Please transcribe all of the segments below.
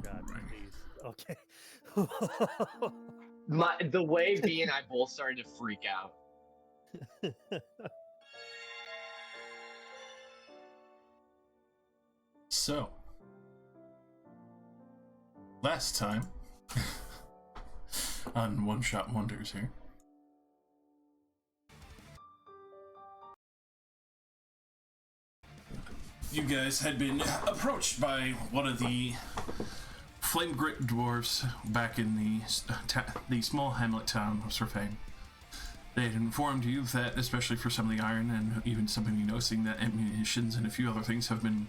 God, right. please. Okay. The way V and I both started to freak out. So, last time on One Shot Wonders here, you guys had been approached by one of the flame grit dwarves back in the small hamlet town of Surfane. They had informed you that, especially for some of the iron and even some of you noticing that ammunitions and a few other things have been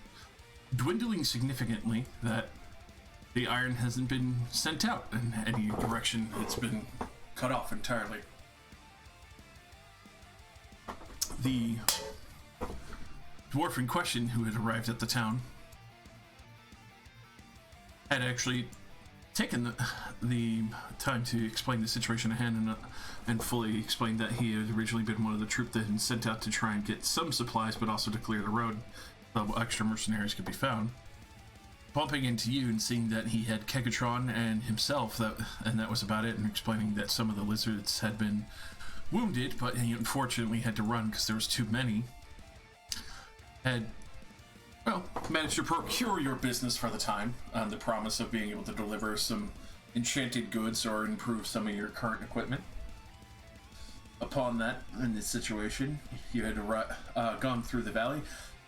dwindling significantly, that the iron hasn't been sent out in any direction. It's been cut off entirely. The dwarf in question, who had arrived at the town, had actually taken the time to explain the situation at hand and fully explained that he had originally been one of the troop that had been sent out to try and get some supplies, but also to clear the road so extra mercenaries could be found. Bumping into you and seeing that he had Kegatron and himself, and that was about it, and explaining that some of the lizards had been wounded, but he unfortunately had to run because there was too many, had, well, managed to procure your business for the time on the promise of being able to deliver some enchanted goods or improve some of your current equipment. Upon that, in this situation, you had gone through the valley,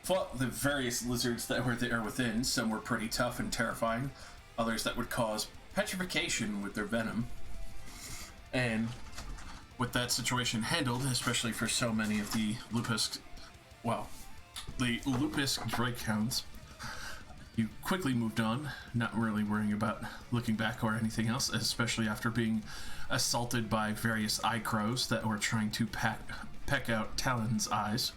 fought the various lizards that were there within. Some were pretty tough and terrifying, others that would cause petrification with their venom. And with that situation handled, especially for so many of the lupus Drake-hounds, you quickly moved on, not really worrying about looking back or anything else, especially after being assaulted by various eye crows that were trying to peck out Talon's eyes.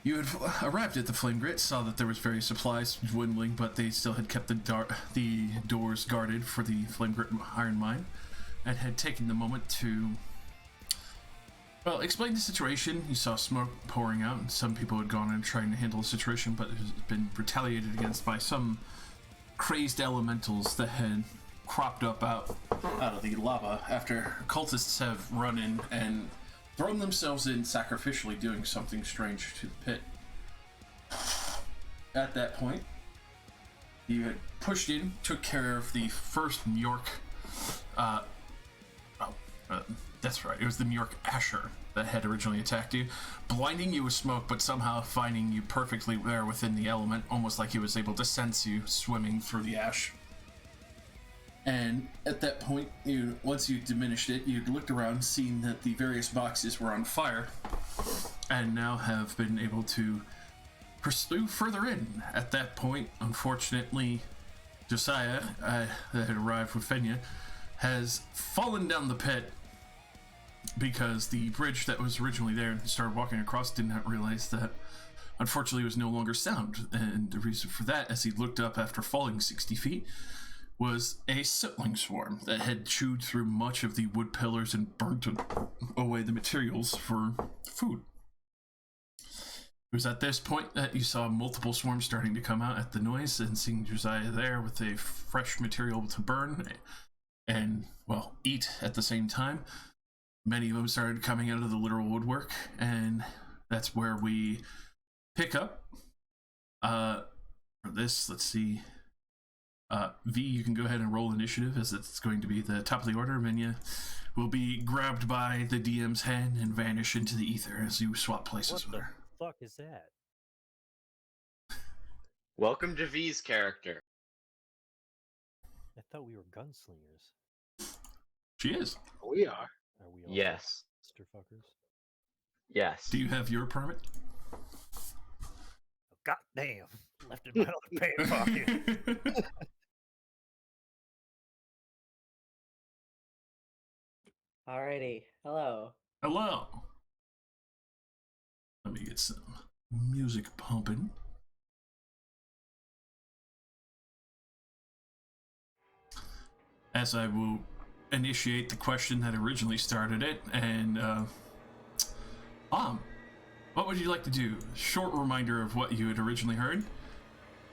You had arrived at the Flame Grit, saw that there was various supplies dwindling, but they still had kept the doors guarded for the Flame Grit iron mine, and had taken the moment to, well, explain the situation. You saw smoke pouring out, and some people had gone in trying to handle the situation, but it had been retaliated against by some crazed elementals that had cropped up out of the lava after cultists have run in and thrown themselves in sacrificially, doing something strange to the pit. At that point, you had pushed in, took care of the first Mjork. That's right, it was the Mjork Asher that had originally attacked you, blinding you with smoke, but somehow finding you perfectly there within the element, almost like he was able to sense you swimming through the ash. And at that point, once you diminished it, you'd looked around, seen that the various boxes were on fire, and now have been able to pursue further in. At that point, unfortunately, Josiah, that had arrived with Fenya, has fallen down the pit because the bridge that was originally there and started walking across did not realize that, unfortunately, it was no longer sound. And the reason for that, as he looked up after falling 60 feet, was a sootling swarm that had chewed through much of the wood pillars and burnt away the materials for food. It was at this point that you saw multiple swarms starting to come out at the noise, and seeing Josiah there with a fresh material to burn and, well, eat at the same time. Many of them started coming out of the literal woodwork, and that's where we pick up. For this, let's see. V, you can go ahead and roll initiative, as it's going to be the top of the order. Minya will be grabbed by the DM's hand and vanish into the ether as you swap places with her. What the fuck is that? Welcome to V's character. I thought we were gunslingers. She is. We are. Are we all Yes. Mr. Fuckers? Yes. Do you have your permit? Oh, God damn. Left it in my other pants pocket. Alrighty. Hello. Hello. Let me get some music pumping. As I will initiate the question that originally started it, and what would you like to do? Short reminder of what you had originally heard,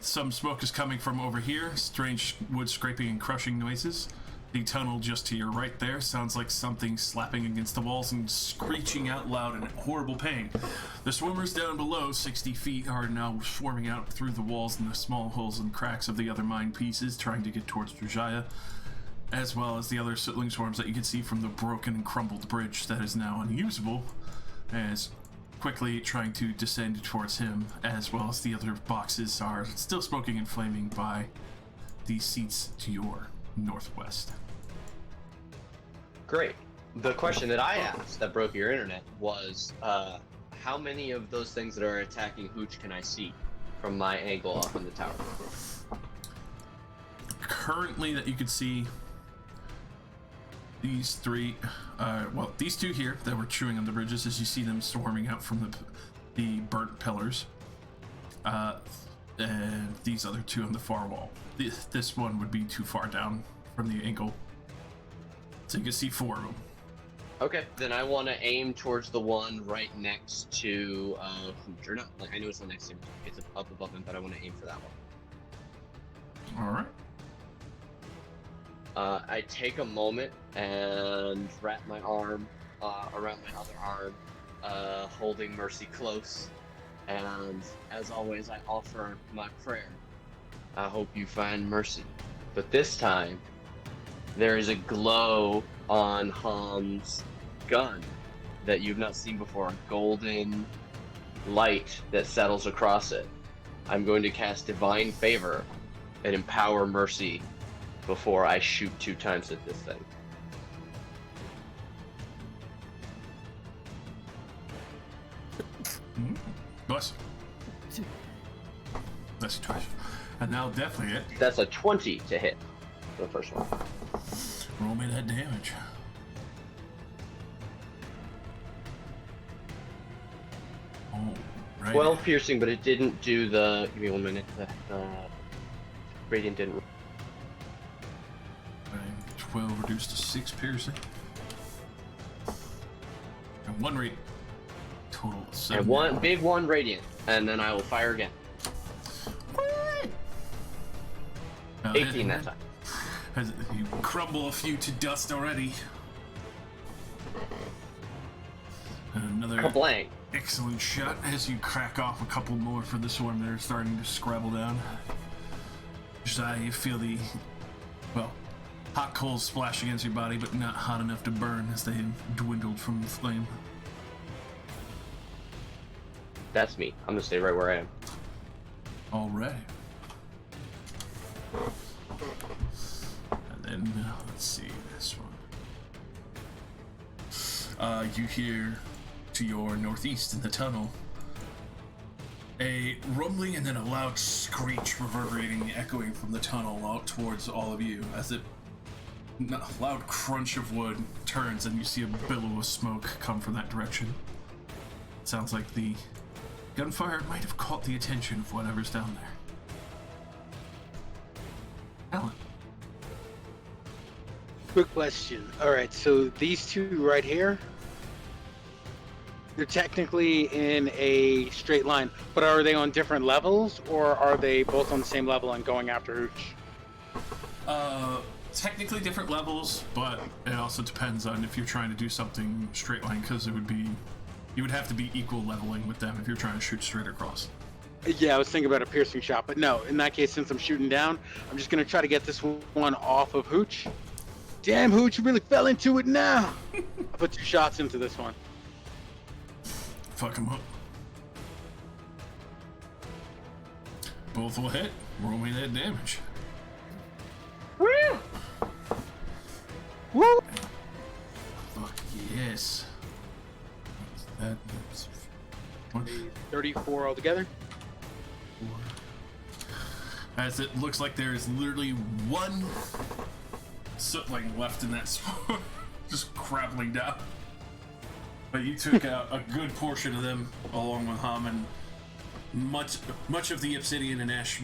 Some smoke is coming from over here. Strange wood scraping and crushing noises. The tunnel just to your right there sounds like something slapping against the walls and screeching out loud in horrible pain. The swimmers down below, 60 feet, are now swarming out through the walls and the small holes and cracks of the other mine pieces, trying to get towards Drujaya, as well as the other settling swarms that you can see from the broken and crumbled bridge that is now unusable, as quickly trying to descend towards him, as well as the other boxes are still smoking and flaming by the seats to your northwest. Great. The question that I asked that broke your internet was, how many of those things that are attacking Hooch can I see from my angle up in the tower? Currently, that you can see these three, well, these two here that were chewing on the bridges, as you see them swarming out from the burnt pillars, and these other two on the far wall. This one would be too far down from the angle, so you can see 4 of them. Okay, then I want to aim towards the one right next to Hooch. Or not, like, I know it's not next to him. It's up above him, but I want to aim for that one. All right. I take a moment and wrap my arm around my other arm, holding Mercy close. And as always, I offer my prayer. I hope you find mercy. But this time, there is a glow on Ham's gun that you've not seen before. A golden light that settles across it. I'm going to cast Divine Favor and Empower Mercy before I shoot 2 times at this thing. Bless you. Bless you twice. And now definitely it. That's a 20 to hit for the first one. Roll me that damage. Oh, right. 12 piercing, but it didn't do the... Give me 1 minute. The radiant didn't... 12 reduced to 6 piercing. And 1 radiant. Total of 7. And one big 1 radiant, and then I will fire again. 18 that time. You crumble a few to dust already. And another Kablang. excellent shot as you crack off a couple more for this one. They're starting to scrabble down. Josiah, you feel the, well, hot coals splash against your body, but not hot enough to burn as they dwindled from the flame. That's me. I'm gonna stay right where I am. All right. And then, let's see, this one. You hear to your northeast in the tunnel a rumbling and then a loud screech reverberating, echoing from the tunnel out towards all of you as it, a loud crunch of wood turns and you see a billow of smoke come from that direction. It sounds like the gunfire might have caught the attention of whatever's down there. Alan. Quick question. Alright, so these two right here, they're technically in a straight line, but are they on different levels, or are they both on the same level and going after Hooch? Technically different levels, but it also depends on if you're trying to do something straight line, because it would be, you would have to be equal leveling with them if you're trying to shoot straight across. Yeah, I was thinking about a piercing shot, but no, in that case, since I'm shooting down, I'm just going to try to get this one off of Hooch. Damn, Hooch, you really fell into it now! I put 2 shots into this one. Fuck him up. Both will hit. Roll me that damage. Woo! Woo! Fuck yes. That's 34 altogether. As it looks like there is literally 1 sootling left in that smoke, just crappling down. But you took out a good portion of them along with Hum, and much of the obsidian and ash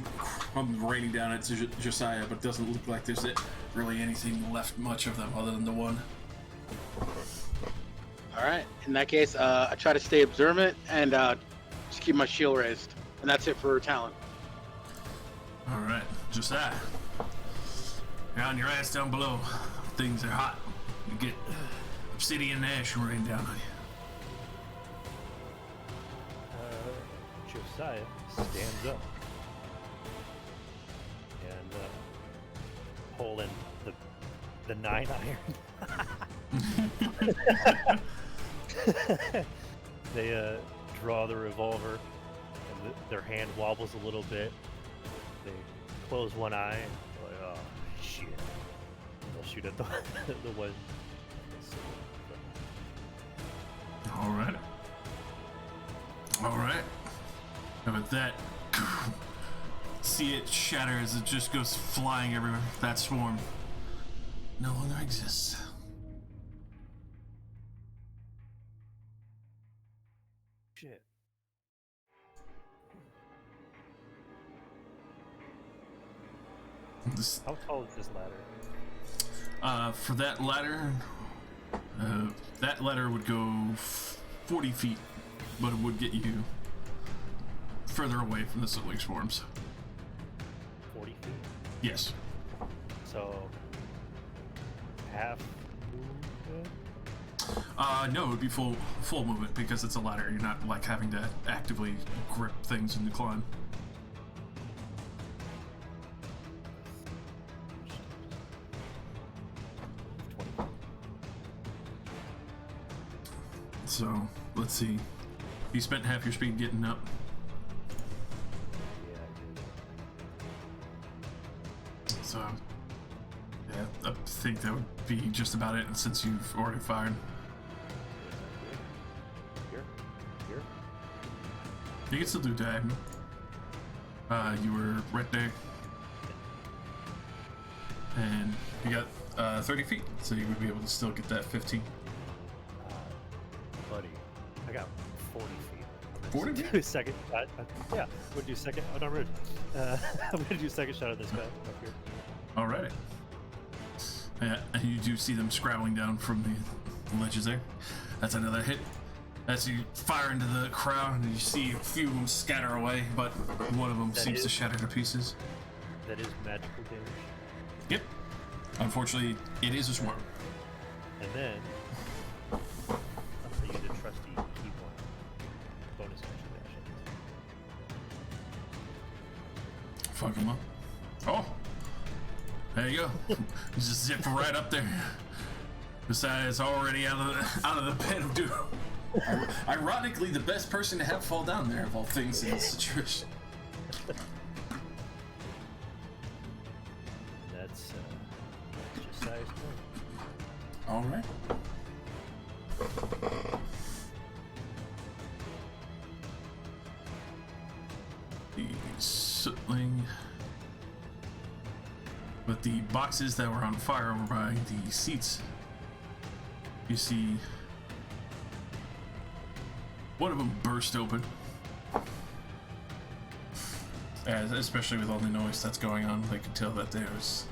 raining down at Josiah, but doesn't look like there's really anything left much of them other than the 1. Alright, in that case, I try to stay observant and just keep my shield raised. And that's it for talent. Just that. You're on your ass down below. Things are hot. You get obsidian ash rain down on you. Josiah stands up and holding the 9 iron. They draw the revolver, and their hand wobbles a little bit. They close one eye and like, oh shit. They'll shoot at the the one. All right. All right. How about that? See it shatter as it just goes flying everywhere. That swarm no longer exists. Shit. How tall is this ladder? For that ladder would go 40 feet, but it would get you further away from the sibling swarms. 40 feet? Yes. So, half movement? No, it would be full movement because it's a ladder. You're not like having to actively grip things and climb. So, let's see. You spent half your speed getting up. Yeah, I did. So, yeah, I think that would be just about it since you've already fired. Here? You can still do diagonal. You were right there. And you got 30 feet, so you would be able to still get that 15. Buddy, I got 40 feet. 40 Do a second shot. Yeah, we'll do second. Oh, no, rude. I'm gonna do a second shot of this guy up here. Alright. Yeah, and you do see them scrabbling down from the ledges there. That's another hit. As you fire into the crowd, and you see a few of them scatter away, but one of them seems to shatter to pieces. That is magical damage. Yep. Unfortunately, it is a swarm. And then I use a trusty key one. Bonus action. Fuck him up. Oh! There you go. Just zip right up there. Besides, already out of the pit of doom. Ironically, the best person to have fall down there of all things in this situation. That's just size one. All right. The sootling. But the boxes that were on fire over by the seats, you see one of them burst open. Especially with all the noise that's going on, they can tell that there's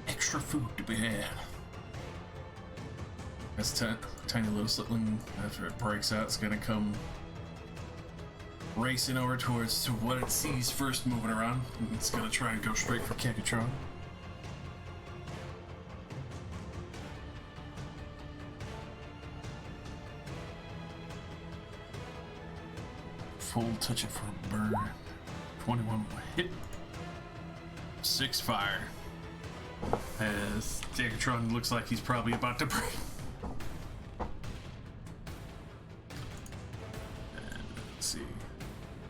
extra food to be had. This tiny little slitling, after it breaks out, it's gonna come racing over towards to what it sees first moving around. And it's gonna try and go straight for Kekatron. Full touch it for a burn. 21 will hit. 6 fire. As Kekatron looks like he's probably about to break. Let's see.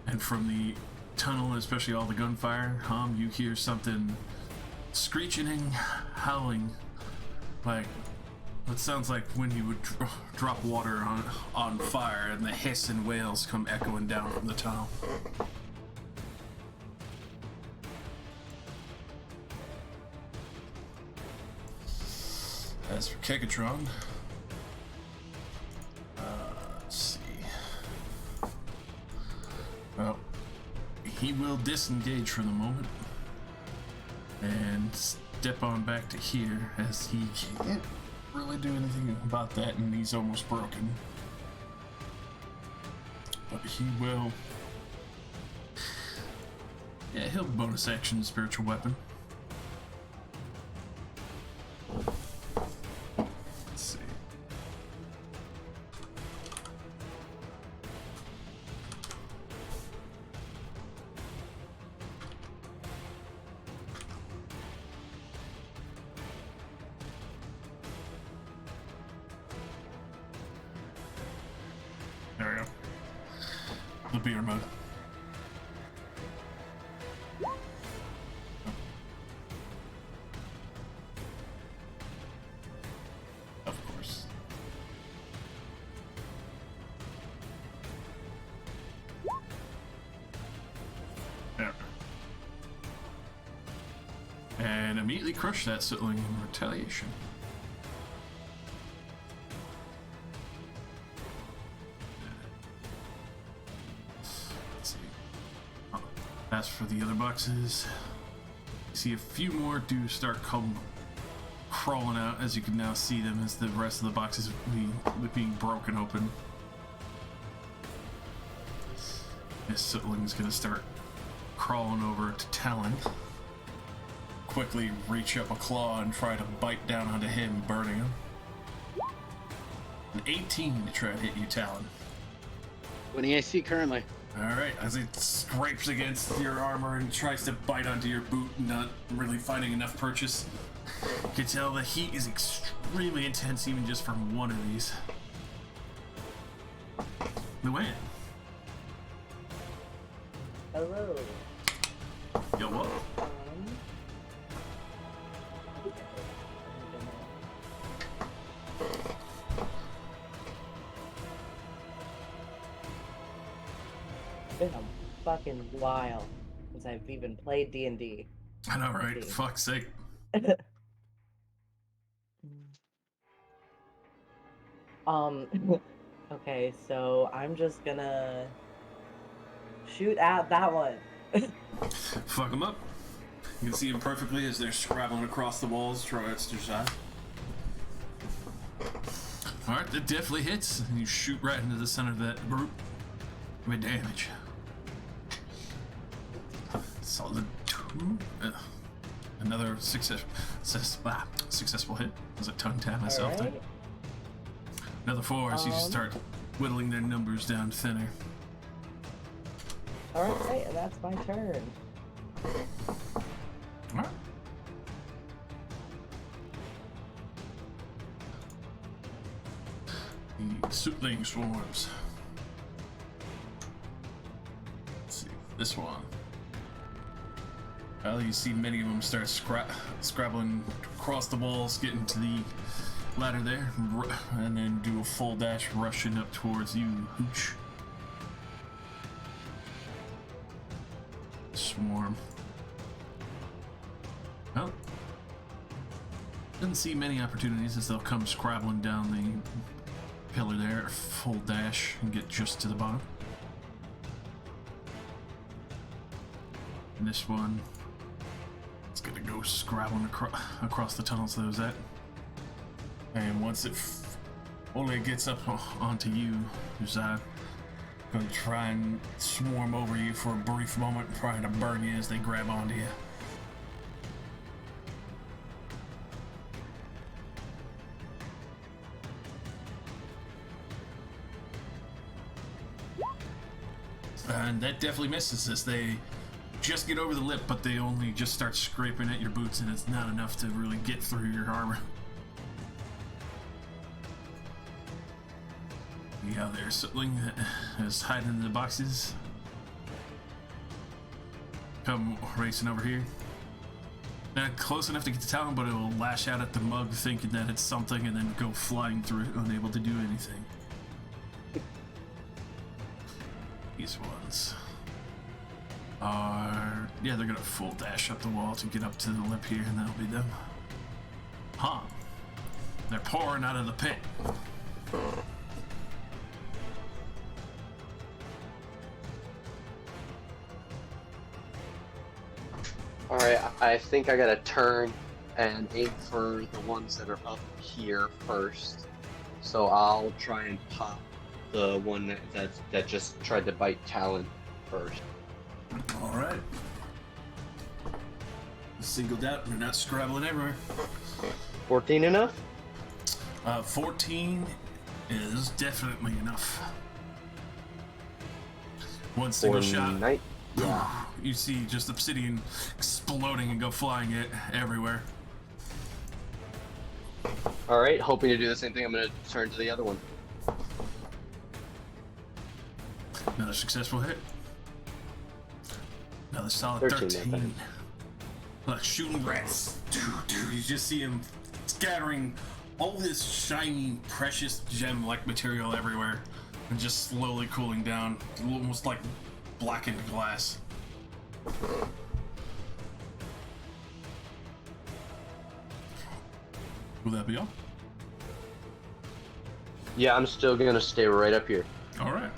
And from the tunnel, especially all the gunfire, you hear something screeching and howling, like what sounds like when you would drop water on fire, and the hiss and wails come echoing down from the tunnel. As for Kekatron, let's see. Well, he will disengage for the moment and step on back to here, as he can't really do anything about that, and he's almost broken. But he will Yeah, he'll bonus action spiritual weapon. Let's see. There we go. The beer mode. Of course. There. And immediately crush that Sitling in retaliation. Let's see. As for the other boxes, see a few more do start crawling out, as you can now see them as the rest of the boxes being broken open. This Sitling's gonna start crawling over to Talon. Quickly reach up a claw and try to bite down onto him, burning him. An 18 to try to hit you, Talon. What do you see currently? Alright, as it scrapes against your armor and tries to bite onto your boot, not really finding enough purchase. You can tell the heat is extremely intense even just from one of these. Luann. Hello. Yo, what? It's been a fucking while since I've even played D&D. I know, right? Fuck's sake. Okay, so I'm just gonna shoot at that one. Fuck them up. You can see them perfectly as they're scrabbling across the walls, towards their side. Alright, that definitely hits. And you shoot right into the center of that group with damage. Solid 2. Another successful hit. Was a tongue tap myself there. Another 4 as you start whittling their numbers down thinner. Alright, and that's my turn. Alright. The Sitling swarms. Let's see, this one. Well, you see many of them start scrabbling across the walls, getting to the ladder there, and then do a full dash rushing up towards you, Hooch. Swarm. Well, doesn't see many opportunities as they'll come scrabbling down the pillar there, full dash, and get just to the bottom. And this one, it's gonna go scrabbling across the tunnels that it was at. And once it only gets up onto you, there's gonna try and swarm over you for a brief moment, trying to burn you as they grab onto you. And that definitely misses as they just get over the lip, but they only just start scraping at your boots, and it's not enough to really get through your armor. Yeah, there's Sitling that is hiding in the boxes. Come racing over here. Not close enough to get to Talon, but it will lash out at the mug thinking that it's something and then go flying through it, unable to do anything. These ones are... yeah, they're gonna full dash up the wall to get up to the lip here, and that'll be them. Huh. They're pouring out of the pit. Alright, I think I gotta turn and aim for the ones that are up here first. So I'll try and pop the one that just tried to bite Talon first. Alright. singled out. They're not scrabbling everywhere. 14 enough? 14 is definitely enough. One single shot. Yeah. You see just obsidian exploding and go flying it everywhere. All right, hoping to do the same thing. I'm gonna turn to the other one. Another successful hit. Another solid 13, 13. Like shooting rats. You just see him scattering all this shiny, precious gem-like material everywhere and just slowly cooling down, almost like blackened glass. Will that be all? Yeah, I'm still gonna stay right up here. All right.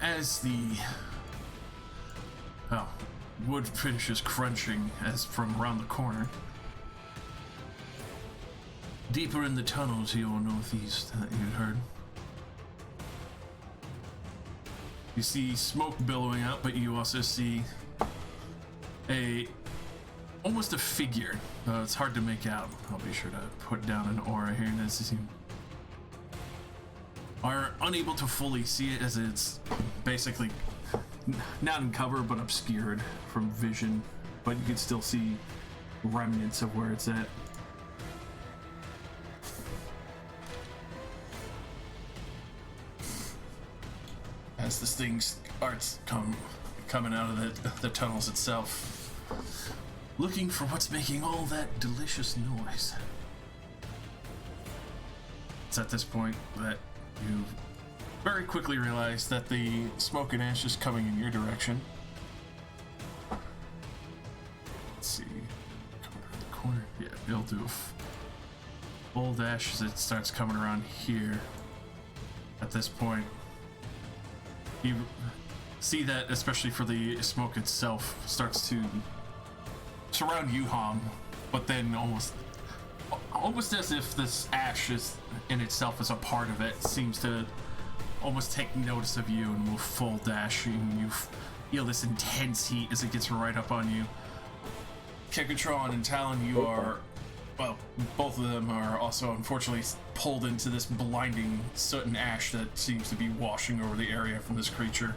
As the wood finishes crunching as from around the corner, deeper in the tunnels to your northeast that you heard, you see smoke billowing out, but you also see almost a figure. It's hard to make out. I'll be sure to put down an aura here as you are unable to fully see it, as it's basically not in cover but obscured from vision, but you can still see remnants of where it's at. As this thing starts coming out of the tunnels itself, looking for what's making all that delicious noise. It's at this point that you very quickly realize that the smoke and ash is coming in your direction. Let's see. Coming around the corner. Yeah, it'll do a full dash as it starts coming around here. At this point, you see that, especially for the smoke itself, starts to surround Yuham, but then almost as if this ash is in itself as a part of it, seems to almost take notice of you and will full dash you. You feel this intense heat as it gets right up on you. Kekatron and Talon, you are, well, both of them are also unfortunately pulled into this blinding soot and ash that seems to be washing over the area from this creature.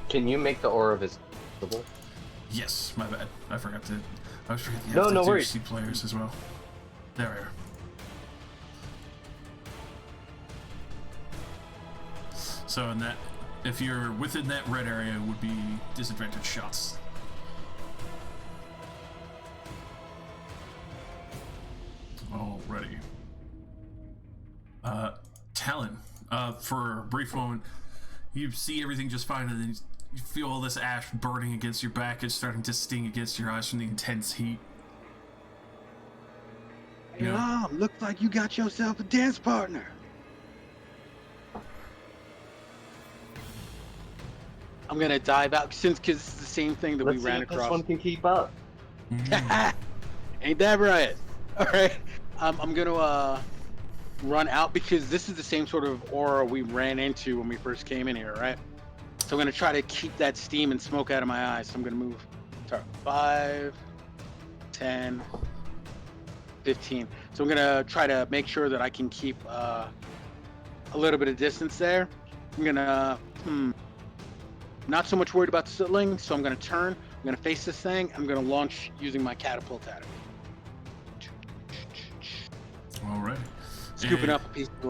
Can you make the aura visible? Yes, my bad. I forgot to. I was forgetting. No worries. See players as well. There we are. So in that, if you're within that red area, it would be disadvantaged shots. Alrighty. Talon. For a brief moment, you see everything just fine, and then you feel all this ash burning against your back. It's starting to sting against your eyes from the intense heat. Hey, Mom, looks like you got yourself a dance partner. I'm gonna dive out because it's the same thing that Let's we see ran if across. this one can keep up. Ain't that right? All right. I'm gonna run out because this is the same sort of aura we ran into when we first came in here, right? So I'm gonna try to keep that steam and smoke out of my eyes. So I'm gonna move. Sorry, 5, 10, 15. So I'm gonna try to make sure that I can keep a little bit of distance there. I'm gonna not so much worried about the sootling, so I'm gonna turn. I'm gonna face this thing. I'm gonna launch using my catapult at it. All right. Scooping up a piece of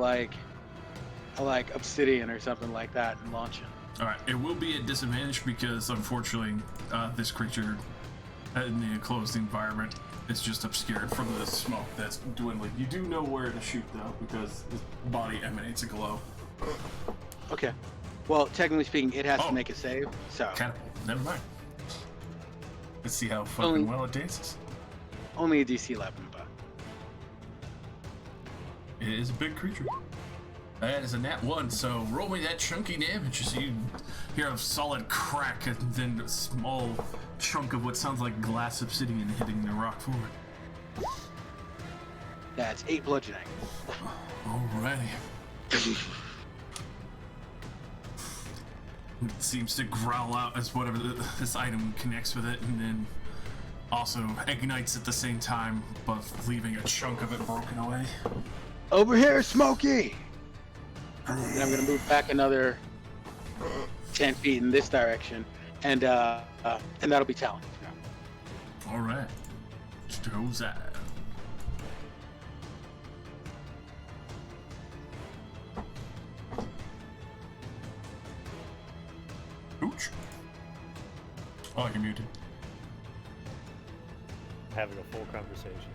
like obsidian or something like that and launching. All right. It will be a disadvantage because unfortunately, this creature in the enclosed environment is just obscured from the smoke that's dwindling. You do know where to shoot though, because his body emanates a glow. Okay. Well, technically speaking, it has to make a save. So Catapult. Never mind. Let's see how fucking well it dances. only a DC 11, but It is a big creature. That is a nat 1, so roll me that chunky damage. So you hear a solid crack and then a small chunk of what sounds like glass obsidian hitting the rock floor. that's 8 bludgeoning. Alrighty. It seems to growl out as whatever this item connects with it, and then also ignites at the same time, but leaving a chunk of it broken away. Over here, Smokey! And I'm gonna move back another 10 feet in this direction, and that'll be Talon. All right, goes out. Ooch. Oh, you're muted. Having a full conversation.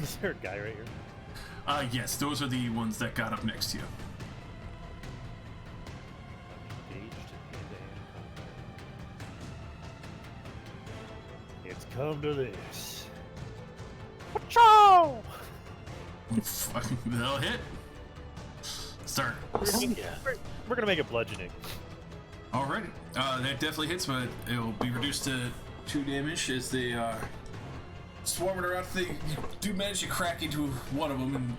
Is there a guy right here? Yes, those are the ones that got up next to you. Engaged hand-to-hand combat. It's come to this. Patrol! They'll hit. Start. We're gonna make it bludgeoning. Alrighty. That definitely hits, but it'll be reduced to 2 damage as they swarming around. They do manage to crack into one of them and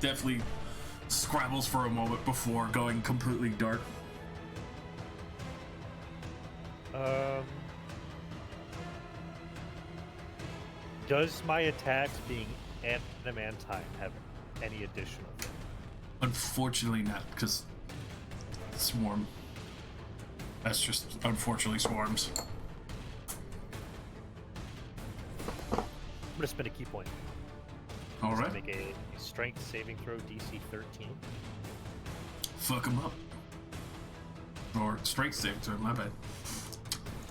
definitely scrabbles for a moment before going completely dark. Does my attacks being adamantine have any additional thing? Unfortunately not, because swarm. That's just unfortunately swarms. I'm gonna spend a key point. Alright. Make a strength saving throw DC 13. Fuck them up. Or strength saving throw, my bad.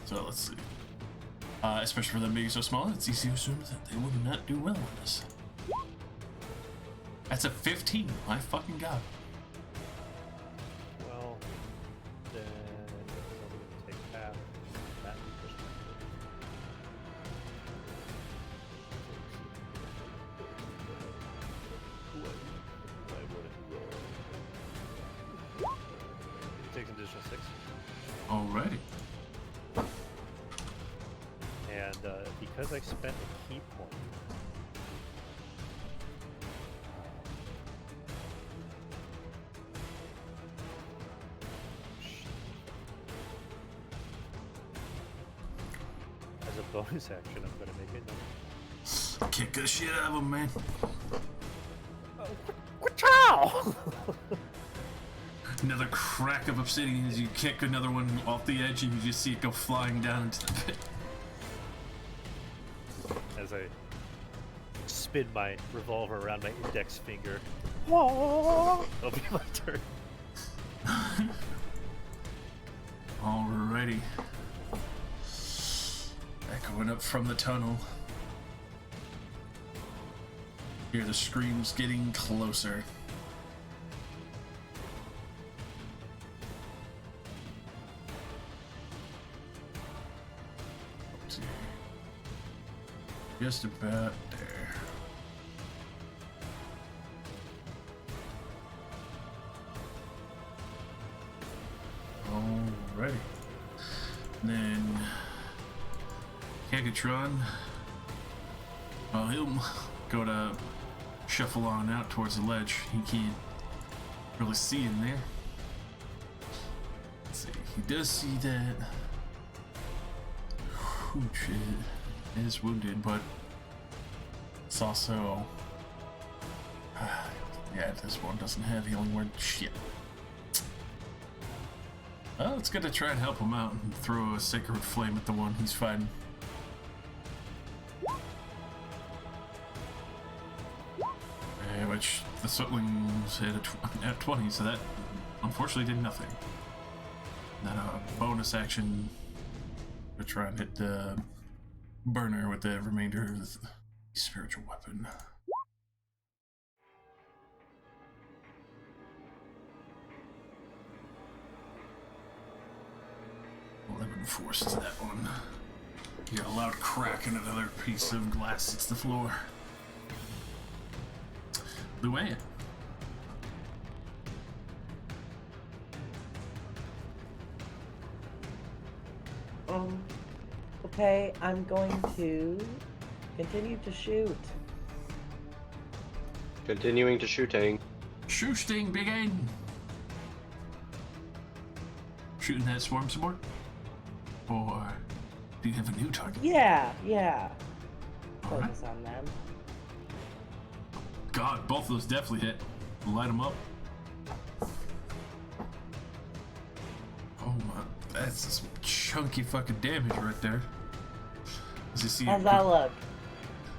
So let's see. Especially for them being so small, it's easy to assume that they would not do well on this. That's a 15, my fucking god. Well, then I'm gonna take half that push. Takes an additional 6. Alrighty. And because I spent a key point, as a bonus action, I'm going to make it. Kick the shit out of them, man. Quachow! Another crack of obsidian as you kick another one off the edge and you just see it go flying down into the pit. As I spin my revolver around my index finger. Whoa! It'll be my turn. Alrighty. Echoing up from the tunnel. Hear the screams getting closer. Let's see. Just about there. Alrighty. Then Kegatron, well, he'll go to shuffle on out towards the ledge. He can't really see in there. Let's see, he does see that Hooch is wounded, but it's also yeah, this one doesn't have healing word. Shit. Well, it's gonna try and help him out and throw a sacred flame at the one he's fighting. Which the Sutlings hit at 20, so that unfortunately did nothing. Then a bonus action to try and hit the burner with the remainder of the spiritual weapon. 11 force to that one. You got a loud crack and another piece of glass hits the floor. Luann. Okay, I'm going to continue to shoot. Continuing to shooting. Shooting begin. shooting that swarm some more? Or do you have a new target? Yeah. All right. Focus on them. God, both of those definitely hit. Light them up. Oh my, that's some chunky fucking damage right there. As you see, How's that look?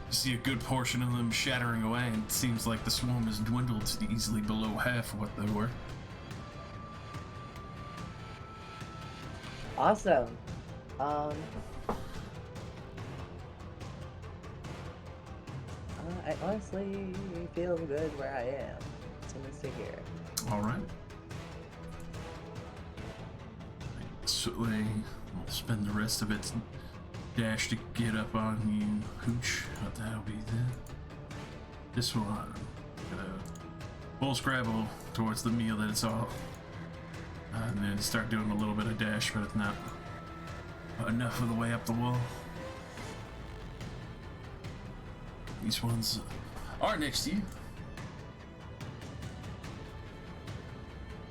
you see a good portion of them shattering away, and it seems like the swarm has dwindled to easily below half of what they were. Awesome. I honestly feel good where I am. So let's stay here. All right. So they will spend the rest of its dash to get up on you, Hooch. That'll be this one. Gonna full scrabble towards the meal that it's all, and then start doing a little bit of dash, but it's not enough of the way up the wall. These ones are next to you.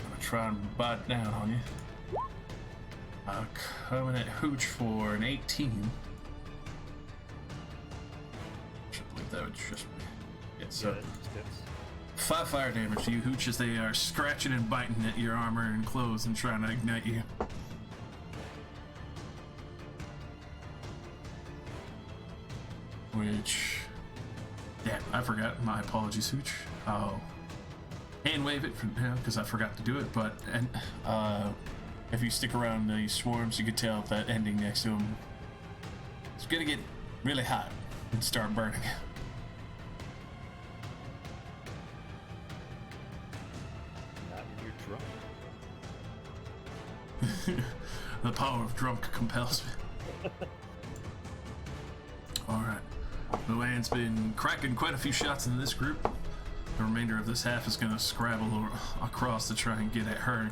I'm gonna try and bite down on you. Coming at Hooch for an 18. Should believe that would just be. Yeah, so Yeah, it just hits. 5 fire damage to you, Hooch, as they are scratching and biting at your armor and clothes and trying to ignite you. Which, yeah, I forgot. My apologies, Hooch. I'll hand wave it for now because I forgot to do it. But if you stick around the swarms, you could tell that ending next to them is gonna get really hot and start burning. Not when you're drunk. The power of drunk compels me. Alright. Luann's been cracking quite a few shots into this group. The remainder of this half is going to scrabble across to try and get at her.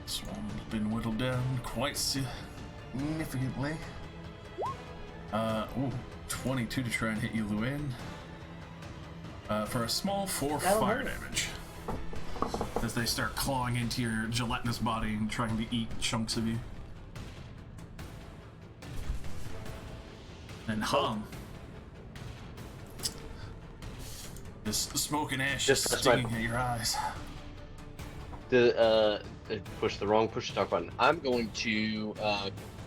This one's been whittled down quite significantly. 22 to try and hit you, Luann. For a small 4 That'll fire hurt. damage. As they start clawing into your gelatinous body and trying to eat chunks of you. And hum. This smoke and ash is Just- that's stinging at your eyes. Push the wrong push to talk button. I'm going to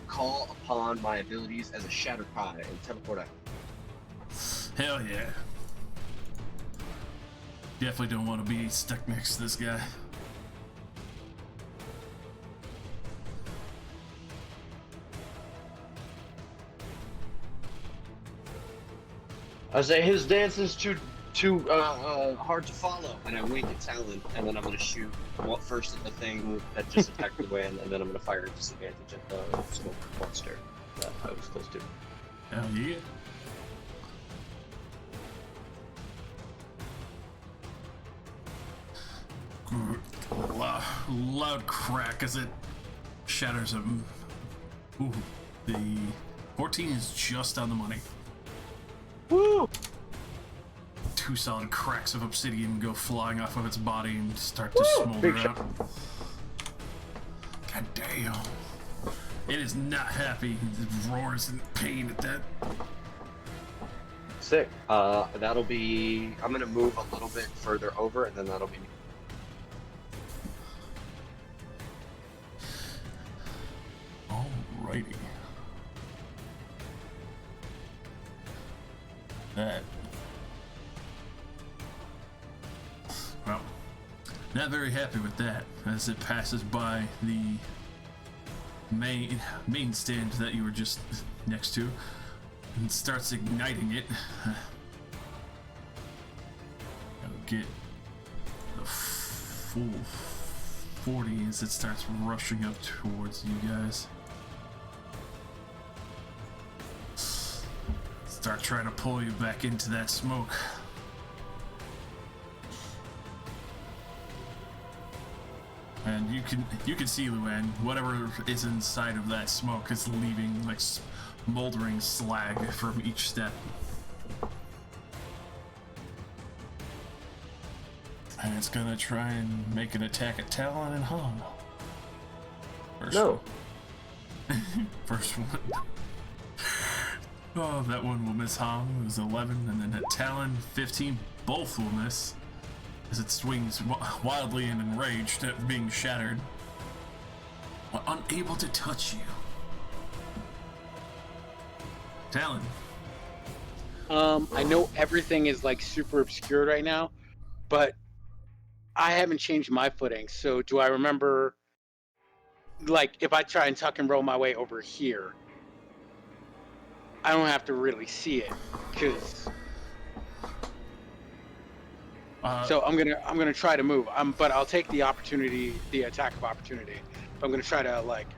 call upon my abilities as a Shatter Pie and teleport out. Hell yeah. Definitely don't want to be stuck next to this guy. I say his dance is too hard to follow, and I wink at Talon, and then I'm gonna shoot first at the thing that just attacked the way, and then I'm gonna fire at disadvantage at the smoke monster that I was close to. Hell yeah. Loud crack as it shatters him. Ooh, the 14 is just on the money. Woo! 2 solid cracks of obsidian go flying off of its body and start to Woo! smolder Big out. God damn. It is not happy. It roars in pain at that. Sick. That'll be. I'm gonna move a little bit further over, and then that'll be. Alrighty. That. Well, not very happy with that as it passes by the main stand that you were just next to and starts igniting it. I'll get the full 40 as it starts rushing up towards you guys. Start trying to pull you back into that smoke. And you can see, Luann, whatever is inside of that smoke is leaving like smoldering slag from each step. And it's gonna try and make an attack at Talon and Han. No. First one. Oh, that one will miss Han. It was 11, and then at Talon, 15. Both will miss as it swings wildly and enraged at being shattered, but unable to touch you. Talon. I know everything is like super obscured right now, but I haven't changed my footing. So do I remember, like, if I try and tuck and roll my way over here, I don't have to really see it, because. So I'm gonna try to move. But I'll take the opportunity, the attack of opportunity. I'm gonna try to like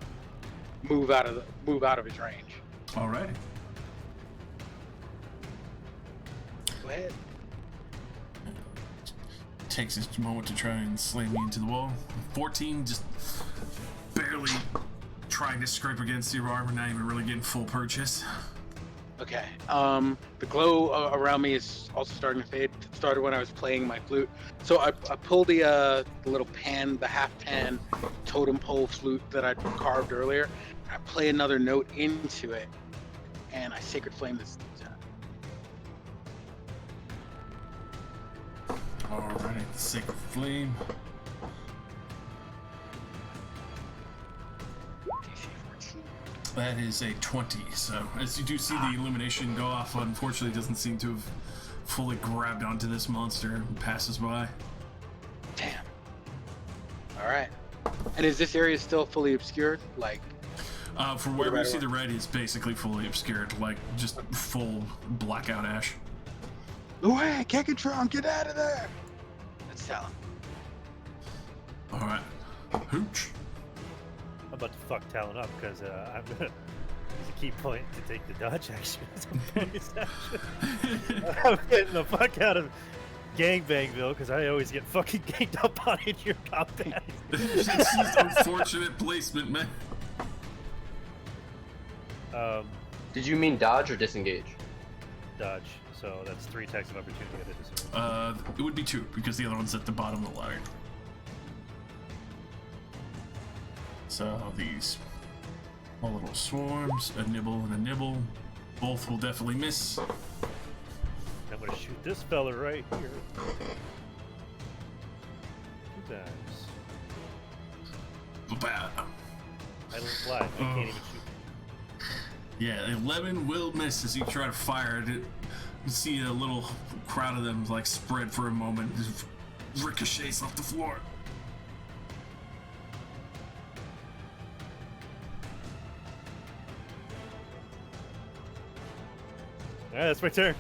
move out of his range. All right. Go ahead. Takes his moment to try and slam you into the wall. 14, just barely trying to scrape against your armor, not even really getting full purchase. Okay. The glow around me is also starting to fade. It started when I was playing my flute. So I pull the little pan, the half pan totem pole flute that I carved earlier. I play another note into it, and I sacred flame this. Alright, the sacred flame. That is a 20, so as you do see the illumination go off, unfortunately it doesn't seem to have fully grabbed onto this monster and passes by. Damn. Alright. And is this area still fully obscured? Like, From where we see the red is basically fully obscured, like just full blackout ash. away, Kekatron, get out of there! Let's tell him. Alright. Hooch. I'm about to fuck Talon up because I'm gonna use a key point to take the dodge action as a bonus action. I'm getting the fuck out of Gangbangville because I always get fucking ganged up on in your combat. It's just unfortunate placement, man. Did you mean dodge or disengage? Dodge. So that's 3 attacks of opportunity at a disadvantage. It would be 2 because the other one's at the bottom of the ladder. So these all little swarms, a nibble and a nibble, both will definitely miss. I'm gonna shoot this fella right here. 2 times. Ba-ba. I lied. I can't even shoot. Yeah, 11 will miss as you try to fire it. You see a little crowd of them like spread for a moment, just ricochets off the floor. Alright, that's my turn.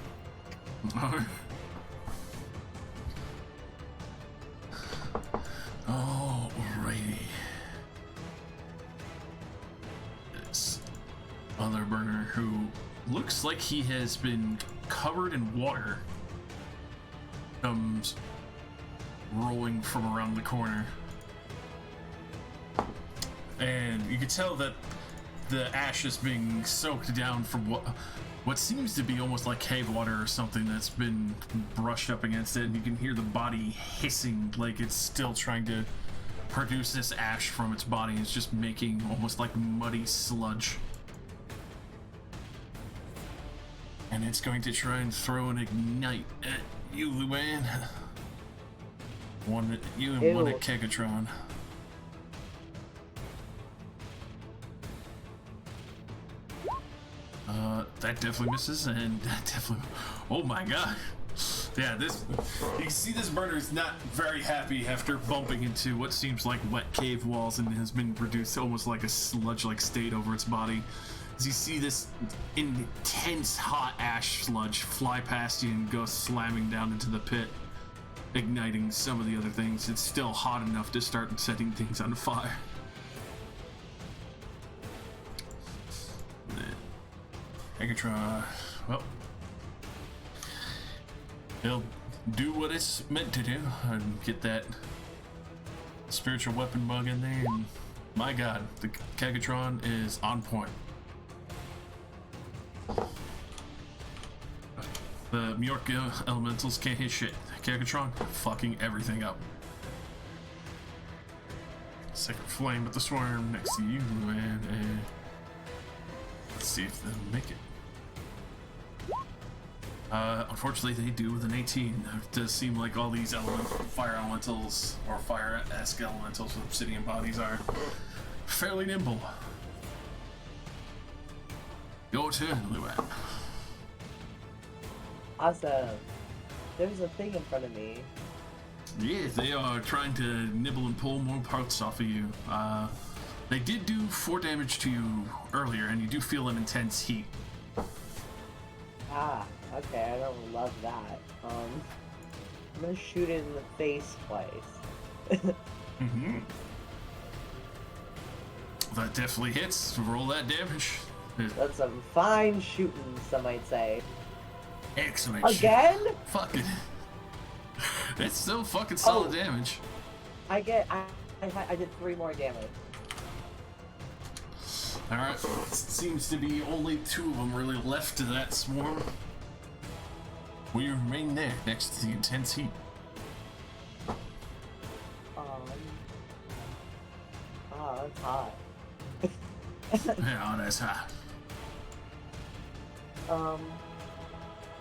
Alrighty. This other burner who looks like he has been covered in water comes rolling from around the corner. And you can tell that the ash is being soaked down from what seems to be almost like cave water or something that's been brushed up against it, and you can hear the body hissing like it's still trying to produce this ash from its body. It's just making almost like muddy sludge. And it's going to try and throw an ignite at you, Luann. One at you and one at Kegatron. That definitely misses, and that definitely. Oh my god! Yeah, this. You can see this burner is not very happy after bumping into what seems like wet cave walls and has been reduced almost like a sludge-like state over its body. As you see this intense hot ash sludge fly past you and go slamming down into the pit, igniting some of the other things. It's still hot enough to start setting things on fire. Megatron, well, he'll do what it's meant to do and get that spiritual weapon bug in there, and my god, the Kegatron is on point. The Mjork elementals can't hit shit. Kagatron, fucking everything up. Second flame with the swarm next to you, and let's see if they'll make it. Unfortunately, they do with an 18. It does seem like all these fire elementals, or fire-esque elementals with obsidian bodies are fairly nimble. Your turn, Luan. Awesome. There's a thing in front of me. Yeah, they are trying to nibble and pull more parts off of you. They did do 4 damage to you earlier, and you do feel an intense heat. Ah, okay, I don't love that. I'm gonna shoot it in the face twice. Mm-hmm. That definitely hits. Roll that damage. That's some fine shooting, some might say. Excellent. Again? Fuck it. It's still fucking solid damage. I did 3 more damage. Alright, seems to be only 2 of them really left to that swarm. We remain there, next to the intense heat. That's hot. Yeah, that's hot.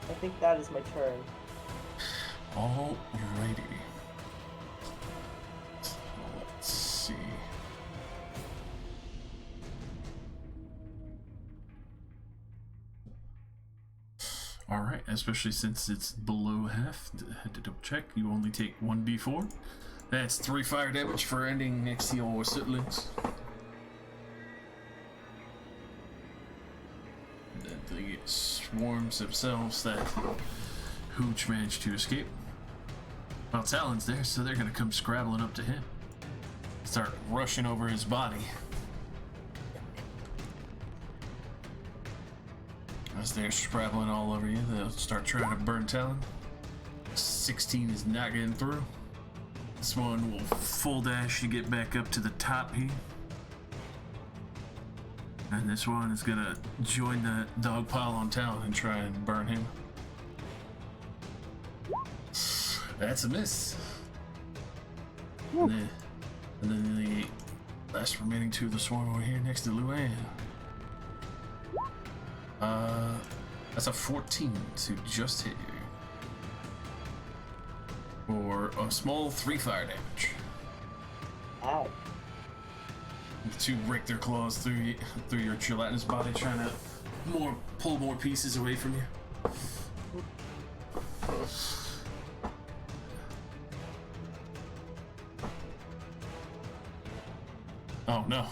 I think that is my turn. Alrighty. Let's see. Alright, especially since it's below half, had to double check, you only take 1d4. That's 3 fire damage for ending next to your siblings. And then the swarms themselves that Hooch managed to escape. Well, Talon's there, so they're gonna come scrabbling up to him. Start rushing over his body. As they're scrabbling all over you, they'll start trying to burn Talon. 16 is not getting through. This one will full dash to get back up to the top here. And this one is gonna join the dog pile on Talon and try and burn him. That's a miss. And then the last remaining 2 of the swarm over here next to Luan. That's a 14 to just hit you. For a small 3 fire damage. Ow. The 2 break their claws through your gelatinous body, trying to pull more pieces away from you. Oh no.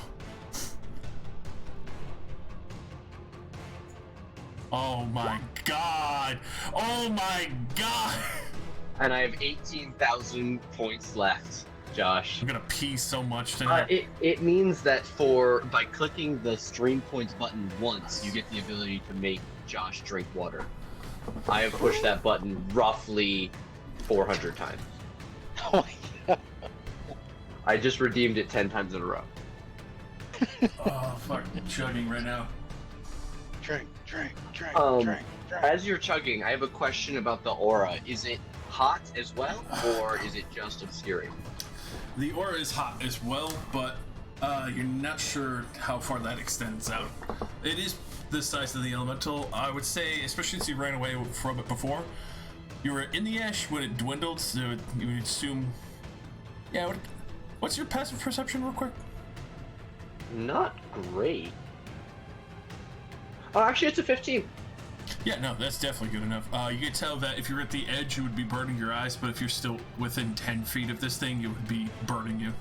Oh my god! Oh my god! And I have 18,000 points left, Josh. I'm gonna pee so much tonight. It means that by clicking the stream points button once, you get the ability to make Josh drink water. I have pushed that button roughly 400 times. Oh my god. I just redeemed it 10 times in a row. Oh, fucking chugging right now. Drink. As you're chugging, I have a question about the aura. Is it hot as well, or is it just obscuring? The aura is hot as well, but you're not sure how far that extends out. It is the size of the elemental. I would say, especially since you ran away from it before, you were in the ash when it dwindled, so you would assume... Yeah, what's your passive perception real quick? Not great. Oh, actually, it's a 15. Yeah, no, that's definitely good enough. You can tell that if you're at the edge, it would be burning your eyes, but if you're still within 10 feet of this thing, it would be burning you.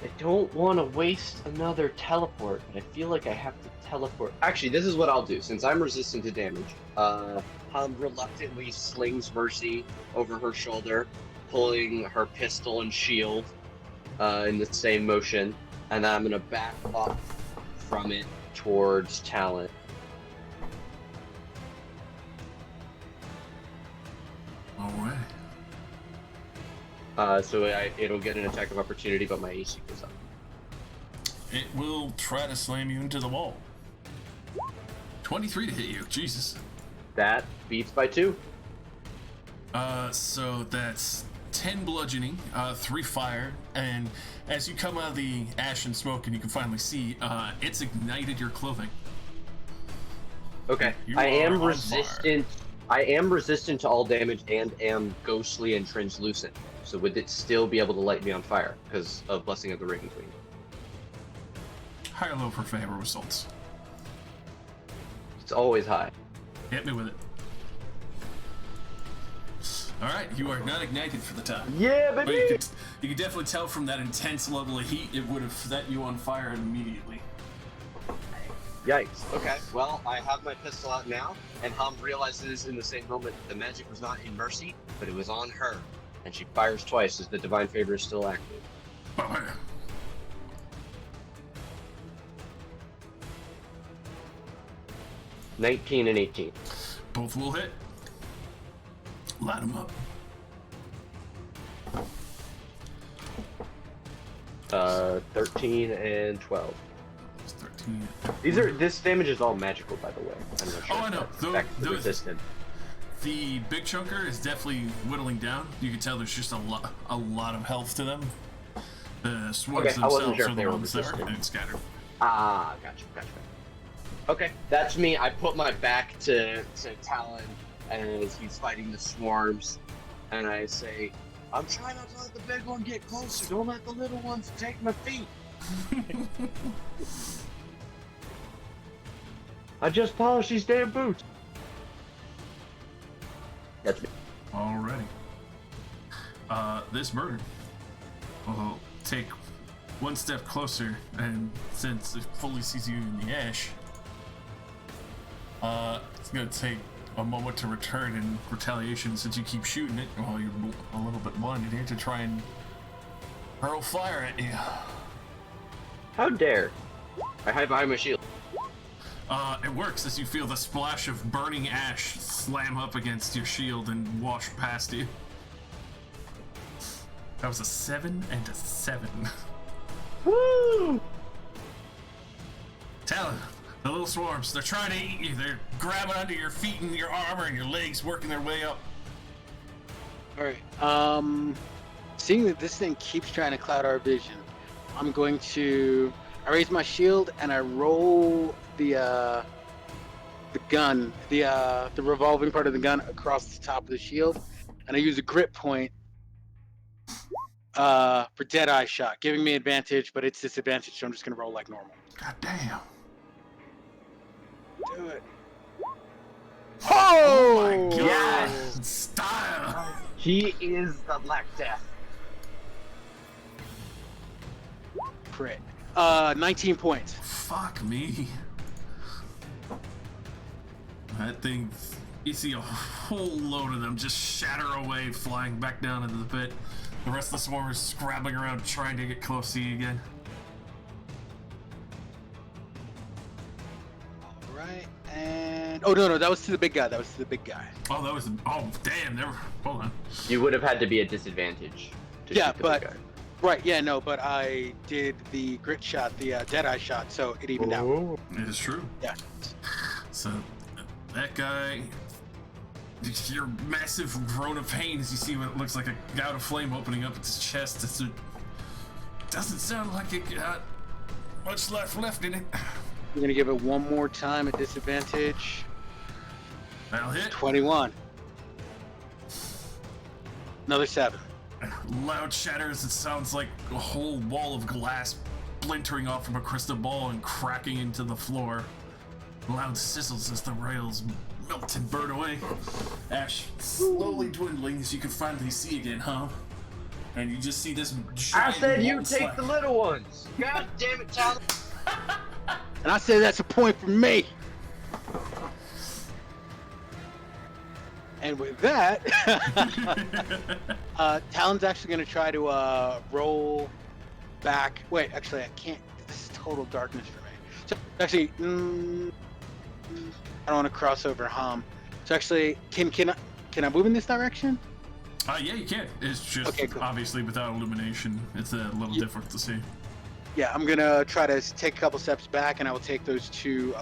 I don't want to waste another teleport, but I feel like I have to teleport. Actually, this is what I'll do. Since I'm resistant to damage, Hum reluctantly slings Mercy over her shoulder, pulling her pistol and shield in the same motion, and then I'm going to back up from it towards Talon. Alright. So it'll get an attack of opportunity, but my AC goes up. It will try to slam you into the wall. 23 to hit you. Jesus. That beats by 2. So that's 10 bludgeoning, 3 fire, and as you come out of the ash and smoke and you can finally see, it's ignited your clothing. Okay. You I are am on resistant. I am resistant to all damage and am ghostly and translucent. So would it still be able to light me on fire because of Blessing of the Raven Queen? High or low for favor results. It's always high. Hit me with it. Alright, you are not ignited for the time. Yeah, But baby! you could definitely tell from that intense level of heat, it would have set you on fire immediately. Yikes. Okay, well, I have my pistol out now, and Hum realizes in the same moment the magic was not in Mercy, but it was on her. And she fires twice as the Divine Favor is still active. Bummer. $19 and $18. Both will hit. Light them up. 13 and 12. It's 13. This damage is all magical, by the way. I'm not sure. Oh, I know. That's resistant. The big chunker is definitely whittling down. You can tell there's just a lot of health to them. The swarms Okay, I wasn't themselves sure are if they the were ones that are resistant. getting scattered. Ah, gotcha. Okay, that's me. I put my back to Talon as he's fighting the swarms, and I say, I'm trying not to let the big one get closer. Don't let the little ones take my feet. I just polished these damn boots. That's me. Alrighty. This murder will take one step closer, and since it fully sees you in the ash, it's gonna take a moment to return in retaliation since you keep shooting it while you're a little bit blinded here to try and hurl fire at you. How dare. I hide behind my shield. It works as you feel the splash of burning ash slam up against your shield and wash past you. That was a 7 and a 7. Woo! Talon, the little swarms, they're trying to eat you. They're grabbing under your feet and your armor and your legs, working their way up. Alright, seeing that this thing keeps trying to cloud our vision, I'm going to... I raise my shield and I roll the gun, the revolving part of the gun across the top of the shield, and I use a grip point for Deadeye shot, giving me advantage, but it's disadvantage, so I'm just gonna roll like normal. God damn. Do it. Oh my god! Yes! Style! He is the Black Death. Crit. 19 points. Fuck me. That thing, you see a whole load of them just shatter away, flying back down into the pit. The rest of the swarm is scrabbling around trying to get close to you again. Alright, and... Oh, no, that was to the big guy. Oh, that was, oh damn, never, hold on. You would have had to be at disadvantage to Yeah, shoot the but... big guy. Right, yeah, no, but I did the grit shot, the Deadeye shot, so it evened out. It is true. Yeah. So, that guy, your massive groan of pain as you see what looks like a gout of flame opening up its chest. It doesn't sound like it got much left in it. I'm gonna give it one more time at disadvantage. That'll hit. 21. Another 7. Loud shatters. It sounds like a whole wall of glass splintering off from a crystal ball and cracking into the floor. Loud sizzles as the rails melt and burn away. Ash slowly dwindling as you can finally see again, huh? And you just see this I giant said you wall take slap. the little ones! God damn it, Talon. And I say that's a point for me! And with that, Talon's actually going to try to roll back. Wait, actually, I can't. This is total darkness for me. So actually, I don't want to cross over Hom. So actually, can I move in this direction? Yeah, you can. It's just Okay, cool. obviously without illumination, it's a little difficult to see. Yeah, I'm going to try to take a couple steps back, and I will take those two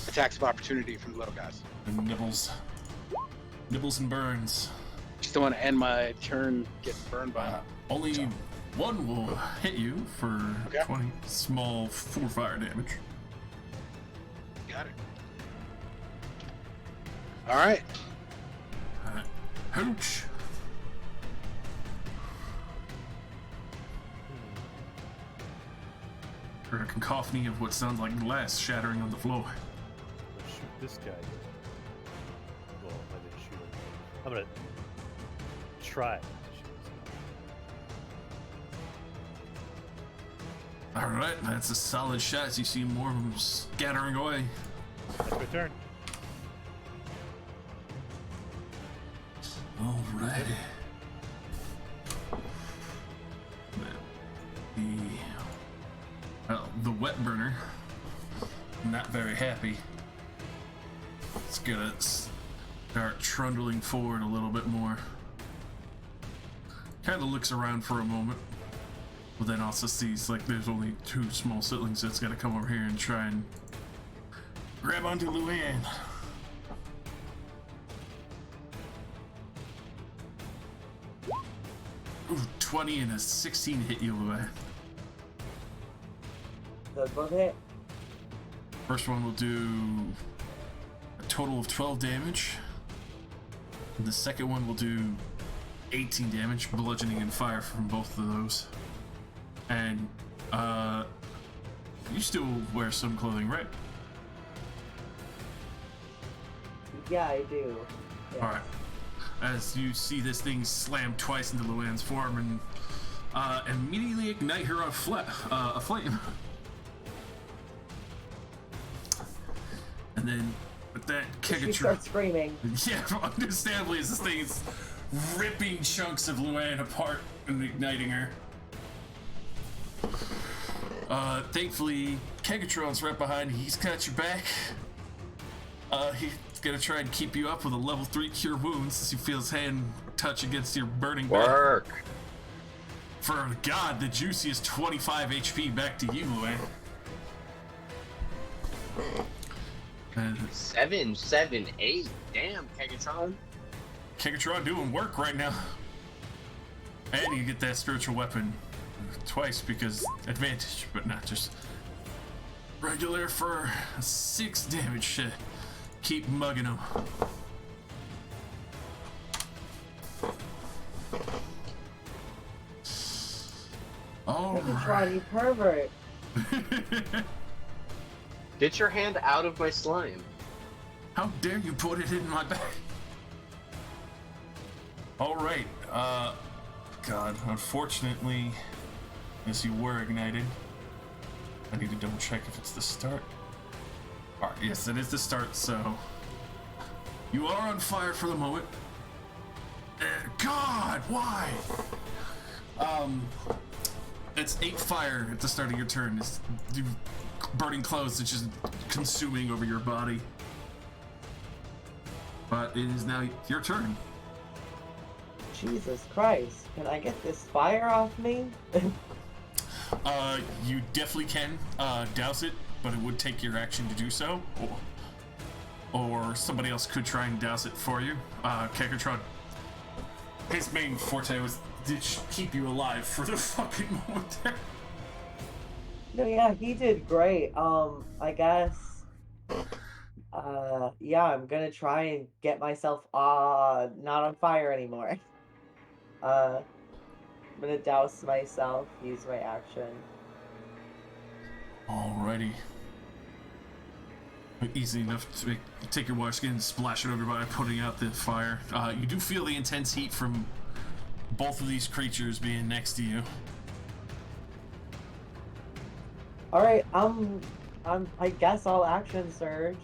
attacks of opportunity from the little guys. And nibbles and burns. Just don't want to end my turn getting burned by him. Only So. one will hit you for Okay. 20 small 4 fire damage. Got it. All right. Hooch. Heard a cacophony of what sounds like glass shattering on the floor. Let's shoot this guy. Well, I didn't shoot him. I'm gonna try to shoot this guy. Alright, that's a solid shot as you see more of them scattering away. That's my turn. Alright. The wet burner, not very happy. It's gonna start trundling forward a little bit more. Kind of looks around for a moment, but then also sees like there's only 2 small siblings that's gotta come over here and try and grab onto Luann. Ooh, 20 and a 16 hit you, Luann. Those both hit. First one will do a total of 12 damage. And the second one will do 18 damage, bludgeoning and fire from both of those. And you still wear some clothing, right? Yeah, I do. Yeah. Alright. As you see this thing slam twice into Luann's form and immediately ignite her on a flame. And then with that She Kegatron. starts screaming. Yeah, understandably, as this thing is ripping chunks of Luann apart and igniting her. Thankfully, Kegatron's right behind. He's got your back. He's gonna try and keep you up with a level 3 cure wounds as you feel his hand touch against your burning back. Work. For God, the juiciest 25 HP back to you, Luann. And 7, 7, 8. Damn, Kegatron. Kegatron doing work right now. And you get that spiritual weapon twice because advantage, but not just regular for 6 damage to keep mugging him. Oh, Kegatron, you pervert. Get your hand out of my slime. how dare you put it in my bag? All right, God, unfortunately, as you were ignited, I need to double check if it's the start. All right, yes, it is the start, so you are on fire for the moment. God, why? It's 8 fire at the start of your turn. It's you burning clothes that's just consuming over your body. But it is now your turn. Jesus Christ. Can I get this fire off me? You definitely can douse it, but it would take your action to do so. Or somebody else could try and douse it for you. Kegatron, his main forte was to keep you alive for the fucking moment there. No, yeah, he did great. I guess. Yeah, I'm gonna try and get myself not on fire anymore. I'm gonna douse myself, use my action. Alrighty. Easy enough to take your water skin and splash it over by putting out the fire. You do feel the intense heat from both of these creatures being next to you. Alright, I guess I'll action surge.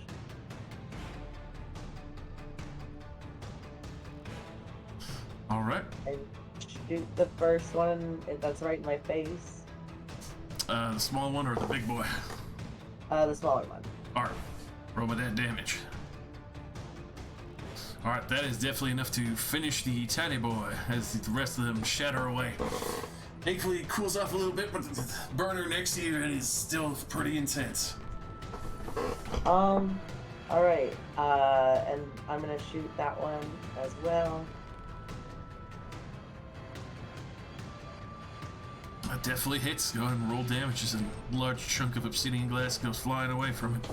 Alright. And shoot the first one that's right in my face. The small one or the big boy? The smaller one. Alright. Roll with that damage. Alright, that is definitely enough to finish the tiny boy as the rest of them shatter away. Thankfully, it cools off a little bit, but the burner next to you is still pretty intense. Alright, and I'm gonna shoot that one as well. That definitely hits. Go ahead and roll damage as a large chunk of obsidian glass goes flying away from it.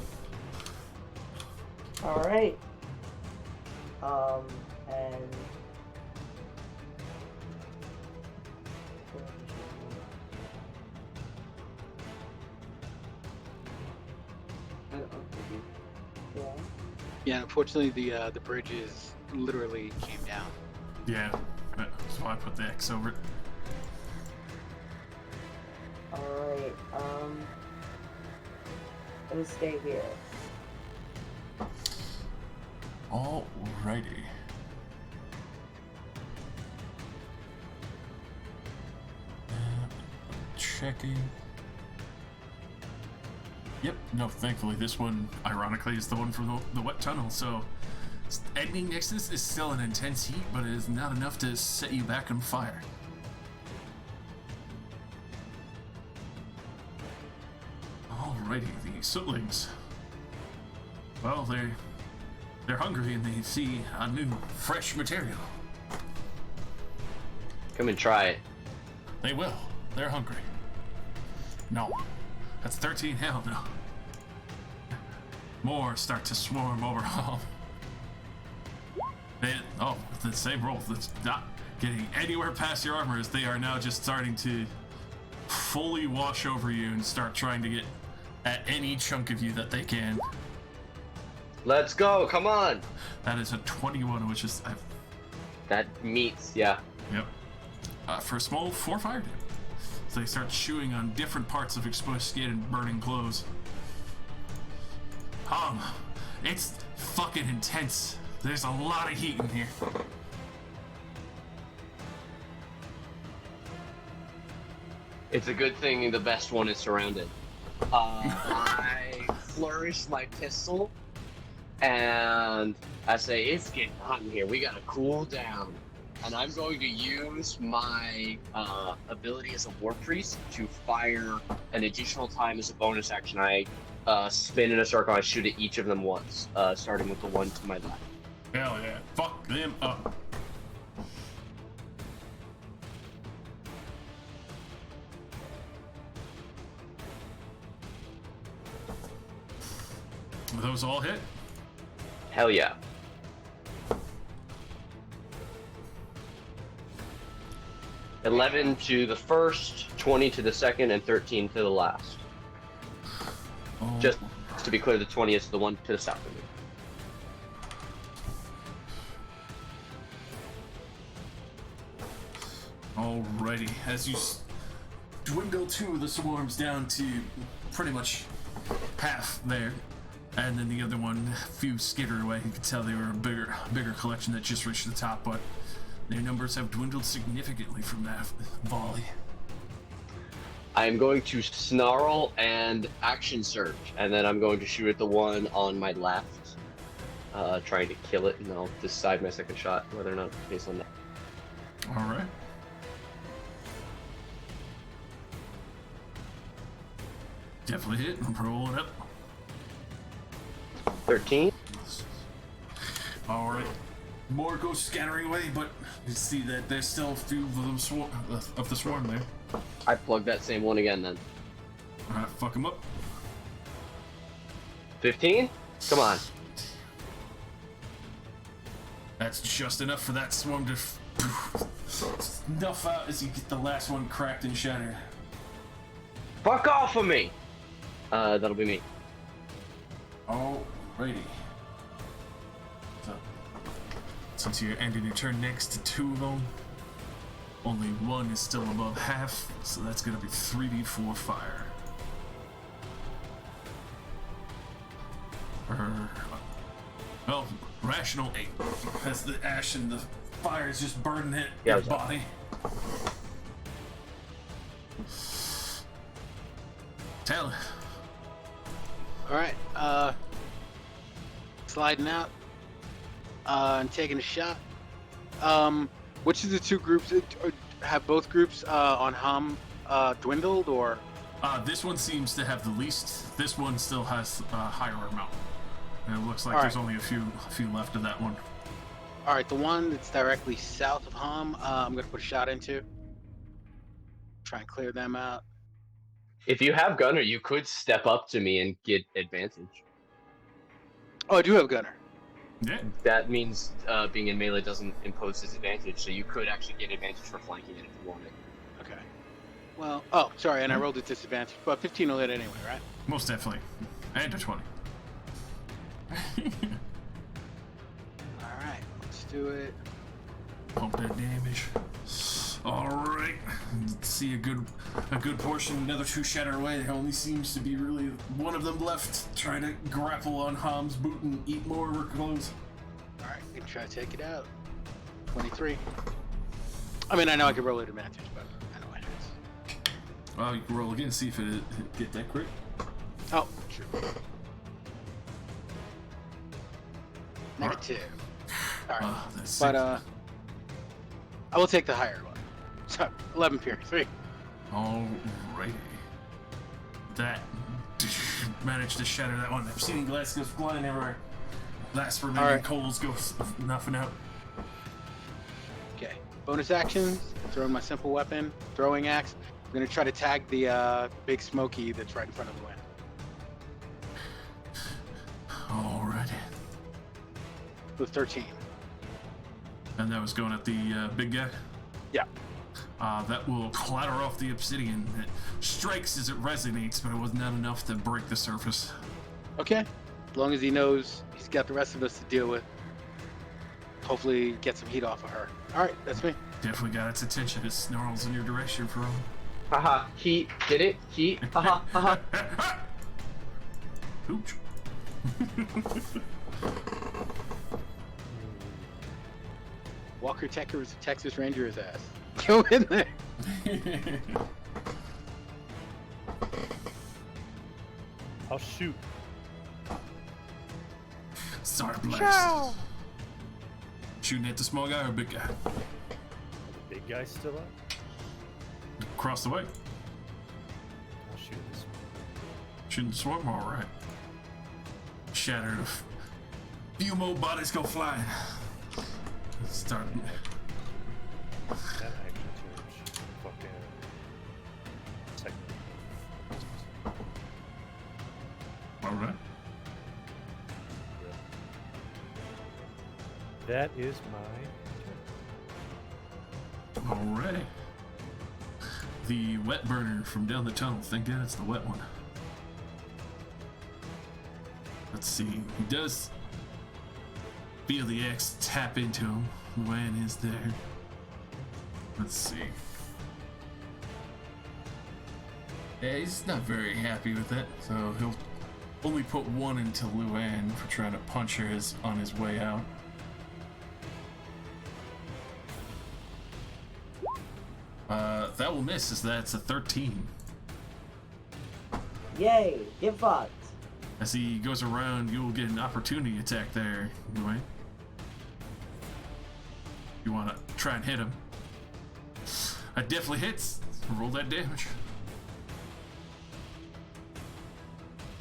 Alright. And... Yeah. Yeah, unfortunately, the bridges literally came down. Yeah, that's why I put the X over it. Alright, gonna stay here. Alrighty. Checking. Yep, no, thankfully this one, ironically, is the one from the wet tunnel, so ending next to this is still an intense heat, but it is not enough to set you back on fire. Alrighty, the Sootlings. Well, they're hungry and they see a new, fresh material. Come and try it. They will. They're hungry. No. That's 13. Hell no. More start to swarm over home. The same roll. That's not getting anywhere past your armor as they are now just starting to fully wash over you and start trying to get at any chunk of you that they can. Let's go, come on! That is a 21, which is... That meets, yeah. Yep. For a small 4 fire damage. So they start chewing on different parts of exposed skin and burning clothes. It's fucking intense. There's a lot of heat in here. It's a good thing the best one is surrounded. I flourish my pistol, and I say, it's getting hot in here, we gotta cool down. And I'm going to use my ability as a war priest to fire an additional time as a bonus action. I spin in a circle, I shoot at each of them once, starting with the one to my left. Hell yeah. Fuck them up. Are those all hit? Hell yeah. $11 to the first, 20 to the second, and 13 to the last. Oh. Just to be clear, the 20 is the one to the south of me. Alrighty, as you dwindle two of the swarms down to pretty much half there, and then the other one, few skitter away. You can tell they were a bigger collection that just reached the top, but their numbers have dwindled significantly from that volley. I am going to snarl and action surge, and then I'm going to shoot at the one on my left, trying to kill it, and I'll decide my second shot whether or not based on that. Alright. Definitely hit. Roll it up. 13. Alright. More go scattering away, but you see that there's still a few of them of the swarm there. I plug that same one again then. Alright, fuck him up. 15? Come on. That's just enough for that swarm to snuff out as you get the last one cracked and shattered. Fuck off of me! That'll be me. Alrighty. So, since you're ending your turn next to two of them, only one is still above half, so that's gonna be 3d4 fire. Well, rational 8. As the ash and the fire is just burning it Yeah, your body. Taylor. Alright, sliding out, and taking a shot. Which of the two groups, have both groups on Hum dwindled, or? This one seems to have the least. This one still has a higher amount. And it looks like All there's right. only a few left of that one. All right, the one that's directly south of Hum, I'm gonna put a shot into. Try and clear them out. If you have Gunner, you could step up to me and get advantage. Oh, I do have Gunner. Yeah. That means being in melee doesn't impose disadvantage, so you could actually get advantage for flanking it if you wanted. Okay. Well, oh, sorry, and I rolled a disadvantage, but 15 will hit anyway, right? Most definitely. And a 20. All right, let's do it. Pump that damage. All right. Let's see a good portion. Another 2 shatter away. There only seems to be really one of them left. Trying to grapple on Ham's boot and eat more of her clothes. All right, gonna try to take it out. 23. I mean, I know I could roll it advantage, but I know it is. Well, you can roll again, see if it get that crit. Oh, sure. Negative. All right, That's but I will take the higher one. So 11 pierce. 3. Alrighty. That managed to shatter that one. Obsidian glass goes flying everywhere. Last remaining Alright. coals goes nothing out. Okay. Bonus actions. Throwing my simple weapon. Throwing axe. I'm gonna try to tag the big smoky that's right in front of the wind. Alrighty. With 13. And that was going at the big guy? Yeah. That will clatter off the obsidian. It strikes as it resonates, but it was not enough to break the surface. Okay. As long as he knows he's got the rest of us to deal with. Hopefully get some heat off of her. Alright, that's me. Definitely got its attention. It snarls in your direction for him. Haha, heat, get it? Heat, haha, haha. Hooch. Walker Texas Ranger his ass. Go in there. I'll shoot. Sorry, blast. Shooting at the small guy or big guy? Are the big guy still up? Across the way. I'll shoot at this one. Shooting the swarm? Alright. Shattered. A few more bodies go flying. Start. That action surge. Fucking. Second. Alright. That is my Alright. The wet burner from down the tunnel. Thank God it's the wet one. Let's see. He does feel the axe tap into him. When is there? Let's see. Yeah, he's not very happy with it, so he'll only put one into Luann for trying to punch her on his way out. That will miss, as that's a 13. Yay! Get fucked! As he goes around, you will get an opportunity attack there, Luann. You want to try and hit him. That definitely hits. Roll that damage.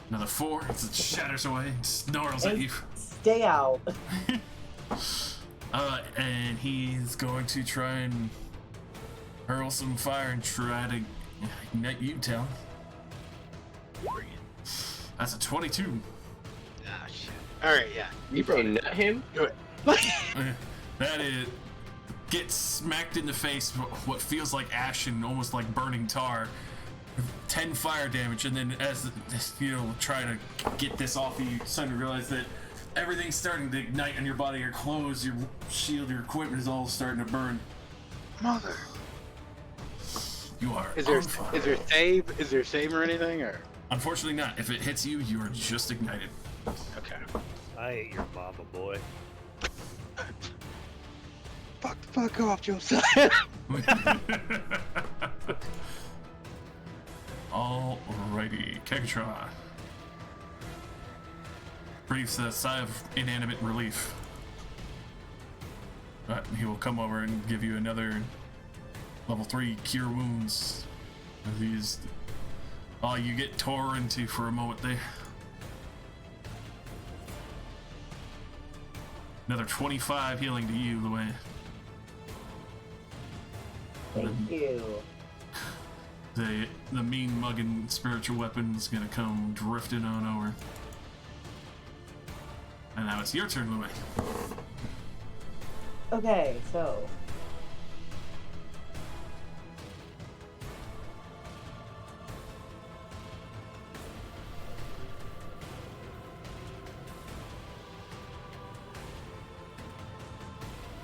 Another 4. It shatters away, snarls at Hey, you. stay out! And he's going to try and hurl some fire and try to ignite you, Talon. That's a 22. Ah, shit. Alright, yeah. You say nut him? Do it. That is gets smacked in the face. What feels like ash and almost like burning tar. 10 fire damage, and then as you know, try to get this off you, suddenly realize that everything's starting to ignite on your body. Your clothes, your shield, your equipment is all starting to burn. Mother. You are. Is there on fire. is there save? Is there save or anything? Or Unfortunately not. If it hits you, you are just ignited. okay. I ate your mama, boy. Fuck off, Josiah. Alrighty, Kegatron breathes a sigh of inanimate relief. But he will come over and give you another level 3 cure wounds. He's Oh, you get tore into for a moment there. Another 25 healing to you, Luann. Thank you. The mean mugging spiritual weapon's gonna come drifting on over. And now it's your turn, Luann. Okay, so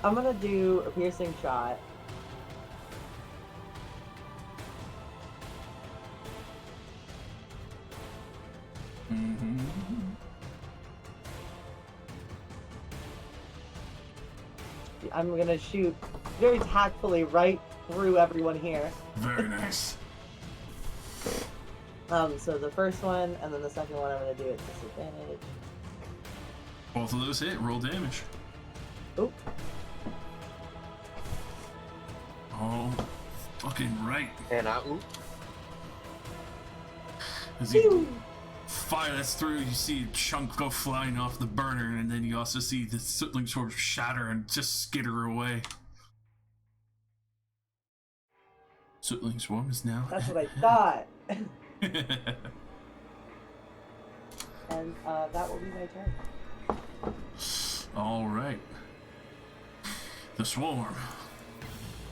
I'm gonna do a piercing shot. Mm-hmm. I'm gonna shoot very tactfully right through everyone here. Very nice. So the first one and then the second one I'm gonna do at disadvantage. Both of those hit. Roll damage. Oh, Oh, fucking right. And I, oop, As you fire this through, you see a chunk go flying off the burner, and then you also see the sootling sort of shatter and just skitter away. Sootling Swarm is now. that's what I thought. And that will be my turn. All right. The Swarm.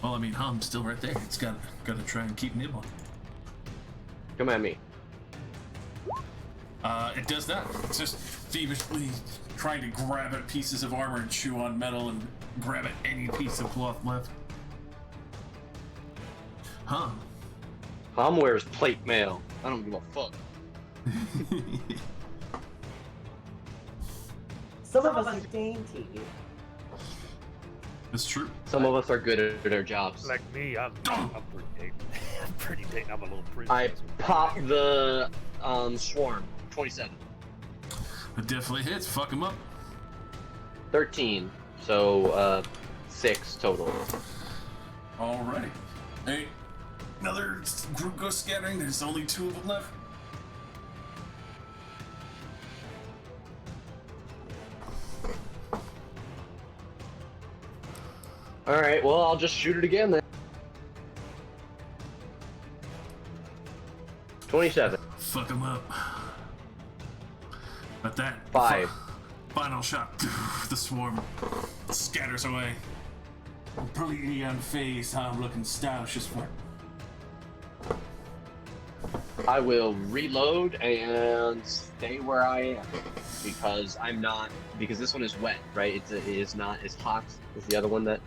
Well, I mean, Hum's still right there. It's got to try and keep nibble. come at me. It does that. It's just feverishly trying to grab at pieces of armor and chew on metal and grab at any piece of cloth left. Hum. Hom wears plate mail. I don't give a fuck. Some of us are dainty. It's true. Some of us are good at our jobs. Like me, I'm pretty dating. I'm pretty dating. I'm a little pretty. I pop the swarm. 27. It definitely hits. Fuck him up. 13. So 6 total. Alright. Hey, another group goes scattering. There's only 2 of them left. Alright, well, I'll just shoot it again then. 27. Fuck him up. But that 5. final shot, the swarm scatters away. Completely unfazed, I'm looking stylish as fuck. I will reload and stay where I am because because this one is wet, right? It is not as hot as the other one that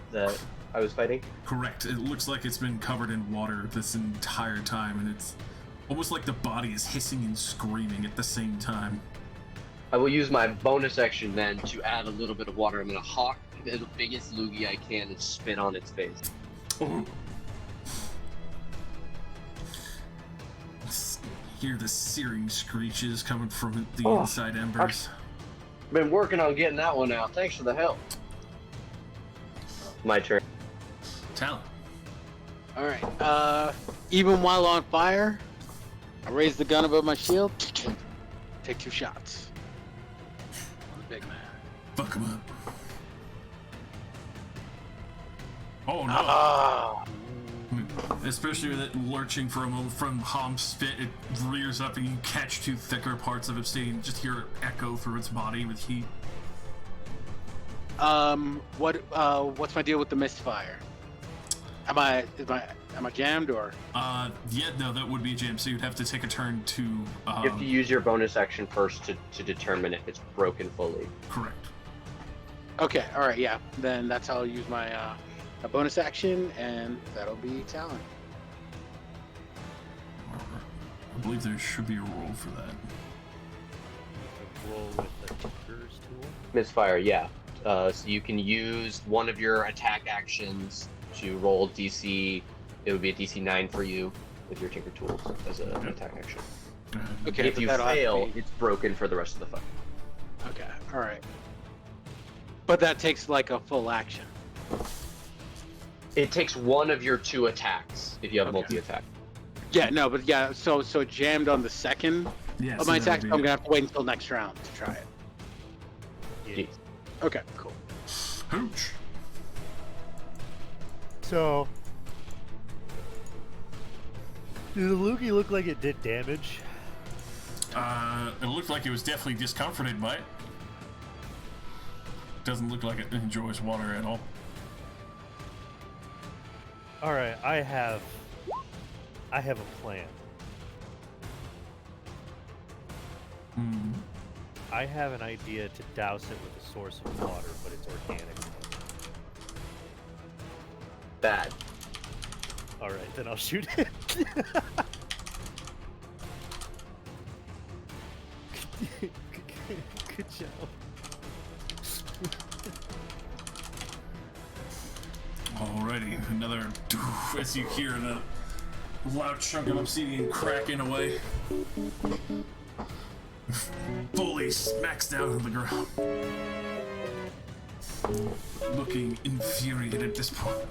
I was fighting. Correct. It looks like it's been covered in water this entire time, and it's almost like the body is hissing and screaming at the same time. I will use my bonus action then to add a little bit of water. I'm gonna hawk the biggest loogie I can and spit on its face. Hear the searing screeches coming from the Oh, inside embers. Been working on getting that one out. Thanks for the help. My turn. Talon. Alright, even while on fire, I raise the gun above my shield, take 2 shots. On the big man. Fuck him up. Oh no. Ah! Especially with it lurching for a moment from Hom's spit, it rears up and you catch 2 thicker parts of its stain. Just hear it echo through its body with heat. What's my deal with the misfire? Am I jammed or? Yeah, no, that would be a jam. So you'd have to take a turn to. You have to use your bonus action first to determine if it's broken fully. Correct. Okay, alright, yeah. Then that's how I'll use my a bonus action, and that'll be Talon. I believe there should be a roll for that. Roll with the Tinker's tool. Misfire, yeah. So you can use one of your attack actions to roll DC. It would be a DC 9 for you with your Tinker tools as an attack action. Okay, If but you that'll have to fail, be- it's broken for the rest of the fight. Okay, alright. But that takes like a full action. It takes one of your 2 attacks if you have Okay. multi-attack. Yeah, no, but yeah, so it jammed on the second Yeah, of so my that attack. would So I'm be gonna have to wait until next round to try it. Yeah. Okay, cool. Hooch. So, did the loogie look like it did damage? It looked like it was definitely discomforted by it. Doesn't look like it enjoys water at all. All right, I have a plan. Hmm. I have an idea to douse it with a source of water, but it's organic. Bad. All right, then I'll shoot it. Good job. Alrighty, another doof as you hear the loud chunk of obsidian cracking away. Fully smacks down on the ground. Looking infuriated at this point.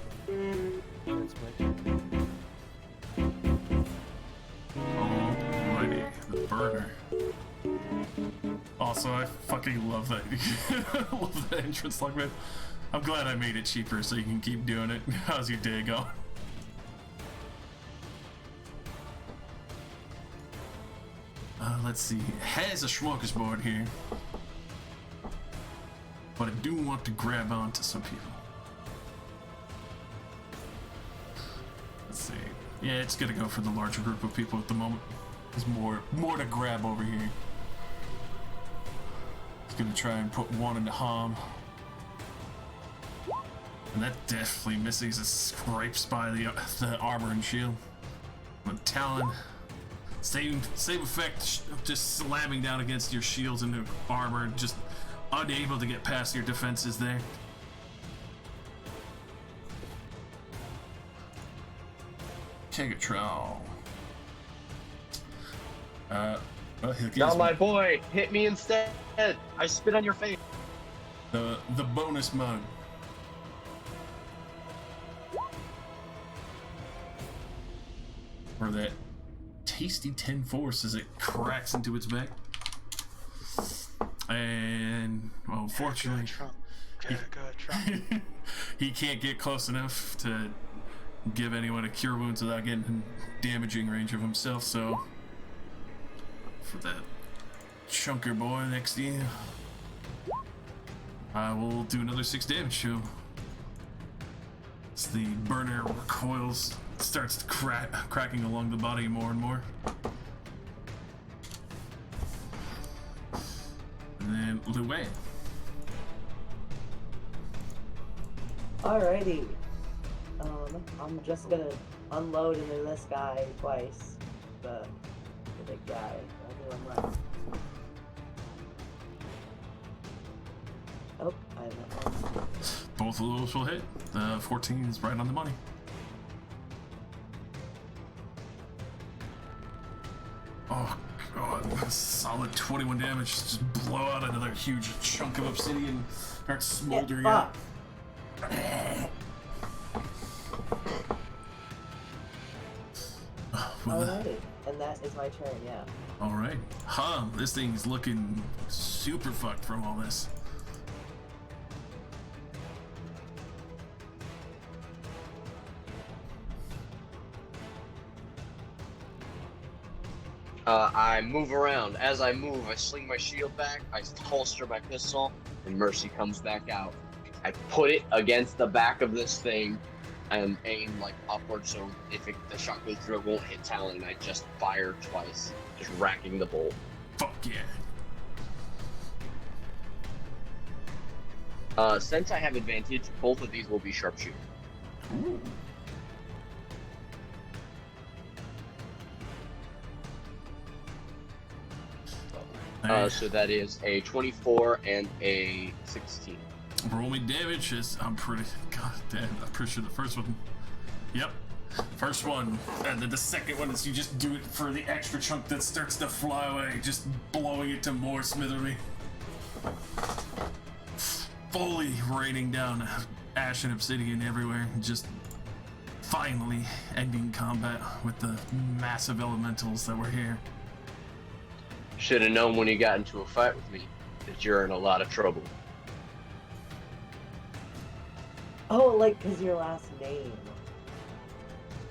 That's my Alrighty, the burner. Also, I fucking love that. Love that entrance lock, man. I'm glad I made it cheaper so you can keep doing it. How's your day going? Let's see. Has a smorgasbord here. But I do want to grab onto some people. Let's see. Yeah, it's gonna go for the larger group of people at the moment. There's more to grab over here. It's gonna try and put one into harm. And that definitely misses. It scrapes by the armor and shield. But Talon, same effect, just slamming down against your shields and the armor, just unable to get past your defenses there. Tegatron. Well, Now, my boy, hit me instead. I spit on your face. the bonus mug. Or that tasty 10 force as it cracks into its back. And, well, unfortunately, he can't get close enough to give anyone a cure wounds without getting in damaging range of himself, so for that chunker boy next to you, I will do another 6 damage to him. As the burner recoils, starts cracking along the body more and more. And then Luann. Alrighty. I'm just gonna unload into this guy twice. The big guy. Only one left. Oh, I have that one. Both of those will hit. 14 is right on the money. Oh god, solid 21 damage. Just blow out another huge chunk of obsidian. Starts smoldering out. Alrighty, and that is my turn, yeah. Alright. This thing's looking super fucked from all this. I move around. As I move, I sling my shield back, I holster my pistol, and Mercy comes back out. I put it against the back of this thing and aim like upward, so if the shot goes through, it won't hit Talon, and I just fire twice, just racking the bolt. Fuck yeah. Since I have advantage, both of these will be sharpshooter. Ooh. So that is a 24 and a 16. Roll me damage is, I'm pretty, god damn, I'm pretty sure the first one, yep, first one, and then the second one is you just do it for the extra chunk that starts to fly away, just blowing it to more smitherly. Fully raining down ash and obsidian everywhere, just finally ending combat with the massive elementals that were here. Should have known when you got into a fight with me that you're in a lot of trouble. Oh, like, cause your last name.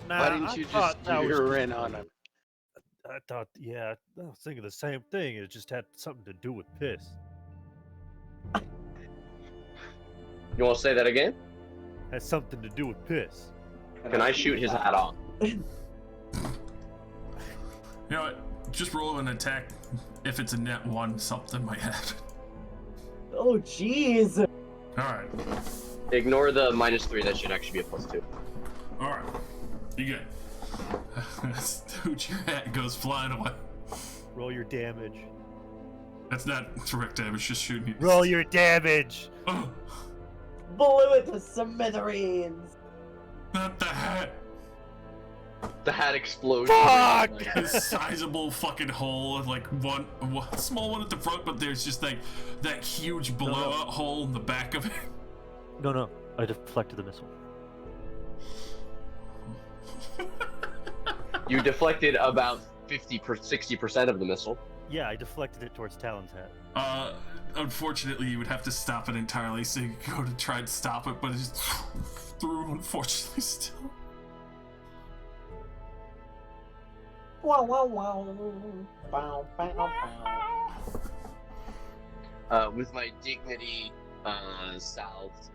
Nah, Why didn't I you thought just that was zero in on him? I thought, yeah, I was thinking the same thing. It just had something to do with piss. You want to say that again? Has something to do with piss. Can I shoot his hat off? You know what? Just roll an attack. If it's a net 1, something might happen. Oh, jeez. Alright. Ignore the -3. That should actually be a +2. Alright. You good. Dude, your hat goes flying away. Roll your damage. That's not direct damage, just shooting you. Roll your damage. Oh, Blew it to smithereens. not the hat. The hat explodes. Fuck! A sizable fucking hole, like one small one at the front, but there's just like that huge blowout hole in the back of it. No, I deflected the missile. You deflected about 60% of the missile. Yeah, I deflected it towards Talon's hat. Unfortunately, you would have to stop it entirely, so you could go to try and stop it, but it just through, unfortunately, still. Wow, wow, wow. Bow, bow, bow. With my dignity salved,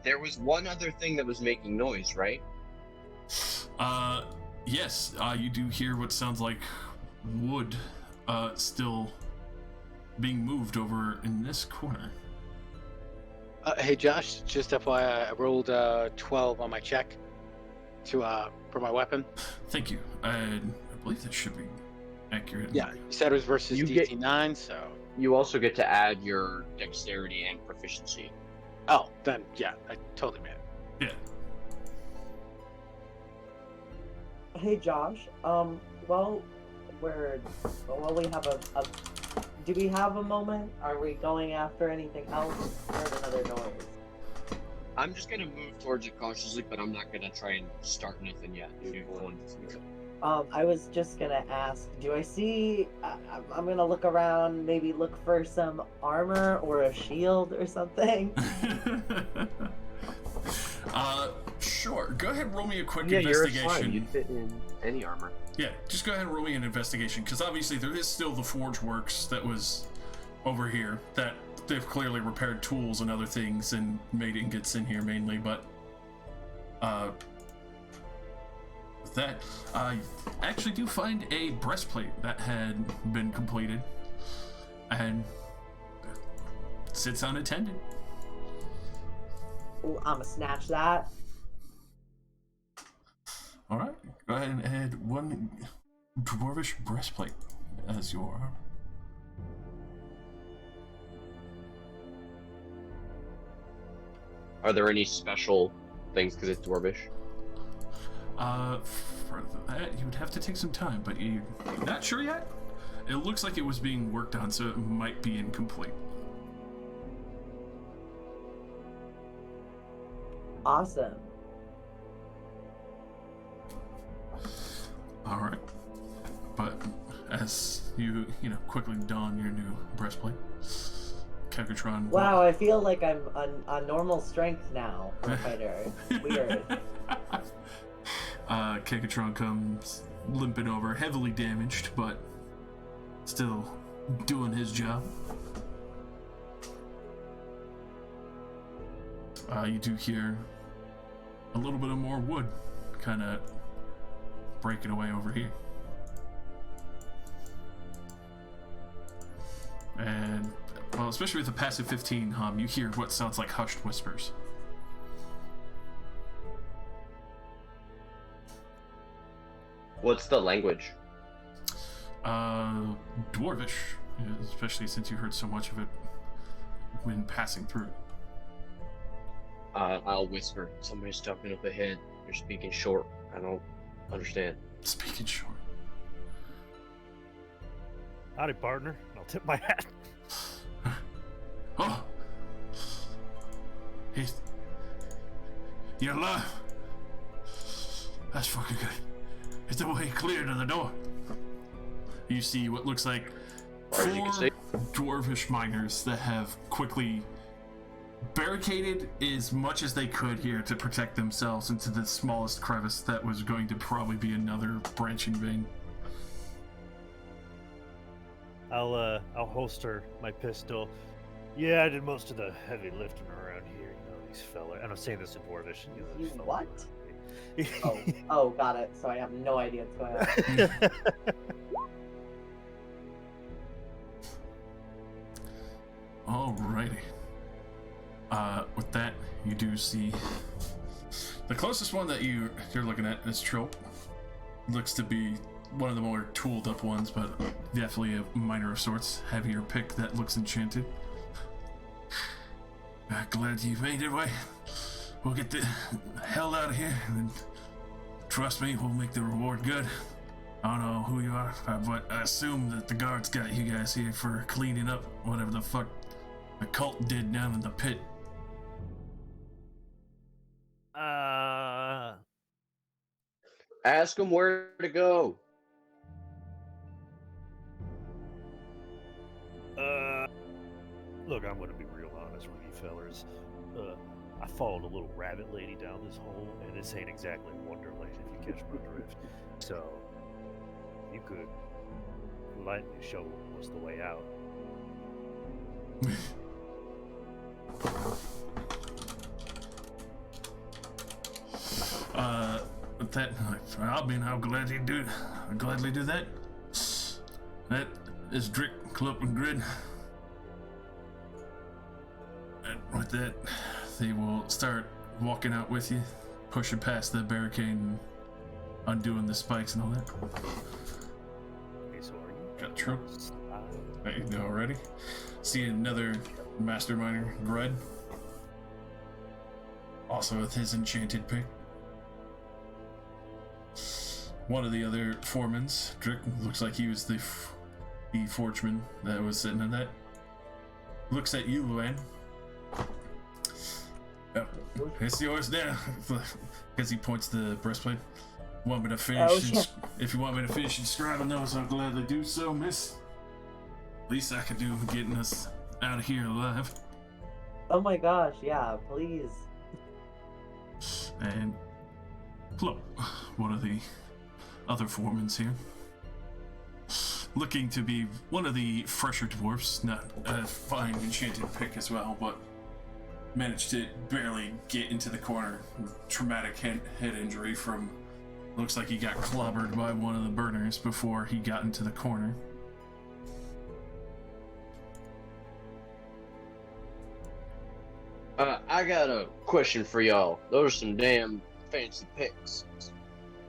there was one other thing that was making noise, right? Yes, you do hear what sounds like wood, still being moved over in this corner. Hey Josh, just FYI, I rolled 12 on my check to for my weapon. Thank you. I believe that should be accurate. Yeah, you said it was versus You DC get- 9, so. You also get to add your dexterity and proficiency. Oh, then yeah, I totally made it. Yeah. Hey, Josh. Well, we have do we have a moment? Are we going after anything else? I heard another noise. I'm just gonna move towards it cautiously, but I'm not gonna try and start nothing yet. I was just gonna ask, do I see, I'm gonna look around, maybe look for some armor or a shield or something. Sure. Go ahead and roll me a quick Yeah, you're investigation. fine. You fit in any armor. Yeah, just go ahead and roll me an investigation, because obviously there is still the Forge Works that was over here, that they've clearly repaired tools and other things and made ingots in here mainly, but with that, I actually do find a breastplate that had been completed and sits unattended. Ooh, I'ma snatch that. Alright, go ahead and add one dwarvish breastplate as your armor. Are there any special things because it's dwarvish? For that, you would have to take some time, but you're not sure yet? It looks like it was being worked on, so it might be incomplete. Awesome. Alright. But as you quickly don your new breastplate, Kekatron... Wow, I feel like I'm on normal strength now for a fighter. Weird. Kekatron comes limping over, heavily damaged, but still doing his job. You do hear a little bit of more wood kind of breaking away over here. And, well, especially with the passive 15 hum, you hear what sounds like hushed whispers. What's the language? Dwarvish, especially since you heard so much of it when passing through. I'll whisper. Somebody's talking up ahead. You're speaking short. I don't understand. Speaking short. Howdy, partner. I'll tip my hat. Oh! You're alive! That's fucking good. It's the way clear to the door. You see what looks like Far as you can 4 see. dwarvish miners that have quickly barricaded as much as they could here to protect themselves into the smallest crevice that was going to probably be another branching vein. I'll holster my pistol. Yeah, I did most of the heavy lifting around here. You know these fellas. And I'm saying this in Dwarvish. You know, You these fellas. what? Oh, got it. So I have no idea what's going on. Alrighty. With that, you do see the closest one that you're looking at is Trope. Looks to be one of the more tooled up ones, but definitely a miner of sorts. Heavier pick that looks enchanted. Glad you made it, way. We'll get the hell out of here, and trust me, we'll make the reward good. I don't know who you are, but I assume that the guards got you guys here for cleaning up whatever the fuck the cult did down in the pit. Ask them where to go. Look, I'm gonna be real honest with you fellers. I followed a little rabbit lady down this hole, and this ain't exactly Wonderland if you catch my drift. So, you could lightly show what's the way out. With that, I mean, I'll gladly do that. That is Drick, Cloak, and Grid. And with that, they will start walking out with you, pushing past the barricade and undoing the spikes and all that. Okay, so are you? Got Trope. There you go already. See another master miner, Gred. Also with his enchanted pick. One of the other foremans, Drick, looks like he was the forgeman that was sitting in that. Looks at you, Luann. Yep, it's yours now. Because he points to the breastplate. Want me to finish? If you want me to finish inscribing those, I'll gladly do so, miss. Least I can do getting us out of here alive. Oh my gosh, yeah, please. And Flo, one of the other foremans here, looking to be one of the fresher dwarfs, not a fine enchanted pick as well, but managed to barely get into the corner with traumatic head injury from, looks like he got clobbered by one of the burners before he got into the corner. I got a question for y'all. Those are some damn fancy picks.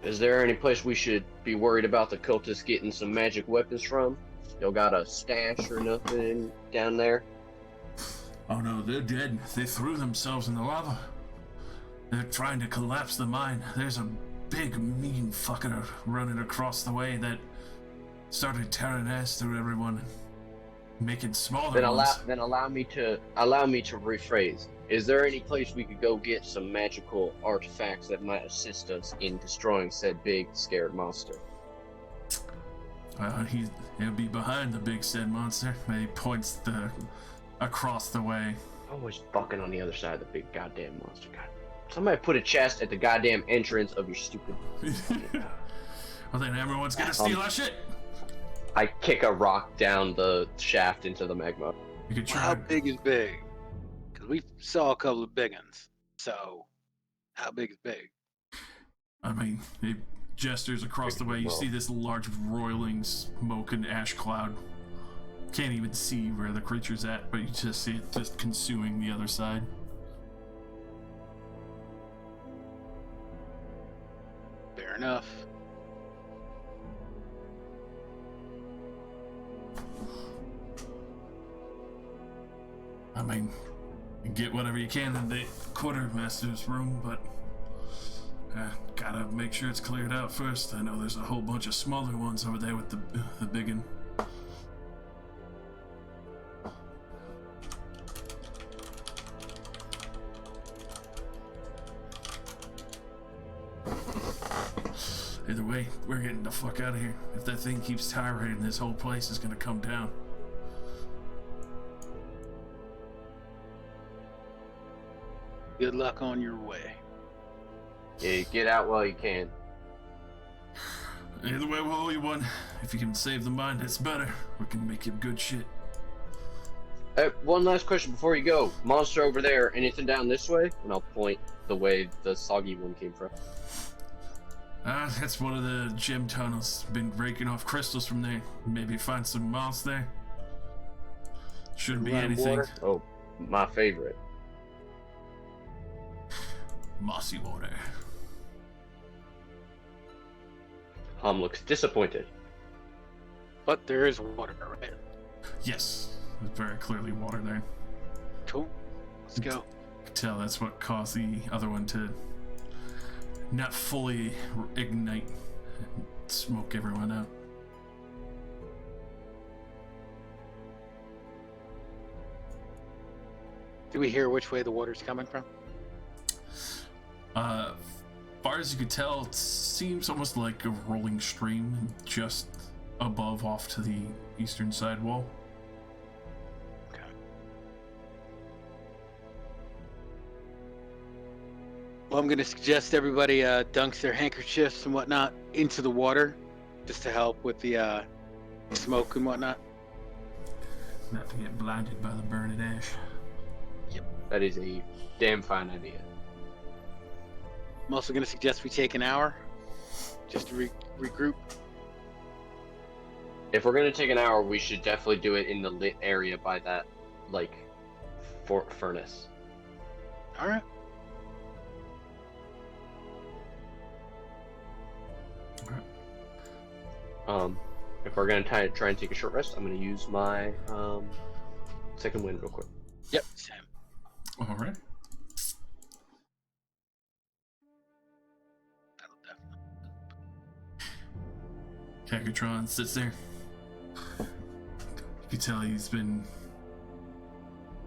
Is there any place we should be worried about the cultists getting some magic weapons from? Y'all got a stash or nothing down there? Oh no, they're dead. They threw themselves in the lava. They're trying to collapse the mine. There's a big mean fucker running across the way that started tearing ass through everyone, making smaller ones. Then allow me to rephrase. Is there any place we could go get some magical artifacts that might assist us in destroying said big scared monster? He'll be behind the big said monster. He points across the way. Always fucking on the other side of the big goddamn monster. God. Somebody put a chest at the goddamn entrance of your stupid. Well, then everyone's gonna steal our shit. I kick a rock down the shaft into the magma. You could try. How big is big? Because we saw a couple of big ones. So, how big is big? I mean, he gestures across the way. You see this large roiling smoke and ash cloud. Can't even see where the creature's at, but you just see it just consuming the other side. Fair enough. I mean, you get whatever you can in the quartermaster's room, but gotta make sure it's cleared out first. I know there's a whole bunch of smaller ones over there with the big one. Either way, we're getting the fuck out of here. If that thing keeps gyrating, this whole place is gonna come down. Good luck on your way. Yeah, get out while you can. Either way, we'll owe you one. If you can save the mine, that's better. We can make you good shit. One last question before you go. Monster over there, anything down this way? And I'll point the way the soggy one came from. That's one of the gem tunnels. Been breaking off crystals from there. Maybe find some moss there. Shouldn't be anything. Water? Oh, my favorite. Mossy water. Looks disappointed. But there is water, right? Yes, there's very clearly water there. Cool. Let's go. You can tell that's what caused the other one to not fully ignite and smoke everyone out. Do we hear which way the water's coming from? Far as you could tell, it seems almost like a rolling stream just above off to the eastern side wall. Okay. Well, I'm going to suggest everybody dunks their handkerchiefs and whatnot into the water just to help with the smoke and whatnot. Not to get blinded by the burning ash. That is a damn fine idea. I'm also going to suggest we take an hour just to regroup. If we're gonna take an hour, we should definitely do it in the lit area by that, like, furnace. All right. If we're gonna try and take a short rest, I'm gonna use my second wind real quick. Yep, Sam. All right. Kagatron sits there. You can tell he's been...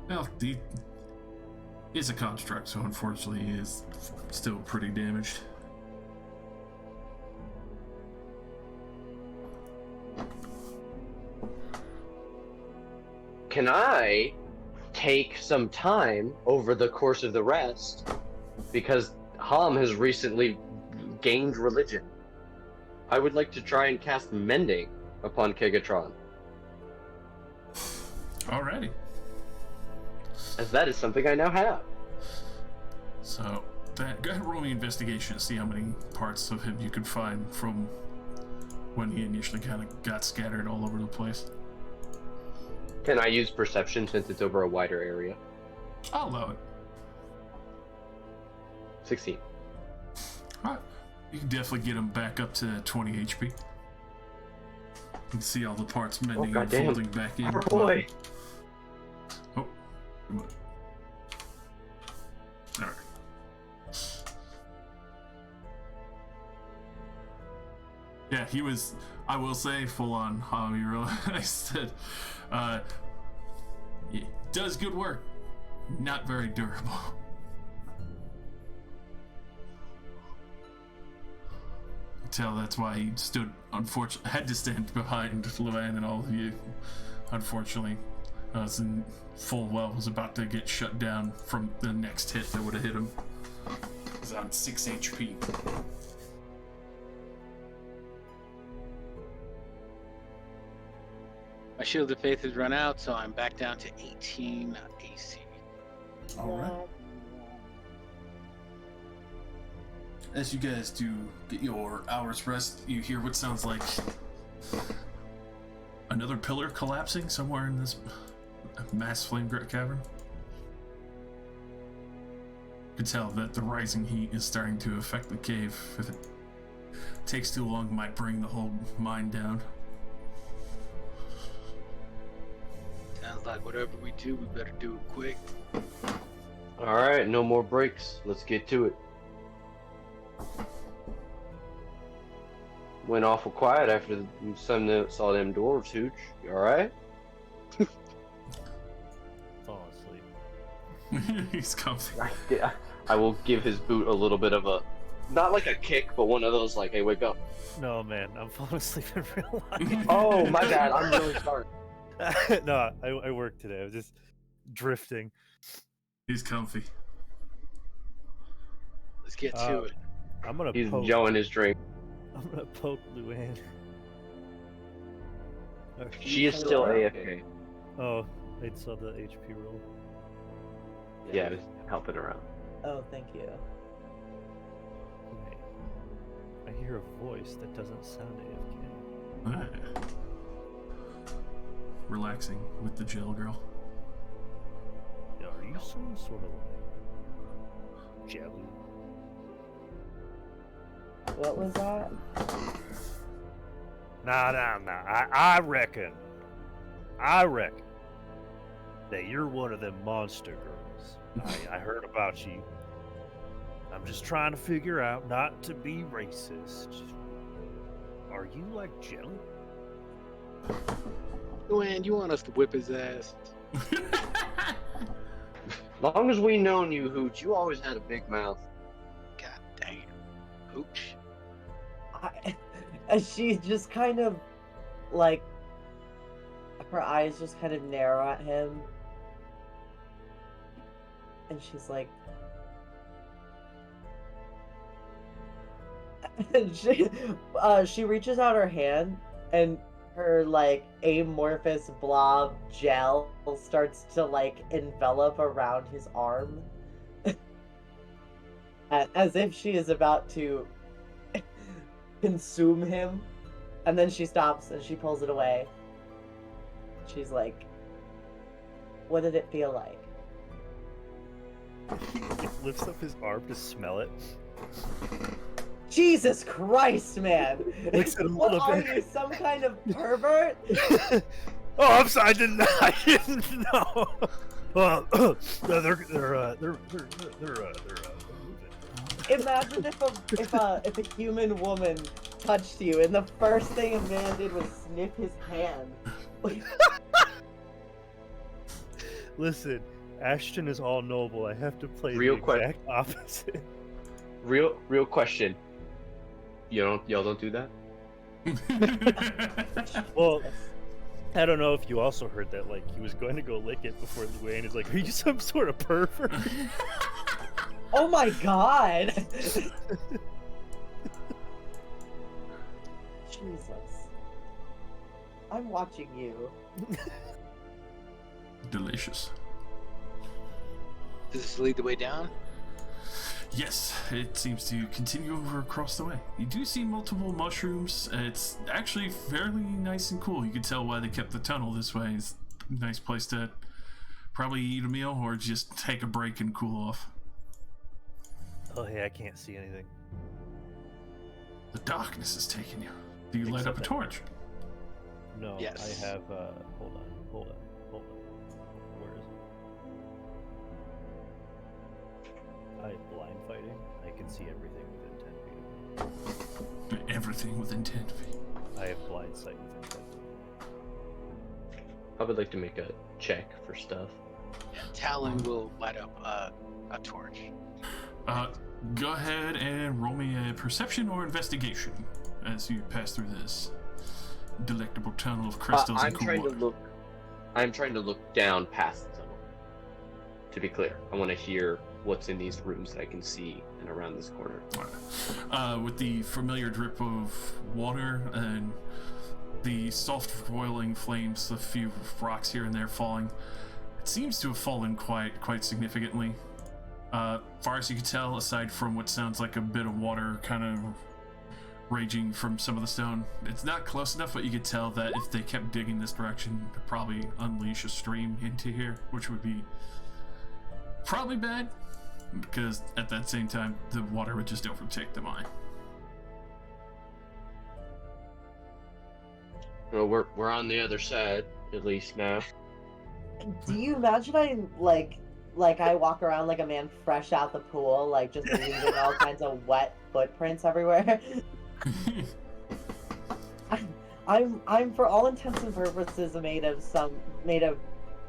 Well, he is a construct, so unfortunately he is still pretty damaged. Can I take some time over the course of the rest? Because Ham has recently gained religion. I would like to try and cast Mending upon Kegatron, Alrighty. as that is something I now have. So, go ahead and roll me investigation to see how many parts of him you can find from when he initially kind of got scattered all over the place. Can I use Perception since it's over a wider area? I'll allow it. 16. Alright. You can definitely get him back up to 20 HP. You can see all the parts mending and goddamn. folding back in. Oh boy! Oh. Come on. Alright. Yeah, he was, I will say, full on how he realized that he does good work, not very durable. Tell that's why he stood, unfortunately, had to stand behind Luann and all of you. Unfortunately, in full well was about to get shut down from the next hit that would have hit him. He's on 6 HP. My Shield of Faith has run out, so I'm back down to 18 AC. All right. As you guys do get your hour's rest, you hear what sounds like another pillar collapsing somewhere in this mass flame cavern. You can tell that the rising heat is starting to affect the cave. If it takes too long, it might bring the whole mine down. Sounds like whatever we do, we better do it quick. Alright, no more breaks. Let's get to it. Went awful quiet after the sun saw them dwarves, Hooch. You alright? Fall asleep. He's comfy. I will give his boot a little bit of a Not like a kick, but one of those like, hey, wake up. No, man, I'm falling asleep in real life. Oh, my bad. I'm really sorry. No, I worked today. I was just drifting. He's comfy. Let's get to it. I'm gonna He's poke. enjoying his drink. I'm gonna poke Luann. Okay. She is still AFK. Oh, I saw the HP roll. Yeah, just helping her out. Oh, thank you. Wait. I hear a voice that doesn't sound AFK. Relaxing with the jail girl. Are you some sort of like jelly? What was that? Nah. I reckon that you're one of them monster girls. I heard about you. I'm just trying to figure out not to be racist. Are you like jelly? Luann, you want us to whip his ass? Long as we known you, Hooch, you always had a big mouth. God damn. Hooch. She just kind of, like, her eyes just kind of narrow at him. And she's like... she reaches out her hand, and her, like, amorphous blob gel starts to, like, envelop around his arm. As if she is about to consume him. And then she stops and she pulls it away. She's like, what did it feel like? He lifts up his arm to smell it. Jesus Christ, man! Looks at a What little are bit. you, some kind of pervert? Oh, I'm sorry. I didn't know. Well, they're moving. Imagine if a human woman touched you and the first thing a man did was sniff his hand. Listen, Ashton is all noble. I have to play Real the quick. exact opposite. Real question. Y'all don't do that? Well, I don't know if you also heard that. Like, he was going to go lick it before Luann is like, "Are you some sort of pervert?" Oh my god! Jesus. I'm watching you. Delicious. Does this lead the way down? Yes, it seems to continue over across the way. You do see multiple mushrooms. It's actually fairly nice and cool. You can tell why they kept the tunnel this way. It's a nice place to probably eat a meal or just take a break and cool off. Oh, hey, I can't see anything. The darkness is taking you. Do you light Except up a that- torch? No, Yes. I have. Hold on. Where is it? I have blind fighting. I can see everything within 10 feet. Everything within 10 feet. I have blind sight within 10 feet. I would like to make a check for stuff. Yeah, Talon will light up a torch. Go ahead and roll me a perception or investigation as you pass through this delectable tunnel of crystals I'm and cool trying to water. look. I'm trying to look down past the tunnel. To be clear, I want to hear what's in these rooms that I can see and around this corner. With the familiar drip of water and the soft roiling flames, a few rocks here and there falling, it seems to have fallen quite significantly. Far as you can tell, aside from what sounds like a bit of water kind of raging from some of the stone, it's not close enough, but you could tell that if they kept digging this direction, they'd probably unleash a stream into here, which would be probably bad, because at that same time, the water would just overtake the mine. Well, we're on the other side, at least now. Do you imagine I walk around like a man fresh out the pool, like just leaving all kinds of wet footprints everywhere? I'm for all intents and purposes made of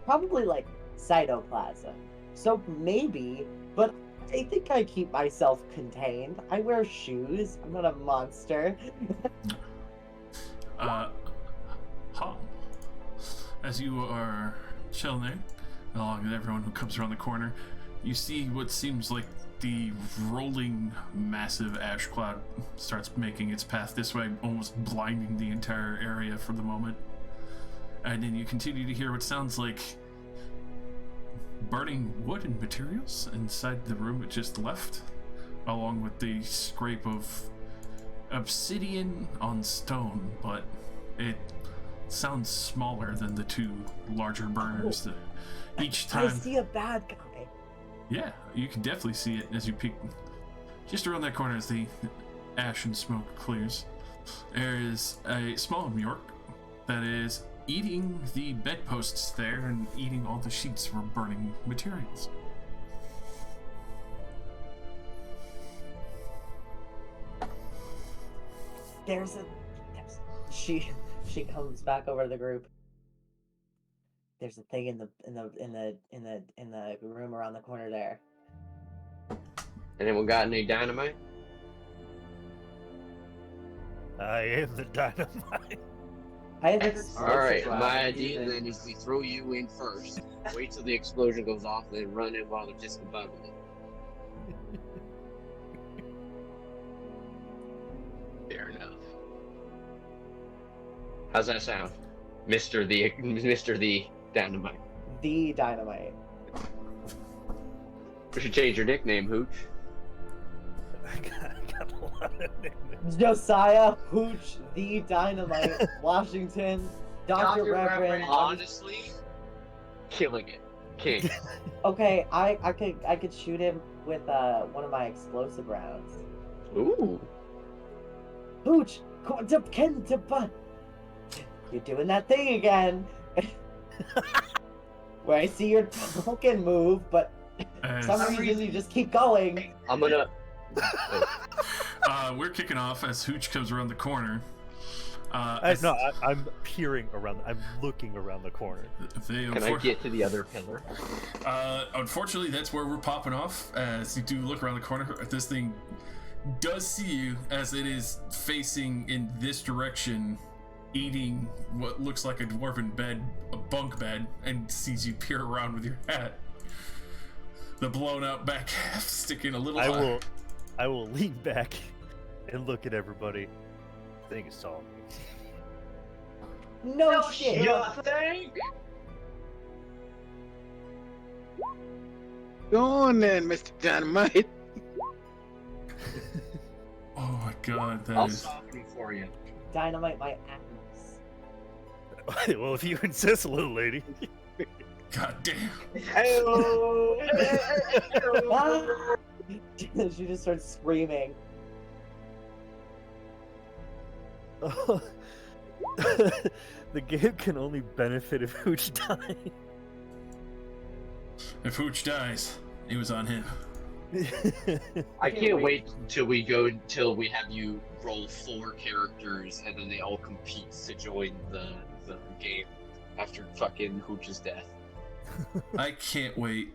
probably like cytoplasm. So maybe, but I think I keep myself contained. I wear shoes. I'm not a monster. Hom, as you are chilling there, along with everyone who comes around the corner, you see what seems like the rolling, massive ash cloud starts making its path this way, almost blinding the entire area for the moment. And then you continue to hear what sounds like burning wood and materials inside the room it just left, along with the scrape of obsidian on stone, but it sounds smaller than the two larger burners. Each time I see a bad guy. Yeah, you can definitely see it as you peek just around that corner as the ash and smoke clears. There is a small Mjork that is eating the bedposts there and eating all the sheets from burning materials. She comes back over to the group. There's a thing in the room around the corner there. Anyone got any dynamite? I am the dynamite. I have explosive Alright, rounds. my idea then is we throw you in first. Wait till the explosion goes off, then run in while they're discombobulated. Fair enough. How's that sound? Mr. the Dynamite. The Dynamite. We should change your nickname, Hooch. I got a lot of nicknames. Josiah Hooch the Dynamite, Washington, Dr. Reverend. Honestly, killing it. King. Okay, I could shoot him with one of my explosive rounds. Ooh. Hooch, you're doing that thing again. Where I see your token move, but some reason you just keep going. I'm gonna. We're kicking off as Hooch comes around the corner. I'm peering around. I'm looking around the corner. Can I get to the other pillar? Unfortunately, that's where we're popping off. As you do look around the corner, this thing does see you as it is facing in this direction, eating what looks like a dwarven bed, a bunk bed, and sees you peer around with your hat. The blown out back half sticking a little high. I will lean back and look at everybody. The thing is saw me. No shit. You think? Go on then, Mr. Dynamite. Oh my god, that I'll is... stop him for you. Dynamite my ass. Well, if you insist, little lady. God damn. She just starts screaming. The game can only benefit if Hooch dies. If Hooch dies, it was on him. I can't wait until we have you roll 4 characters and then they all compete to join the game after fucking Hooch's death. I can't wait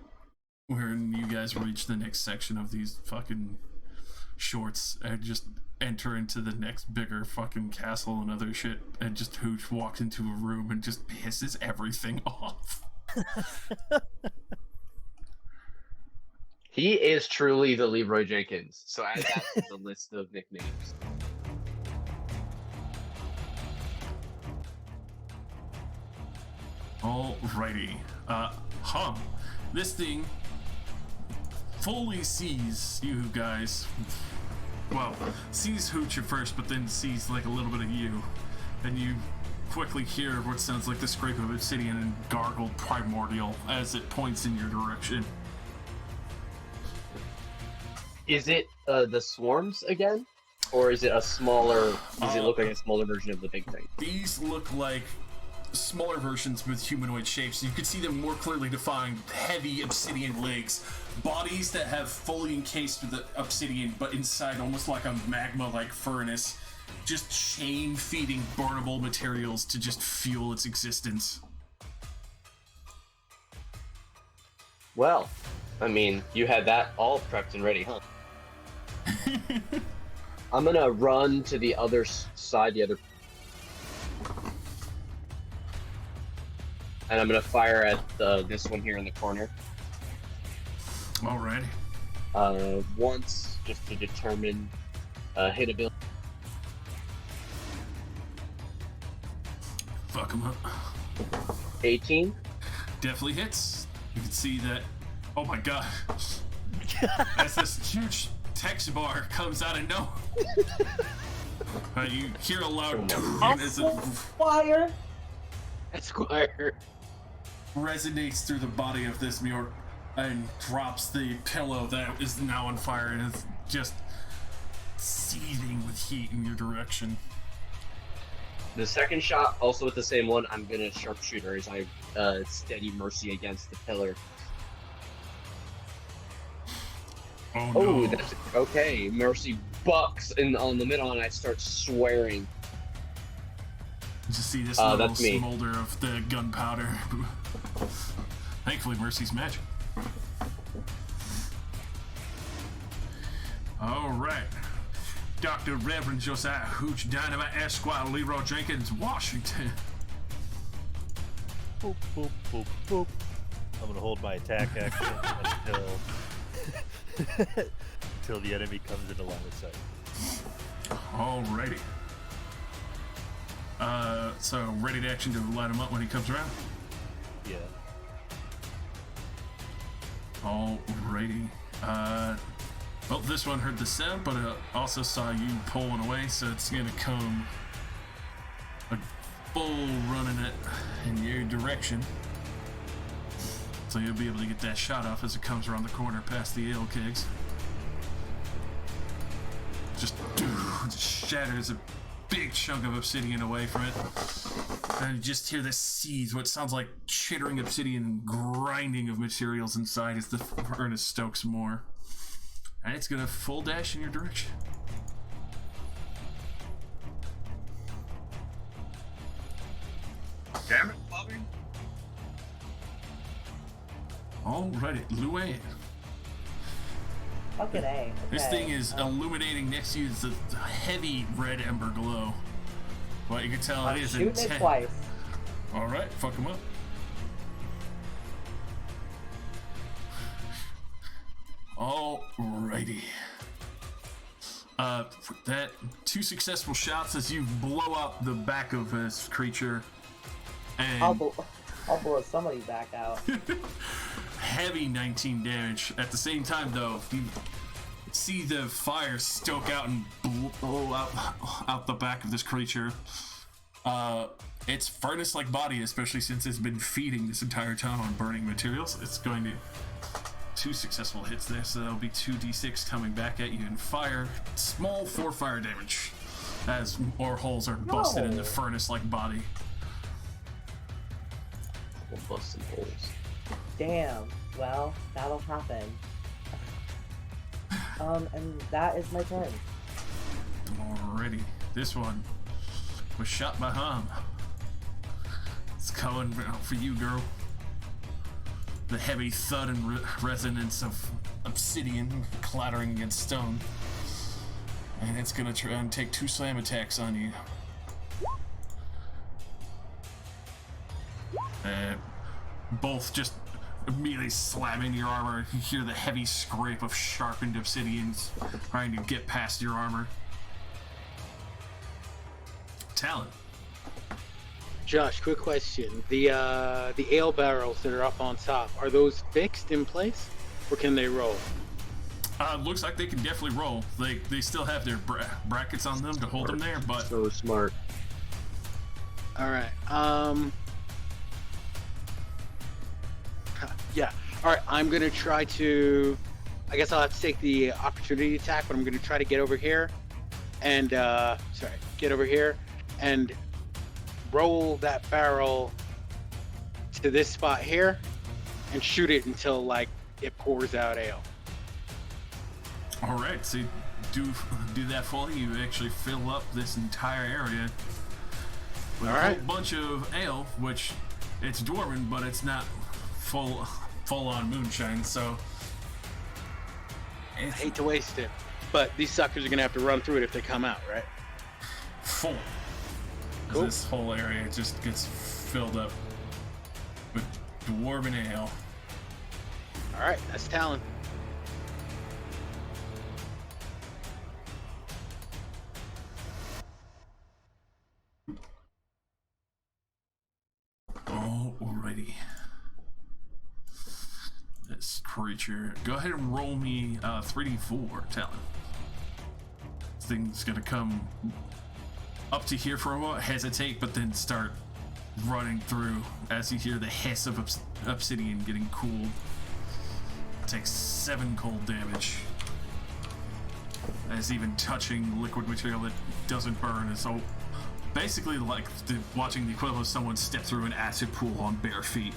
when you guys reach the next section of these fucking shorts and just enter into the next bigger fucking castle and other shit, and just Hooch walks into a room and just pisses everything off. He is truly the Leroy Jenkins, so add that to the list of nicknames. Alrighty. This thing fully sees you guys. Well, sees Hooch at first, but then sees like a little bit of you. And you quickly hear what sounds like the scrape of obsidian and gargled primordial as it points in your direction. Is it the swarms again? Or is it a smaller, does it look like a smaller version of the big thing? These look like smaller versions with humanoid shapes. You can see them more clearly defined, heavy obsidian legs, bodies that have fully encased with the obsidian, but inside almost like a magma-like furnace, just chain-feeding burnable materials to just fuel its existence. Well, I mean, you had that all prepped and ready, huh? I'm gonna run to the other side, and I'm gonna fire at this one here in the corner. Alrighty. Once, just to determine hitability. Fuck him up. 18. Definitely hits. You can see that. Oh my god. As this huge text bar comes out of nowhere. You hear a loud as it Fire! Esquire. resonates through the body of this Mjork and drops the pillow that is now on fire and is just seething with heat in your direction. The second shot, also with the same one, I'm gonna sharpshooter as I steady Mercy against the pillar. Oh Oh, no. that's okay. Mercy bucks on the middle, and I start swearing. Just see this little that's me. smolder of the gunpowder. Thankfully, Mercy's magic. All right. Dr. Reverend Josiah Hooch Dynamite Esquire Leroy Jenkins, Washington. Boop, boop, boop, boop. I'm gonna hold my attack action until the enemy comes into line of sight. Alrighty. So ready to action to light him up when he comes around. Yeah. Alrighty. Well, this one heard the sound, but it also saw you pulling away, so it's gonna come a full running it in your direction. So you'll be able to get that shot off as it comes around the corner past the ale kegs. Just shatters a big chunk of obsidian away from it. And you just hear this seethe, what sounds like chittering obsidian and grinding of materials inside as the furnace stokes more. And it's gonna full dash in your direction. Damn it, Bobby. Alrighty, Luann. Fucking A. This Okay. thing is illuminating next to you. It's a heavy red ember glow. Well, you can tell I'm it is shooting it intense. twice. Alright, fuck him up. Alrighty. That 2 successful shots as you blow up the back of this creature. And I'll blow somebody back out. heavy 19 damage. At the same time, though, you see the fire stoke out and blow out the back of this creature. Its furnace-like body, especially since it's been feeding this entire time on burning materials, it's going to 2 successful hits there, so that'll be 2d6 coming back at you and fire. Small 4 fire damage as more holes are busted in the furnace-like body. We'll bust some holes. Damn. Well, that'll happen. And that is my turn. Alrighty, this one was shot by Ham. It's coming for you, girl. The heavy thud and resonance of obsidian clattering against stone. And it's gonna try and take 2 slam attacks on you. Both just immediately slamming your armor. You hear the heavy scrape of sharpened obsidians trying to get past your armor. Talon. Josh, quick question. The ale barrels that are up on top, are those fixed in place? Or can they roll? Looks like they can definitely roll. They still have their brackets on them to hold them there, but So smart. Alright, yeah. Alright, I'm gonna try to... I guess I'll have to take the opportunity attack, but I'm gonna try to get over here and, get over here and roll that barrel to this spot here and shoot it until, like, it pours out ale. alright, so you do that fully. You actually fill up this entire area with a whole bunch of ale, which it's dwarven, but it's not full on moonshine, so I hate to waste it, but these suckers are gonna have to run through it if they come out, right? Full. Cool. This whole area just gets filled up with dwarven ale. All right, that's Talon. Alrighty. This creature. Go ahead and roll me 3d4, Talon. This thing's gonna come up to here for a while, hesitate, but then start running through as you hear the hiss of obsidian getting cooled. Takes 7 cold damage. As even touching liquid material that doesn't burn is so basically like watching the equivalent of someone step through an acid pool on bare feet.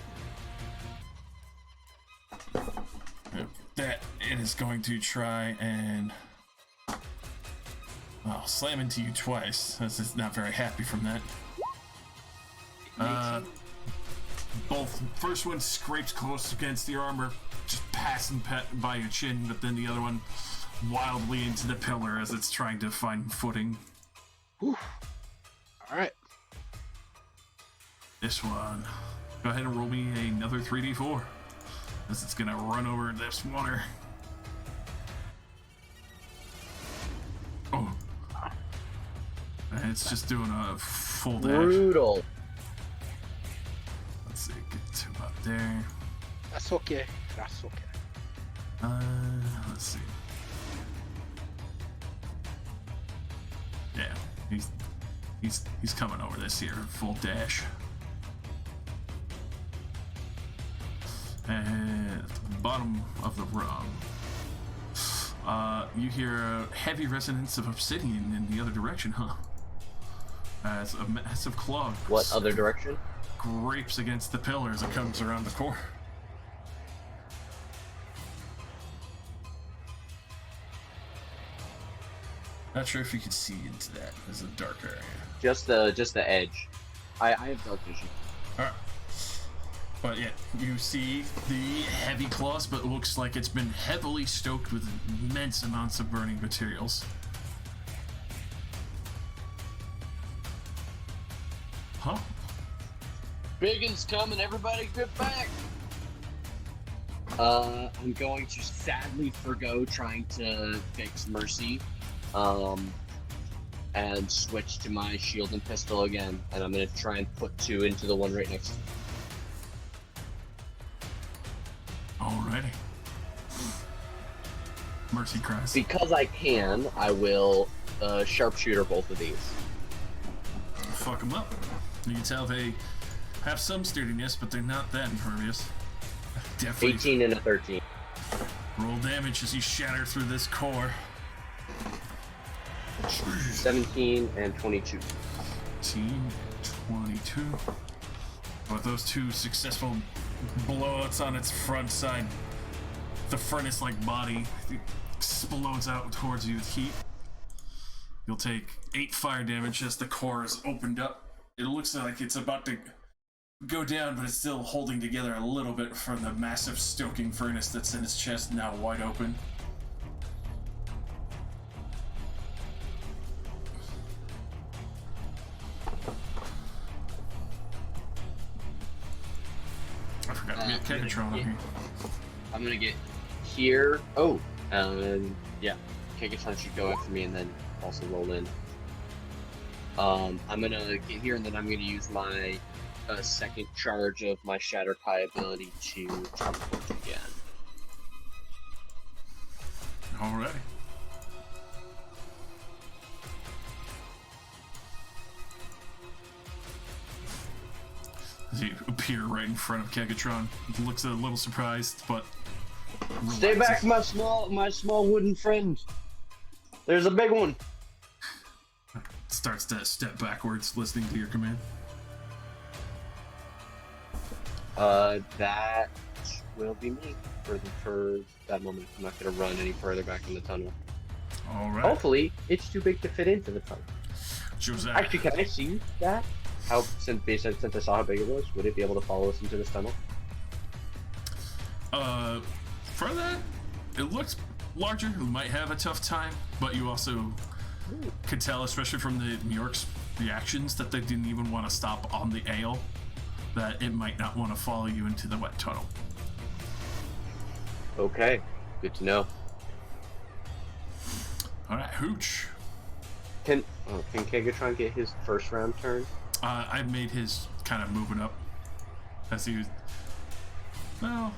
That it is going to try and slam into you twice. It's not very happy from that. Both first one scrapes close against your armor, just passing by your chin, but then the other one wildly into the pillar as it's trying to find footing. Whew. All right. This one, go ahead and roll me another 3d4, as it's gonna run over this water. Oh. And it's just doing a full dash. Brutal. Let's see, get to about there. That's okay. That's okay. Let's see. Yeah, he's coming over this here, full dash. And at the bottom of the rung, you hear a heavy resonance of obsidian in the other direction, huh? As a massive claw. What other direction? Scrapes against the pillar as it comes around the corner. Not sure if you can see into that. It's a dark area. Just the edge. I have dark vision. Alright. But yeah, you see the heavy claws, but it looks like it's been heavily stoked with immense amounts of burning materials. Huh? Biggins coming, everybody get back! I'm going to sadly forgo trying to fix Mercy, and switch to my shield and pistol again, and I'm gonna try and put 2 into the one right next to me. Alrighty. Mercy cries. Because I can, I will sharpshooter both of these. Fuck them up. You can tell they have some sturdiness, but they're not that impervious. Definitely. 18 and a 13. Roll damage as you shatter through this core. 17 and 22. 22. With those 2 successful blowouts on its front side, the furnace-like body explodes out towards you with heat. You'll take 8 fire damage as the core is opened up. It looks like it's about to go down, but it's still holding together a little bit from the massive stoking furnace that's in its chest, now wide open. I forgot to get Kegatron on here. I'm gonna get here. Oh, yeah. Kegatron should go after me and then also roll in. I'm gonna get here and then I'm gonna use my second charge of my Shatter Kai ability to teleport again. Alrighty. As you appear right in front of Kegatron, he looks a little surprised, but Stay back, my small wooden friend. There's a big one. Starts to step backwards, listening to your command. That will be me for that moment. I'm not gonna run any further back in the tunnel. Alright. Hopefully, it's too big to fit into the tunnel. Josiah. Actually, can I see that? Since I saw how big it was, would it be able to follow us into this tunnel? For that, it looks larger, who might have a tough time, but you also could tell, especially from the New York's reactions, that they didn't even want to stop on the ale, that it might not want to follow you into the wet tunnel. Okay, good to know. All right, Hooch. Can Kegatron get his first round turn? I made his kind of moving up as he was. Well,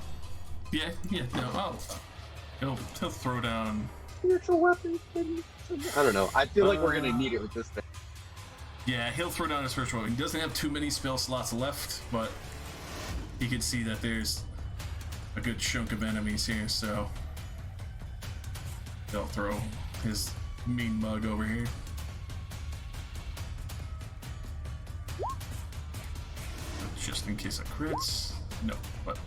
yeah, no. Oh, he'll throw down. Spiritual weapon. I don't know. I feel like we're gonna need it with this thing. Yeah, he'll throw down a spiritual weapon. He doesn't have too many spell slots left, but he can see that there's a good chunk of enemies here, so he'll throw his mean mug over here. Just in case it crits. No, but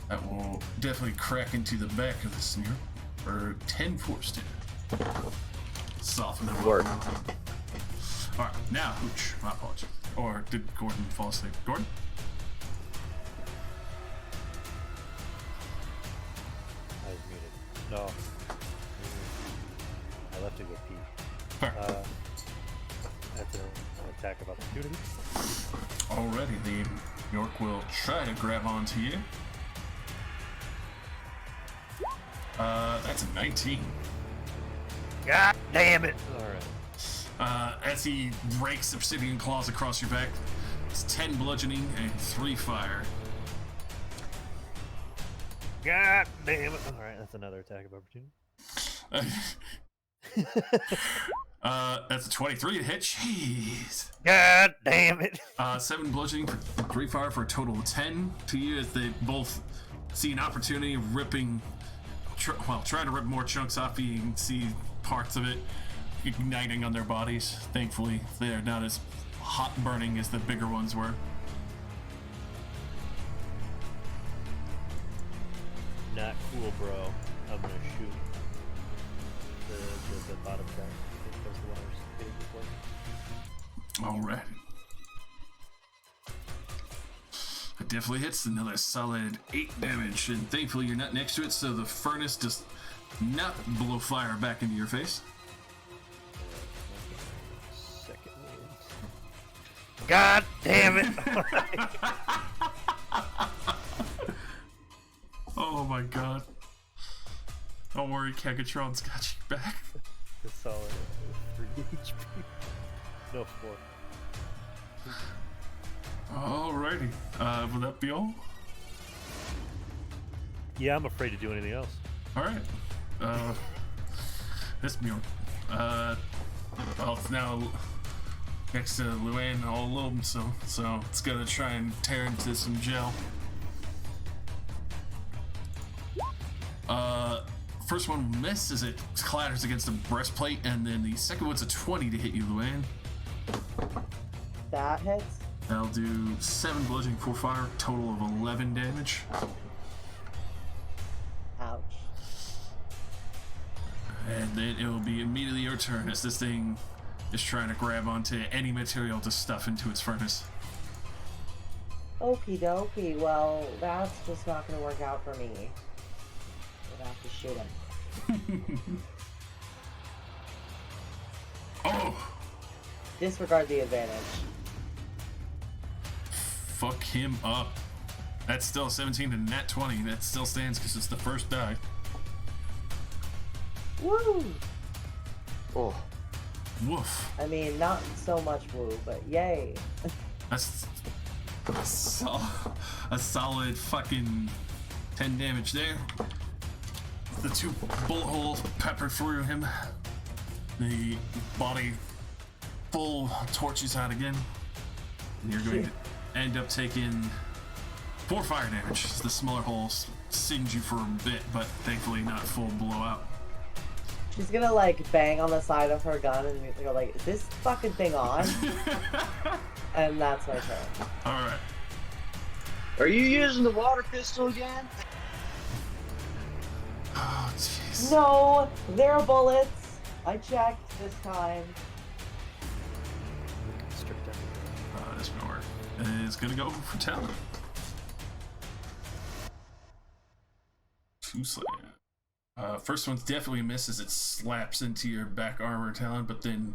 that will definitely crack into the back of the sneer for 10 force damage. Soften it Work. Alright, now Hooch. My apologies. Or did Gordon fall asleep? Gordon? I was muted. No. I left to go pee. Fair. That's an attack of opportunity. Alrighty, the York will try to grab onto you. That's a 19. God damn it! Alright. As he rakes obsidian claws across your back, it's 10 bludgeoning and 3 fire. God damn it! Alright, that's another attack of opportunity. That's a 23 to hit. Jeez. God damn it! 7 bludgeoning for 3 fire for a total of 10 to you as they both see an opportunity of ripping, trying to rip more chunks off you. You can see parts of it igniting on their bodies. Thankfully, they're not as hot burning as the bigger ones were. Not cool, bro. I'm gonna shoot the bottom guy. I think that's the one I was hitting before. Alright. It definitely hits. Another solid 8 damage, and thankfully you're not next to it, so the furnace does not blow fire back into your face. Second one. God damn it! Oh my god. Don't worry, Kegatron's got you back. The solid 3 HP. No, 4. Alrighty. Will that be all? Yeah, I'm afraid to do anything else. Alright. This Mjorn. Well, it's now next to Luann all alone, so it's gonna try and tear into some gel. First one misses, it clatters against the breastplate, and then the second one's a 20 to hit you, Luann. That hits. That'll do 7 bludgeoning, 4 fire, total of 11 damage. Ouch. And then it will be immediately your turn as this thing is trying to grab onto any material to stuff into its furnace. Okie dokie. Well, that's just not gonna work out for me. I'd have to shoot him. Oh! Disregard the advantage. Fuck him up. That's still 17 to nat 20. That still stands because it's the first die. Woo! Oh, Woof. I mean, not so much woo, but yay. That's a solid fucking 10 damage there. The 2 bullet holes peppered through him. The body full torches out again. And you're going to end up taking 4 fire damage. The smaller holes singe you for a bit, but thankfully not full blowout. She's gonna like bang on the side of her gun and go like, is this fucking thing on? And that's my turn. Alright. are you using the water pistol again? Oh, jeez. No, they're bullets. I checked this time. Strict everything. This Mjorn is gonna go for talent. 2 slash. First one's definitely a miss as it slaps into your back armor, Talon, but then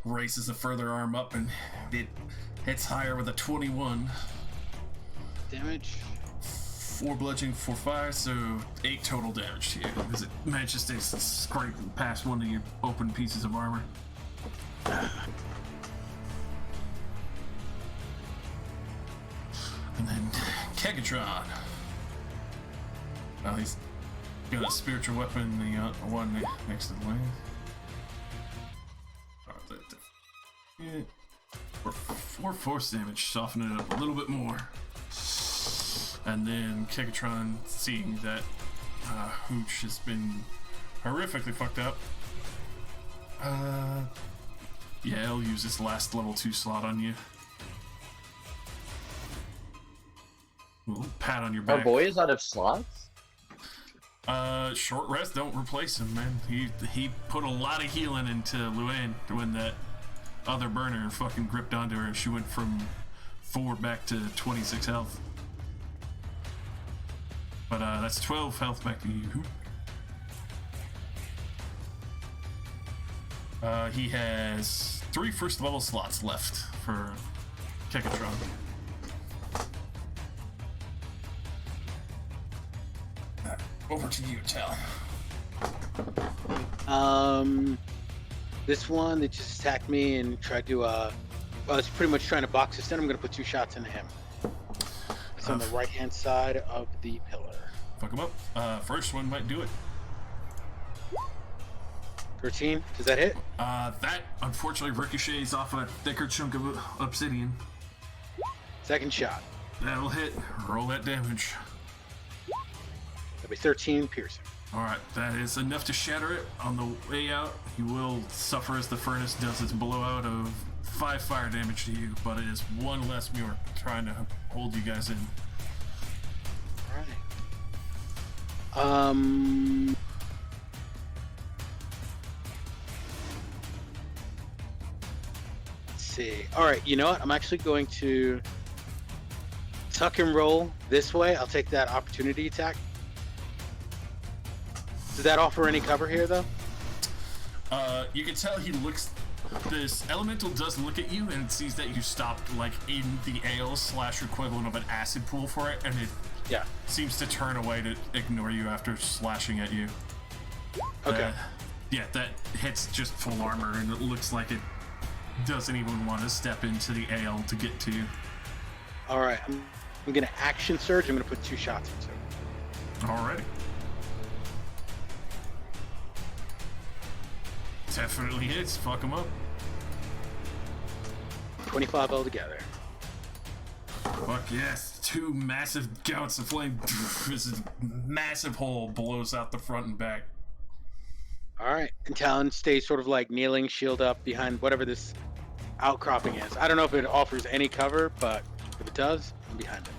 races a further arm up and it hits higher with a 21. Damage. 4 bludgeoning, 4 fire, so 8 total damage to you as it manages to scrape past one of your open pieces of armor. And then Kegatron. Well, he's got a spiritual weapon, the one next to the lane. Yeah. For 4 force damage, soften it up a little bit more. And then Kegatron, seeing that Hooch has been horrifically fucked up, yeah, he'll use his last level 2 slot on you. Little pat on your back. Our boy is out of slots? Short rest, don't replace him, man. He put a lot of healing into Luann when that other burner fucking gripped onto her and she went from 4 back to 26 health. But that's 12 health back to you. He has 3 first level slots left for Kegatron. Over to you, Tal. This one that just attacked me and tried to well, it's pretty much trying to box us in. I'm gonna put 2 shots into him. It's on the right hand side of the pillar. Fuck him up. First one might do it. 13, does that hit? That unfortunately ricochets off a thicker chunk of obsidian. Second shot. That'll hit. Roll that damage. That'll be 13 piercing. Alright, that is enough to shatter it. On the way out, you will suffer as the furnace does its blowout of 5 fire damage to you, but it is 1 less Muir trying to hold you guys in. Alright. Let's see. Alright, you know what? I'm actually going to tuck and roll this way. I'll take that opportunity attack. Does that offer any cover here, though? You can tell he looks... This elemental does look at you and sees that you stopped, like, in the ale / equivalent of an acid pool for it, and it seems to turn away to ignore you after slashing at you. Okay. Yeah, that hits just full armor, and it looks like it doesn't even want to step into the ale to get to you. Alright, I'm going to action surge. I'm going to put 2 shots into it. Alrighty. Definitely hits. Fuck him up. 25 altogether. Fuck yes. 2 massive gouts of flame. This massive hole blows out the front and back. Alright, and Talon stays sort of like kneeling, shield up behind whatever this outcropping is. I don't know if it offers any cover, but if it does, I'm behind it.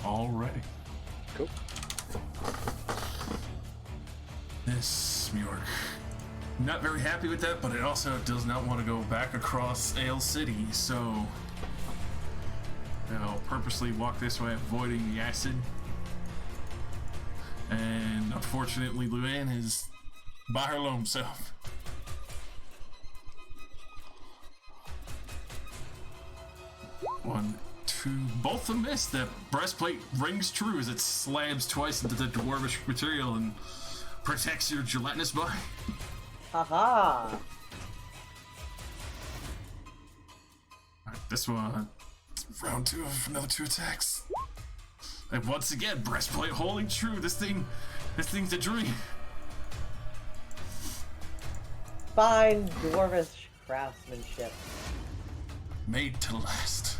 Alrighty. Cool. This Mjork. Not very happy with that, but it also does not want to go back across Ale City, so they'll purposely walk this way, avoiding the acid. And unfortunately, Luann is by her lone self. One, 2, both a miss. The breastplate rings true as it slams twice into the dwarvish material and protects your gelatinous body. Haha! Alright, this one, round 2 of another 2 attacks. And once again, breastplate holding true. This thing's a dream. Fine dwarvish craftsmanship. Made to last.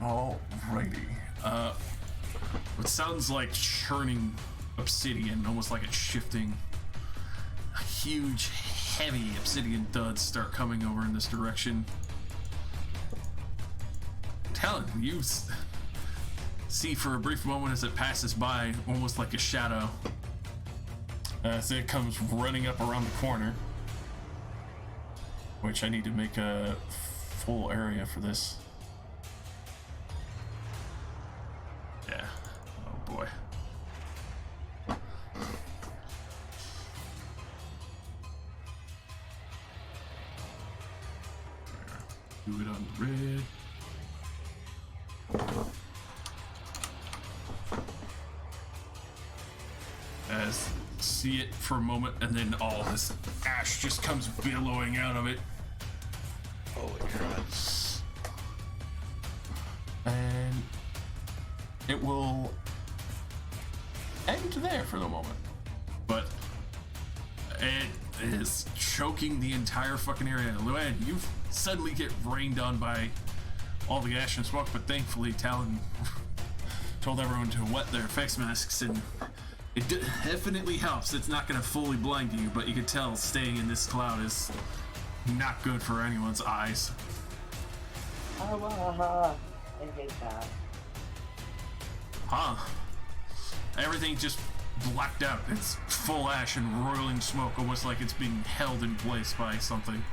Alrighty. What sounds like churning obsidian, almost like it's shifting. Huge, heavy obsidian thuds start coming over in this direction. Talon, you see for a brief moment as it passes by, almost like a shadow, as it comes running up around the corner. Which I need to make a full area for this. Yeah. Oh boy. Do it on the red. As see it for a moment, and then all this ash just comes billowing out of it. Holy crap. And it will end there for the moment. But it is choking the entire fucking area. Luann, you suddenly get rained on by all the ash and smoke, but thankfully Talon told everyone to wet their face masks, and it definitely helps. It's not going to fully blind you, but you can tell staying in this cloud is not good for anyone's eyes. I hate that. Huh. Everything just blacked out. It's full ash and roiling smoke, almost like it's being held in place by something.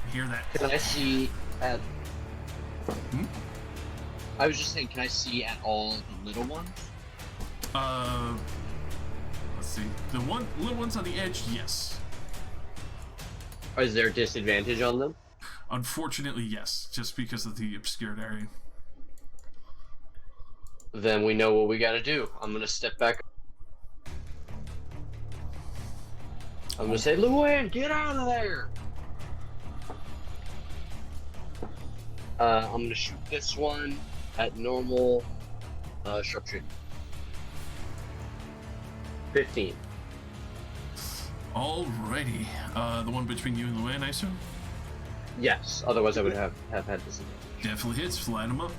You hear that? Can I see at... Hmm? I was just saying, can I see at all the little ones? Let's see. The little ones on the edge, yes. Or is there a disadvantage on them? Unfortunately, yes, just because of the obscured area. Then we know what we gotta do. I'm gonna step back. I'm gonna say, Luann, get out of there! I'm gonna shoot this one at normal sharpshooting. 15. Alrighty. The one between you and Luann, I assume? Yes, otherwise I would have had disadvantage. Definitely hits. Line them up.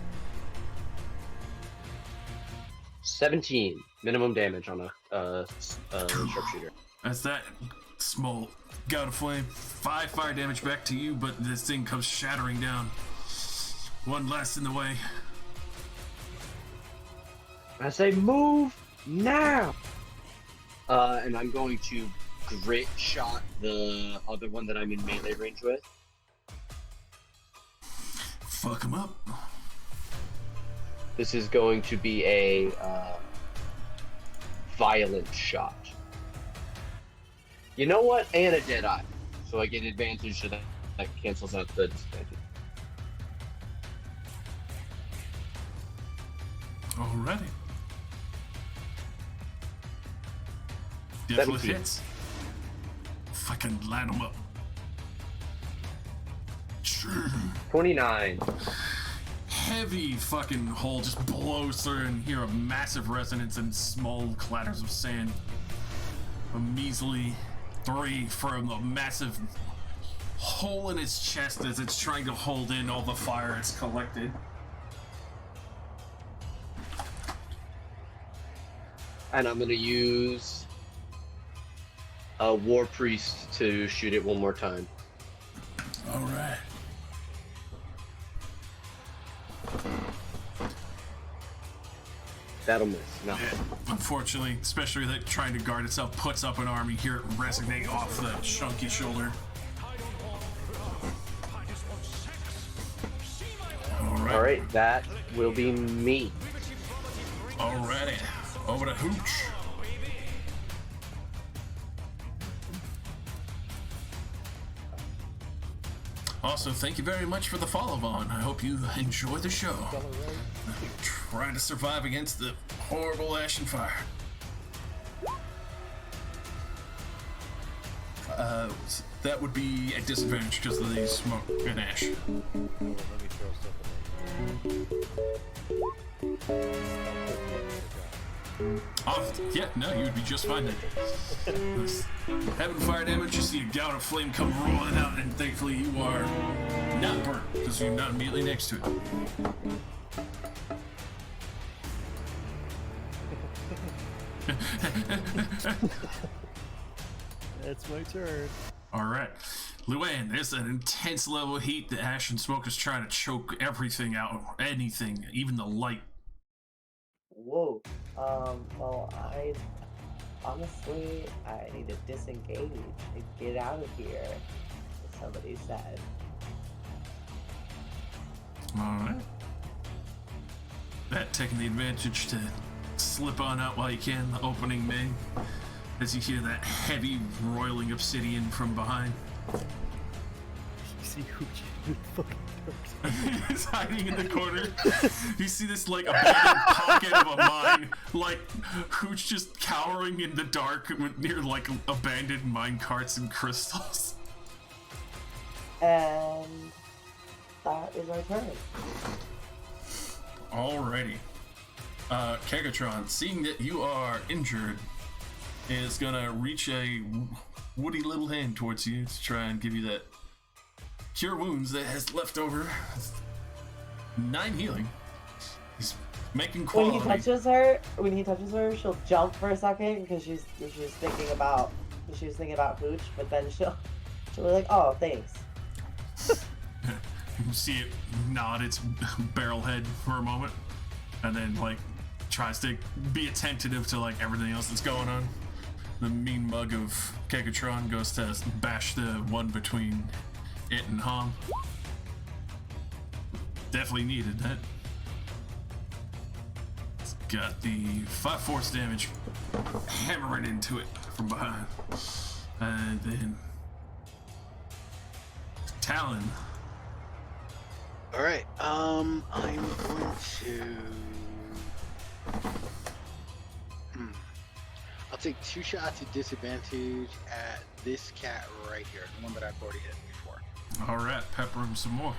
17 minimum damage on a sharpshooter. That's that small gout of flame. 5 fire damage back to you, but this thing comes shattering down. One last in the way. I say, move now! And I'm going to grit shot the other one that I'm in melee range with. Fuck him up. This is going to be a violent shot. You know what? And a dead eye. So I get advantage, so that cancels out the disadvantage. Alrighty. Definitely 17. hits. Fucking line them up. 29. Heavy fucking hole just blows through and hear a massive resonance and small clatters of sand. A measly 3 from a massive hole in its chest as it's trying to hold in all the fire it's collected. And I'm gonna use a War Priest to shoot it one more time. Alright. That'll miss. No. Unfortunately, especially that trying to guard itself puts up an arm, you hear it resonate off the chunky shoulder. Alright, that will be me. Alrighty, over to Hooch. Also, thank you very much for the follow-on. I hope you enjoy the show. Trying to survive against the horrible ash and fire. That would be at disadvantage because of the smoke and ash. Let me throw stuff Oh, yeah, no, you would be just fine then. Having fire damage, you see a gout of flame come rolling out, and thankfully you are not burnt because you're not immediately next to it. It's my turn. Alright. Luann, there's an intense level of heat. The ash and smoke is trying to choke everything out. Anything, even the light. Whoa. Well, honestly, I need to disengage and get out of here, as somebody said. Alright. That taking the advantage to slip on out while you can, the opening main, as you hear that heavy roiling obsidian from behind. see who fucking He's hiding in the corner. You see this like abandoned pocket of a mine, like Hooch just cowering in the dark near like abandoned mine carts and crystals. And that is our turn. Alrighty. Kegatron, seeing that you are injured, is gonna reach a woody little hand towards you to try and give you that cure wounds that has left over. 9 healing. He's making quality. When he touches her, she'll jump for a second because she's thinking about Hooch, but then she'll be like, oh, thanks. You see it nod its barrel head for a moment, and then like tries to be attentive to like everything else that's going on. The mean mug of Kegatron goes to bash the one between it and Hom. Definitely needed that. It's got the 5 force damage hammering into it from behind. And then Talon. Alright, I'm going to... I'll take 2 shots at disadvantage at this cat right here, the one that I've already hit before. Alright, pepper him some more.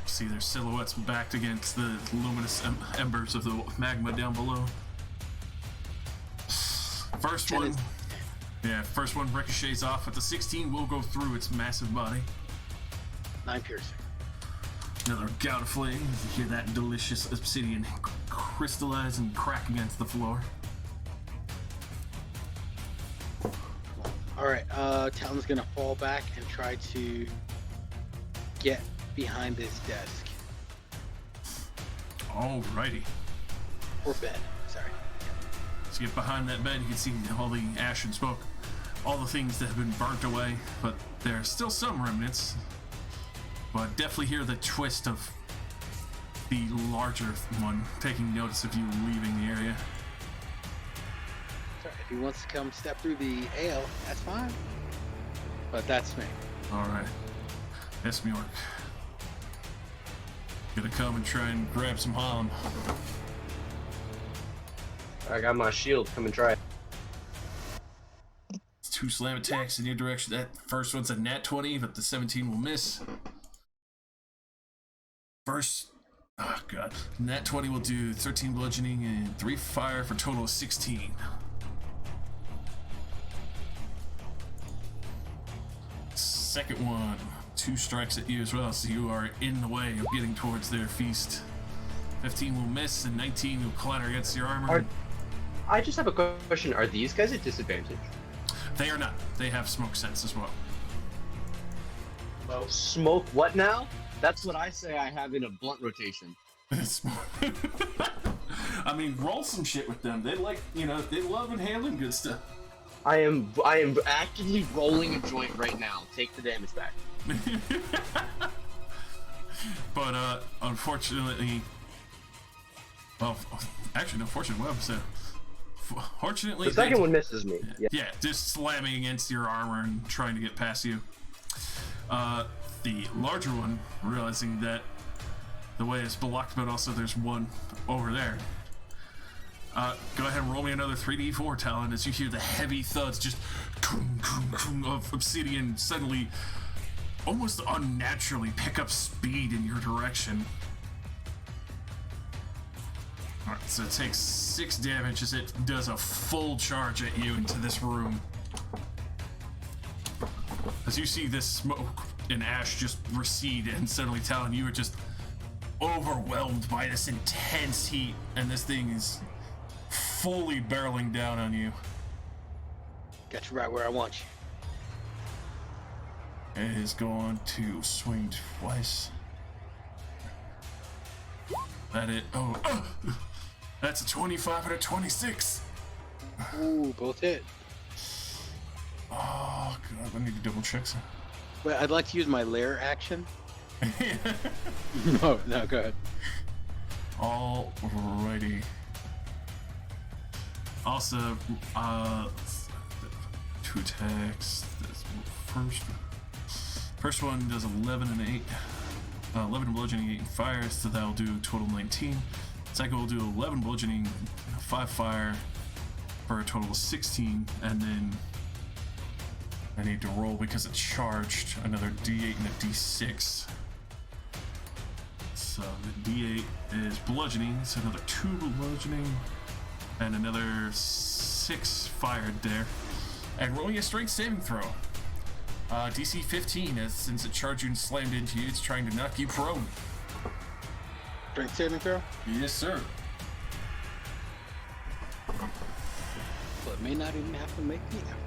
See their silhouettes backed against the luminous embers of the magma down below. First one ricochets off, but the 16 will go through its massive body. 9 piercing. Another gout of flame. You hear that delicious obsidian crystallize and crack against the floor. Alright, Talon's gonna fall back and try to get behind this desk. Alrighty. Or bed, sorry. So you get behind that bed, you can see all the ash and smoke, all the things that have been burnt away, but there's still some remnants. But definitely hear the twist of the larger one taking notice of you leaving the area. Sorry, if he wants to come step through the ale, that's fine. But that's me. Alright. Esmyork. Gonna come and try and grab some Holland. I got my shield. Come and try it. 2 slam attacks in your direction. That first one's a nat 20, but the 17 will miss. First, oh god, nat 20 will do 13 bludgeoning and 3 fire for a total of 16. Second one, 2 strikes at you as well, so you are in the way of getting towards their feast. 15 will miss and 19 will clatter against your armor. I just have a question. Are these guys at disadvantage? They are not. They have smoke sense as well. Well, smoke what now? That's what I say I have in a blunt rotation. I mean, roll some shit with them. They like, they love inhaling good stuff. I am actively rolling a joint right now. Take the damage back. But unfortunately, well, actually, no, fortunately, what was fortunately, the second one misses me. Yeah, just slamming against your armor and trying to get past you. The larger one, realizing that the way it's blocked, but also there's one over there. Go ahead and roll me another 3d4, Talon, as you hear the heavy thuds just of obsidian suddenly, almost unnaturally, pick up speed in your direction. Alright, so it takes 6 damage as it does a full charge at you into this room. As you see this smoke and ash just recede, and suddenly, Talon, you are just overwhelmed by this intense heat, and this thing is fully barreling down on you. Got you right where I want you. It is going to swing twice. That's a 25 and a 26. Ooh, both hit. Oh god, I need to double check some. Wait, I'd like to use my lair action. No, go ahead. Alrighty. Also, 2 attacks. This first First one does 11 and 8. 11 bludgeoning, 8 fire, so that'll do total 19. Second will do 11 bludgeoning, 5 fire, for a total of 16, and then I need to roll because it's charged another d8 and a d6. So the d8 is bludgeoning, so another 2 bludgeoning, and another 6 fired there. And rolling a strength saving throw. DC 15, as since it charged you and slammed into you, it's trying to knock you prone. Strength saving throw? Yes, sir. But may not even have to make the effort.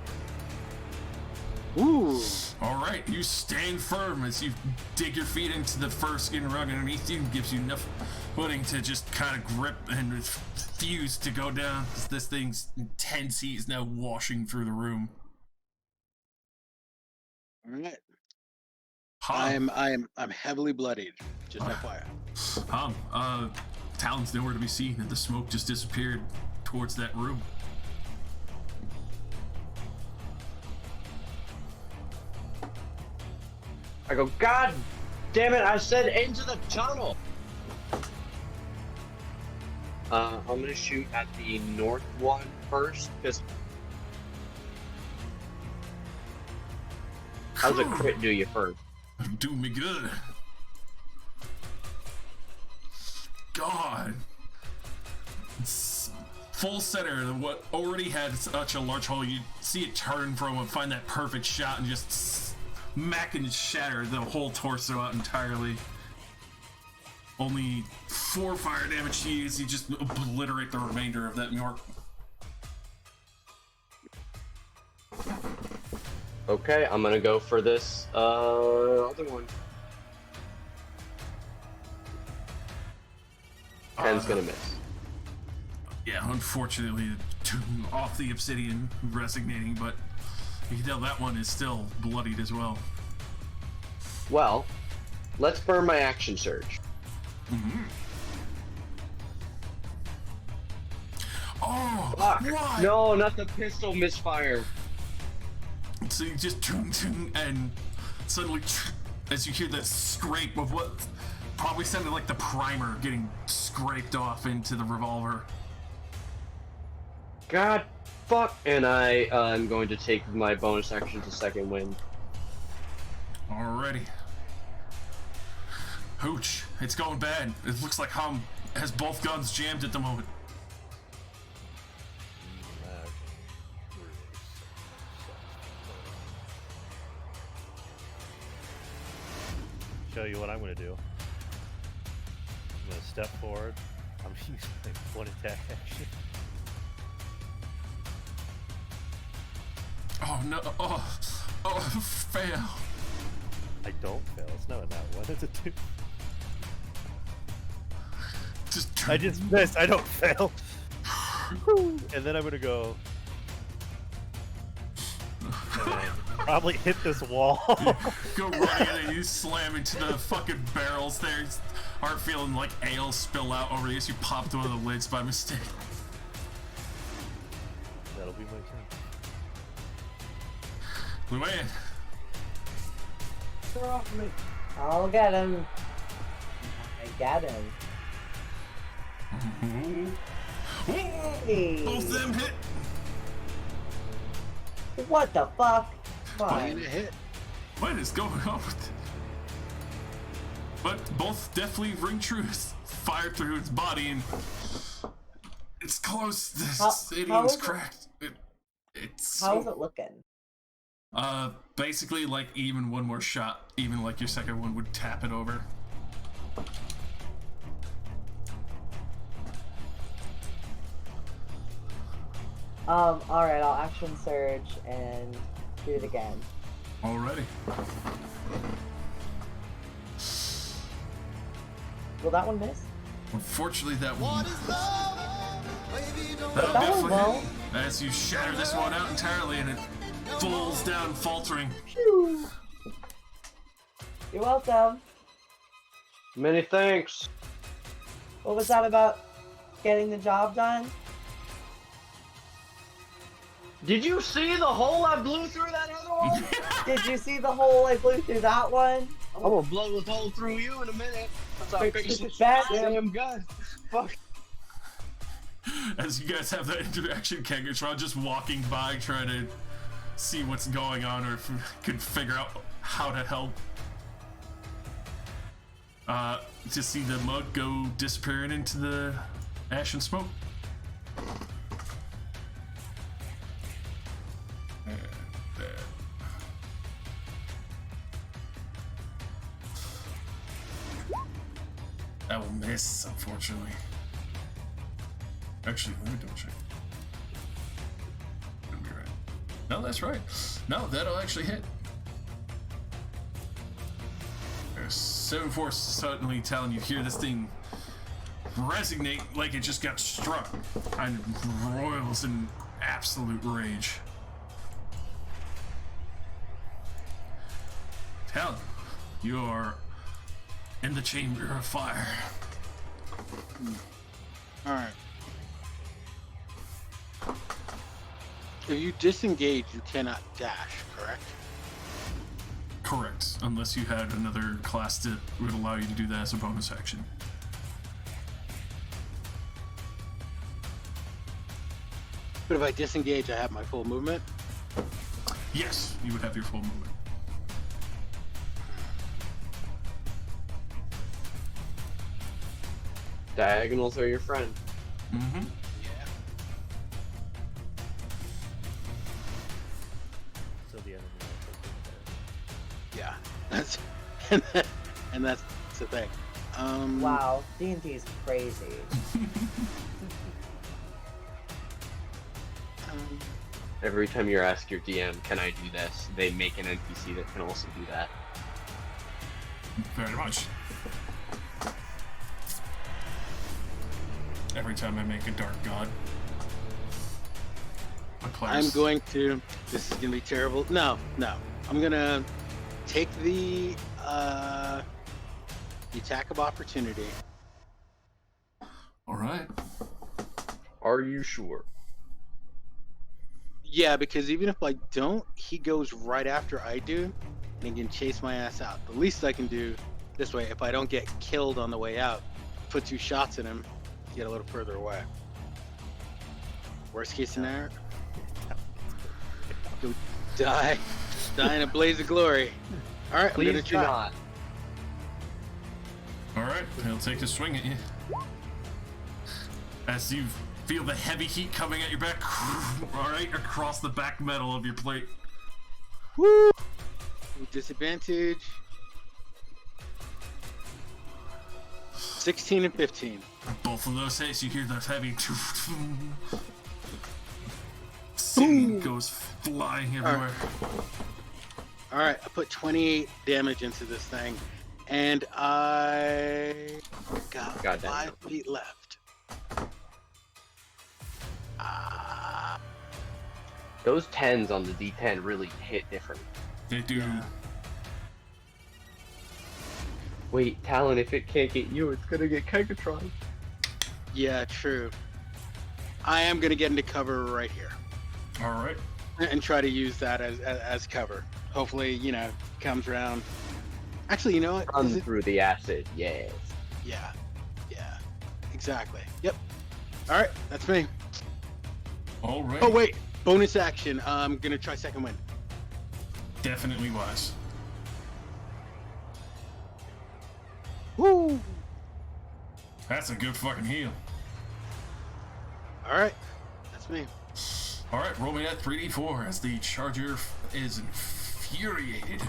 Ooh! Alright, you stand firm as you dig your feet into the fur skin rug underneath you and gives you enough footing to just kind of grip and refuse to go down. This thing's intense heat is now washing through the room. Alright. Hum, I'm heavily bloodied. Just FYI. Talon's nowhere to be seen, and the smoke just disappeared towards that room. I go, God damn it, I said into the tunnel! I'm gonna shoot at the north one first, because... How's a crit do you first? Do me good. God. It's full center of what already had such a large hole. You see it turn from and find that perfect shot and just smack and shatter the whole torso out entirely. Only 4 fire damage to you as you just obliterate the remainder of that York. Okay, I'm gonna go for this other one. 10's gonna miss. Yeah, unfortunately, off the obsidian, resignating, but you can tell that one is still bloodied as well. Well, let's burn my action surge. Mm-hmm. Oh, Fuck. why? No, not the pistol misfire. So you just and suddenly, as you hear that scrape of what probably sounded like the primer getting scraped off into the revolver. God, fuck. And I'm going to take my bonus action to second wind. Alrighty. Hooch, it's going bad. It looks like Hum has both guns jammed at the moment. Show you what I'm going to do. I'm going to step forward. I'm using my one attack action. Oh no! Oh, fail! I don't fail. It's not a nat 1. It's a 2. I just missed. I don't fail. And then I'm going to go. Probably hit this wall. Go running and you slam into the fucking barrels there. You aren't feeling like ale spill out over you as you popped one of the lids by mistake. That'll be my turn. Luann. They're off me. I'll get him. I got him. Hey. Both of them hit. What the fuck? Fine. Fine. A hit. What is going on with it? But both definitely ring true. Fired through its body and it's close. This alien's cracked. It's How's it looking? Basically like even one more shot, even like your second one would tap it over. Alright, I'll action surge and do it again. Already. Will that one miss? Unfortunately, that one. That one definitely won't. hit. As you shatter this one out entirely and it falls down, faltering. Phew. You're welcome. Many thanks. What was that about getting the job done? Did you see the hole I blew through that other one? Did you see the hole I blew through that one? I'm gonna blow a hole through you in a minute. That's how big this Bad damn gun. Fuck. As you guys have that interaction, Kegatron just walking by trying to see what's going on or if you could figure out how to help. To see the mug go disappearing into the ash and smoke. That will miss, unfortunately. Actually, let me double check. Could be right. No, that's right. No, that'll actually hit. There's 7-4 suddenly telling you hear this thing resonate like it just got struck. And roils in absolute rage. Talon, you are in the chamber of fire. Alright. If you disengage, you cannot dash, correct? Correct, unless you had another class that would allow you to do that as a bonus action. But if I disengage, I have my full movement. Yes, you would have your full movement. Diagonals are your friend. Mm-hmm. So the enemy. Yeah. That's and that's the thing. Wow, D&D is crazy. Every time you ask your DM, can I do this? They make an NPC that can also do that. Very much. Every time I make a dark god. My players. I'm going to. This is gonna be terrible. No. I'm gonna take the attack of opportunity. All right. Are you sure? Yeah, because even if I don't, he goes right after I do, and he can chase my ass out. The least I can do this way, if I don't get killed on the way out, put 2 shots in him, get a little further away. Worst case scenario, go die in a blaze of glory. All right, I'm Please gonna do try. not. All right. He'll take a swing at you. As you feel the heavy heat coming at your back, all right, across the back metal of your plate. Woo! With disadvantage. 16 and 15. Both of those hits, you hear the heavy. Scene goes flying everywhere. All right, I put 28 damage into this thing, and I got God damn 5 feet left. Those 10s on the D10 really hit different. They do. Wait, Talon, if it can't get you, it's gonna get Kegatron. Yeah, true. I am gonna get into cover right here All right. and try to use that as cover. Hopefully, comes around. Actually, you know what? Run Is it- through the acid, yes. Yeah, exactly. Yep. All right, that's me. All right. Oh wait, bonus action. I'm gonna try second wind. Definitely wise. Woo! That's a good fucking heal. All right, that's me. All right, roll me that 3d4 as the charger is infuriated.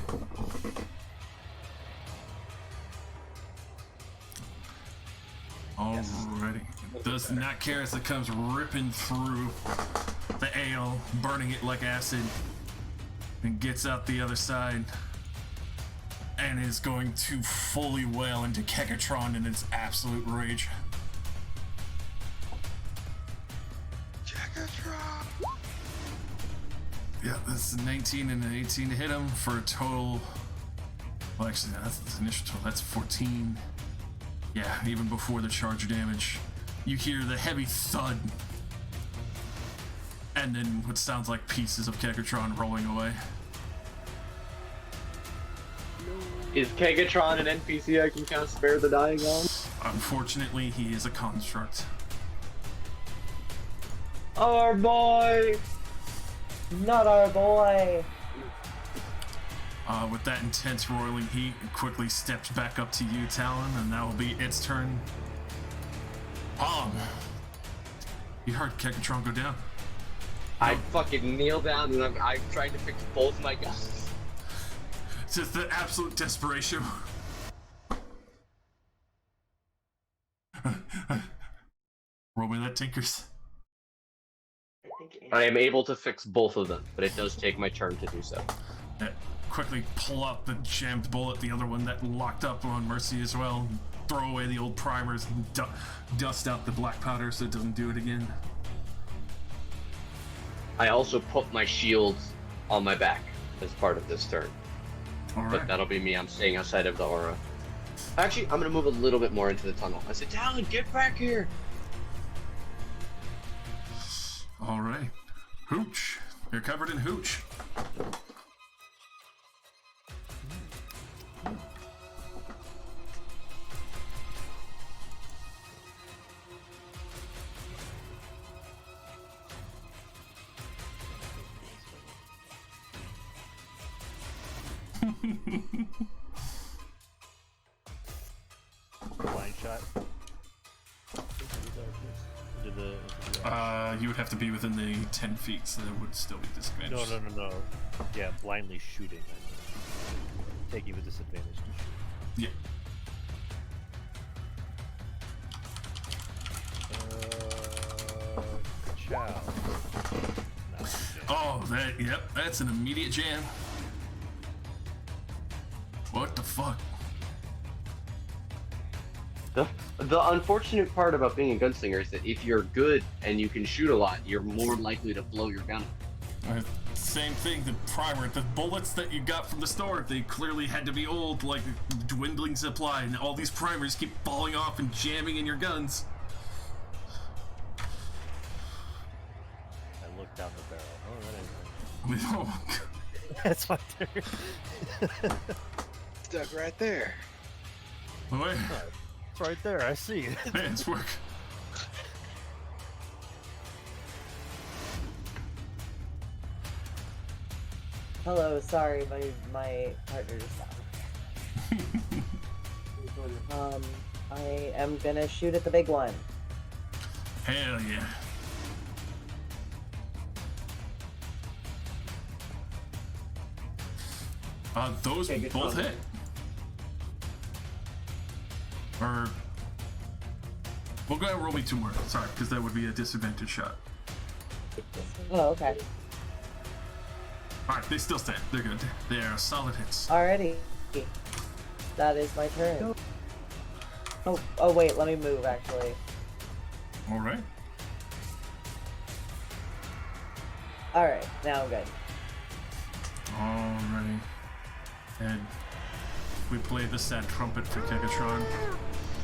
Alrighty. Does not care as it comes ripping through the ale, burning it like acid, and gets out the other side, and is going to fully wail into Kegatron in its absolute rage. Yeah, this is 19 and an 18 to hit him for a total. Well, actually, that's the initial total. That's 14. Yeah, even before the charge damage. You hear the heavy thud. And then what sounds like pieces of Kegatron rolling away. Is Kegatron an NPC I can cast Spare the Dying on? Unfortunately, he is a construct. Our boy! Not our boy. With that intense roiling heat, it quickly steps back up to you, Talon, and that will be its turn. You heard Kegatron go down. I fucking kneel down and I'm trying to fix both my guns. Just the absolute desperation. Roll me that, Tinkers. I am able to fix both of them, but it does take my turn to do so. Quickly pull out the jammed bullet, the other one that locked up on Mercy as well. Throw away the old primers and dust out the black powder so it doesn't do it again. I also put my shields on my back as part of this turn. Alright. But that'll be me. I'm staying outside of the aura. Actually, I'm gonna move a little bit more into the tunnel. I said, Talon, get back here! Alright. Hooch. You're covered in hooch. Blind shot. You would have to be within the 10 feet, so there would still be disadvantage. No. Yeah, blindly shooting. Taking the disadvantage to shoot. Yeah. Chow. No, Oh, that's an immediate jam. What the fuck? The unfortunate part about being a gunslinger is that if you're good and you can shoot a lot, you're more likely to blow your gun up. Same thing, the primer, the bullets that you got from the store, they clearly had to be old, like dwindling supply, and all these primers keep falling off and jamming in your guns. I looked down the barrel. Oh, that ain't right. Oh, That's my turn. Stuck right there. wait, It's right there. I see it. man, it's work. Hello, sorry, my partner just died. I am gonna shoot at the big one. Hell yeah. Those Okay, good both one. hit. Or we'll go ahead and roll me two more. Sorry, because that would be a disadvantage shot. Oh, okay. Alright, they still stand. They're good. They are solid hits. Alrighty. That is my turn. Oh wait, let me move actually. Alright. Alright, now I'm good. Alrighty. And we play the sad trumpet for Kegatron.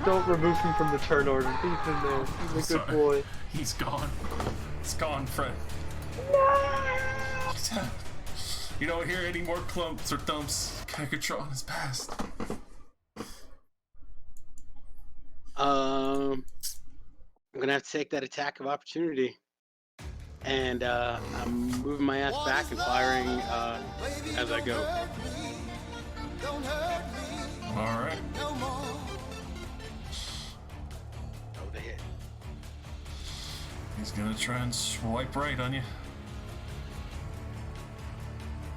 Don't remove him from the turn order. He's in there. He's a good Sorry. boy. He's gone. It's gone, Fred. You don't hear any more clumps or thumps. Kegatron is passed. I'm gonna have to take that attack of opportunity, and I'm moving my ass back and firing as I go. Alright. Oh, the hit. He's gonna try and swipe right on you.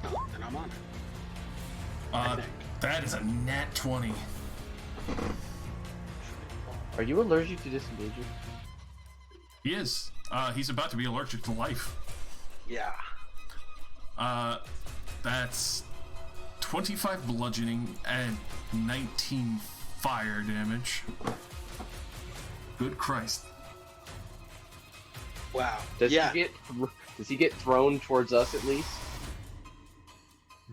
Oh, then I'm on it. That is a nat 20. Are you allergic to disengaging? He is. He's about to be allergic to life. Yeah. That's 25 bludgeoning and 19 fire damage. Good Christ. Wow. Does yeah. he get thrown towards us at least?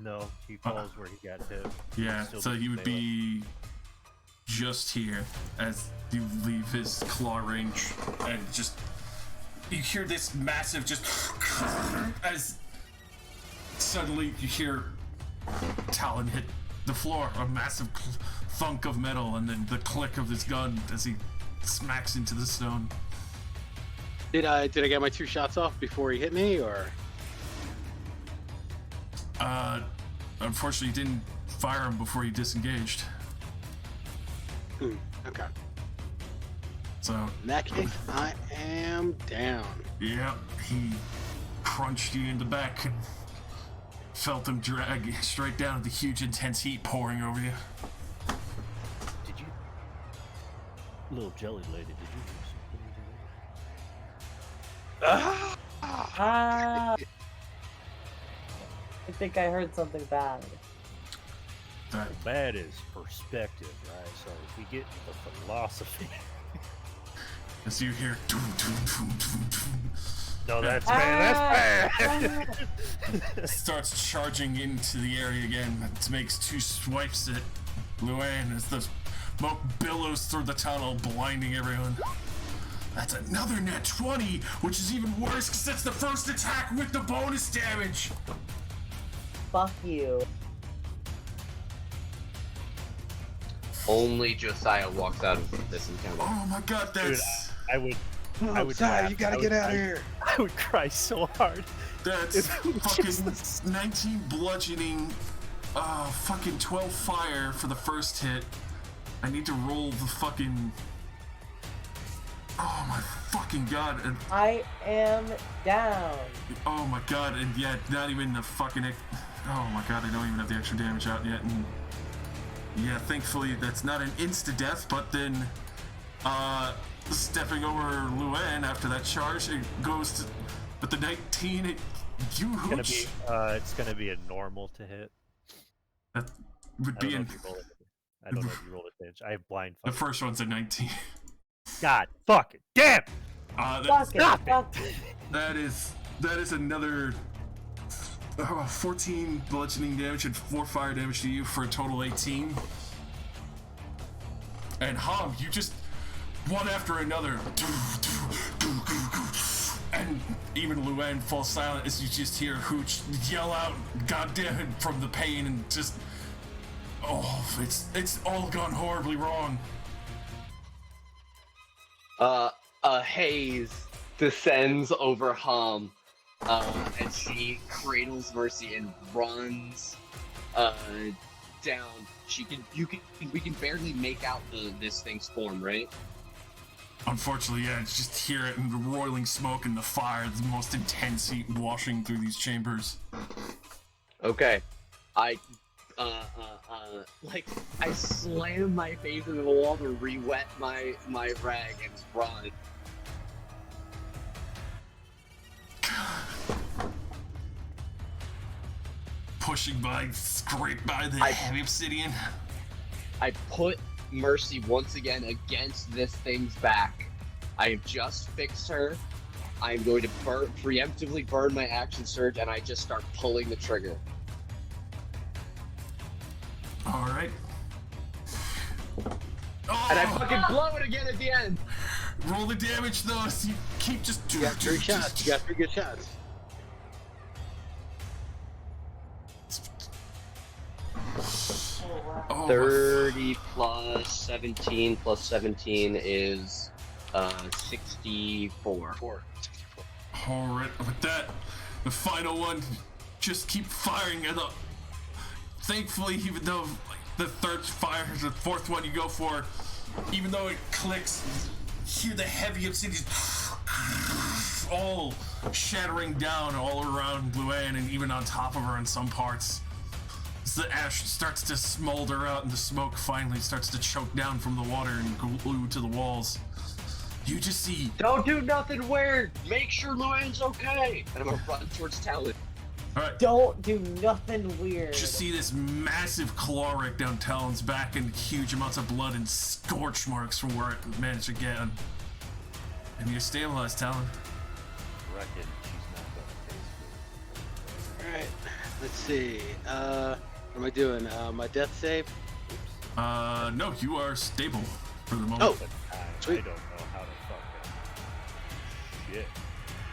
No, he falls where he got hit. Yeah, Still so he would melee. be just here as you leave his claw range, and just you hear this massive just as suddenly you hear Talon hit the floor, a massive thunk of metal, and then the click of his gun as he smacks into the stone. Did I get my 2 shots off before he hit me, or? Unfortunately, you didn't fire him before he disengaged. Okay. So In that case, I am down. yeah, he crunched you in the back and felt him drag you straight down to the huge intense heat pouring over you. Did you, little jelly lady? Did you do something? Ah! I think I heard something bad. That Bad is perspective, right? So if we get the philosophy. as you hear doom, doom, doom, doom, doom, No, that's bad. That's bad. starts charging into the area again. It makes 2 swipes at Luann as the smoke billows through the tunnel, blinding everyone. That's another net 20, which is even worse because that's the first attack with the bonus damage. Fuck you. Only Josiah walks out of this encounter. Oh my god, Dude, that's I would. I would. Sorry, laugh. you gotta I get would- out of here. I would cry so hard. that's fucking Jesus. 19 bludgeoning, fucking 12 fire for the first hit. I need to roll the fucking. Oh my fucking god! And I am down. oh my god! And yeah, not even the fucking. Oh my god! I don't even have the extra damage out yet. And yeah, thankfully that's not an insta death. But then, stepping over Luann after that charge, it goes to. But the 19, It's gonna be a normal to hit. that would I be don't know in. if you roll it. I don't know if you roll it damage. I have blind. The Fuck. first one's a 19. God, fuck it, damn. Fuck it. Stop it. Fuck it. That is another 14 bludgeoning damage and 4 fire damage to you for a total 18. And Hom, you just one after another, and even Luann falls silent as you just hear Hooch yell out "God damn it" from the pain and just it's all gone horribly wrong. A haze descends over Hom, and she cradles Mercy and runs down. We can barely make out this thing's form, right? Unfortunately, yeah, just hear it in the roiling smoke and the fire, the most intense heat washing through these chambers. Okay, I slam my face into the wall to re-wet my rag and run. Pushing by, scrape by the heavy obsidian. I put Mercy once again against this thing's back. I have just fixed her. I'm going to preemptively burn my action surge, and I just start pulling the trigger. All right. And I fucking blow it again at the end. Roll the damage though. So you keep just. You got 3 shots. You got 3 good shots. Oh, 30 plus 17 plus 17 is 64. all right. With that, the final one, just keep firing at the. Thankfully, even though the third fire, the fourth one you go for, even though it clicks, you hear the heavy obsidian all shattering down all around Luann and even on top of her in some parts. As the ash starts to smolder out and the smoke finally starts to choke down from the water and glue to the walls, you just see. Don't do nothing weird. Make sure Luann's okay. And I'm gonna run towards Talon. All right. Don't do nothing weird. Just see this massive claw right down Talon's back and huge amounts of blood and scorch marks from where it managed to get. And you're stabilized, Talon. Reckon she's not gonna taste Alright, let's see. What am I doing? My death save? No, you are stable for the moment. Oh, good. I Sweet. don't know how to fucking shit.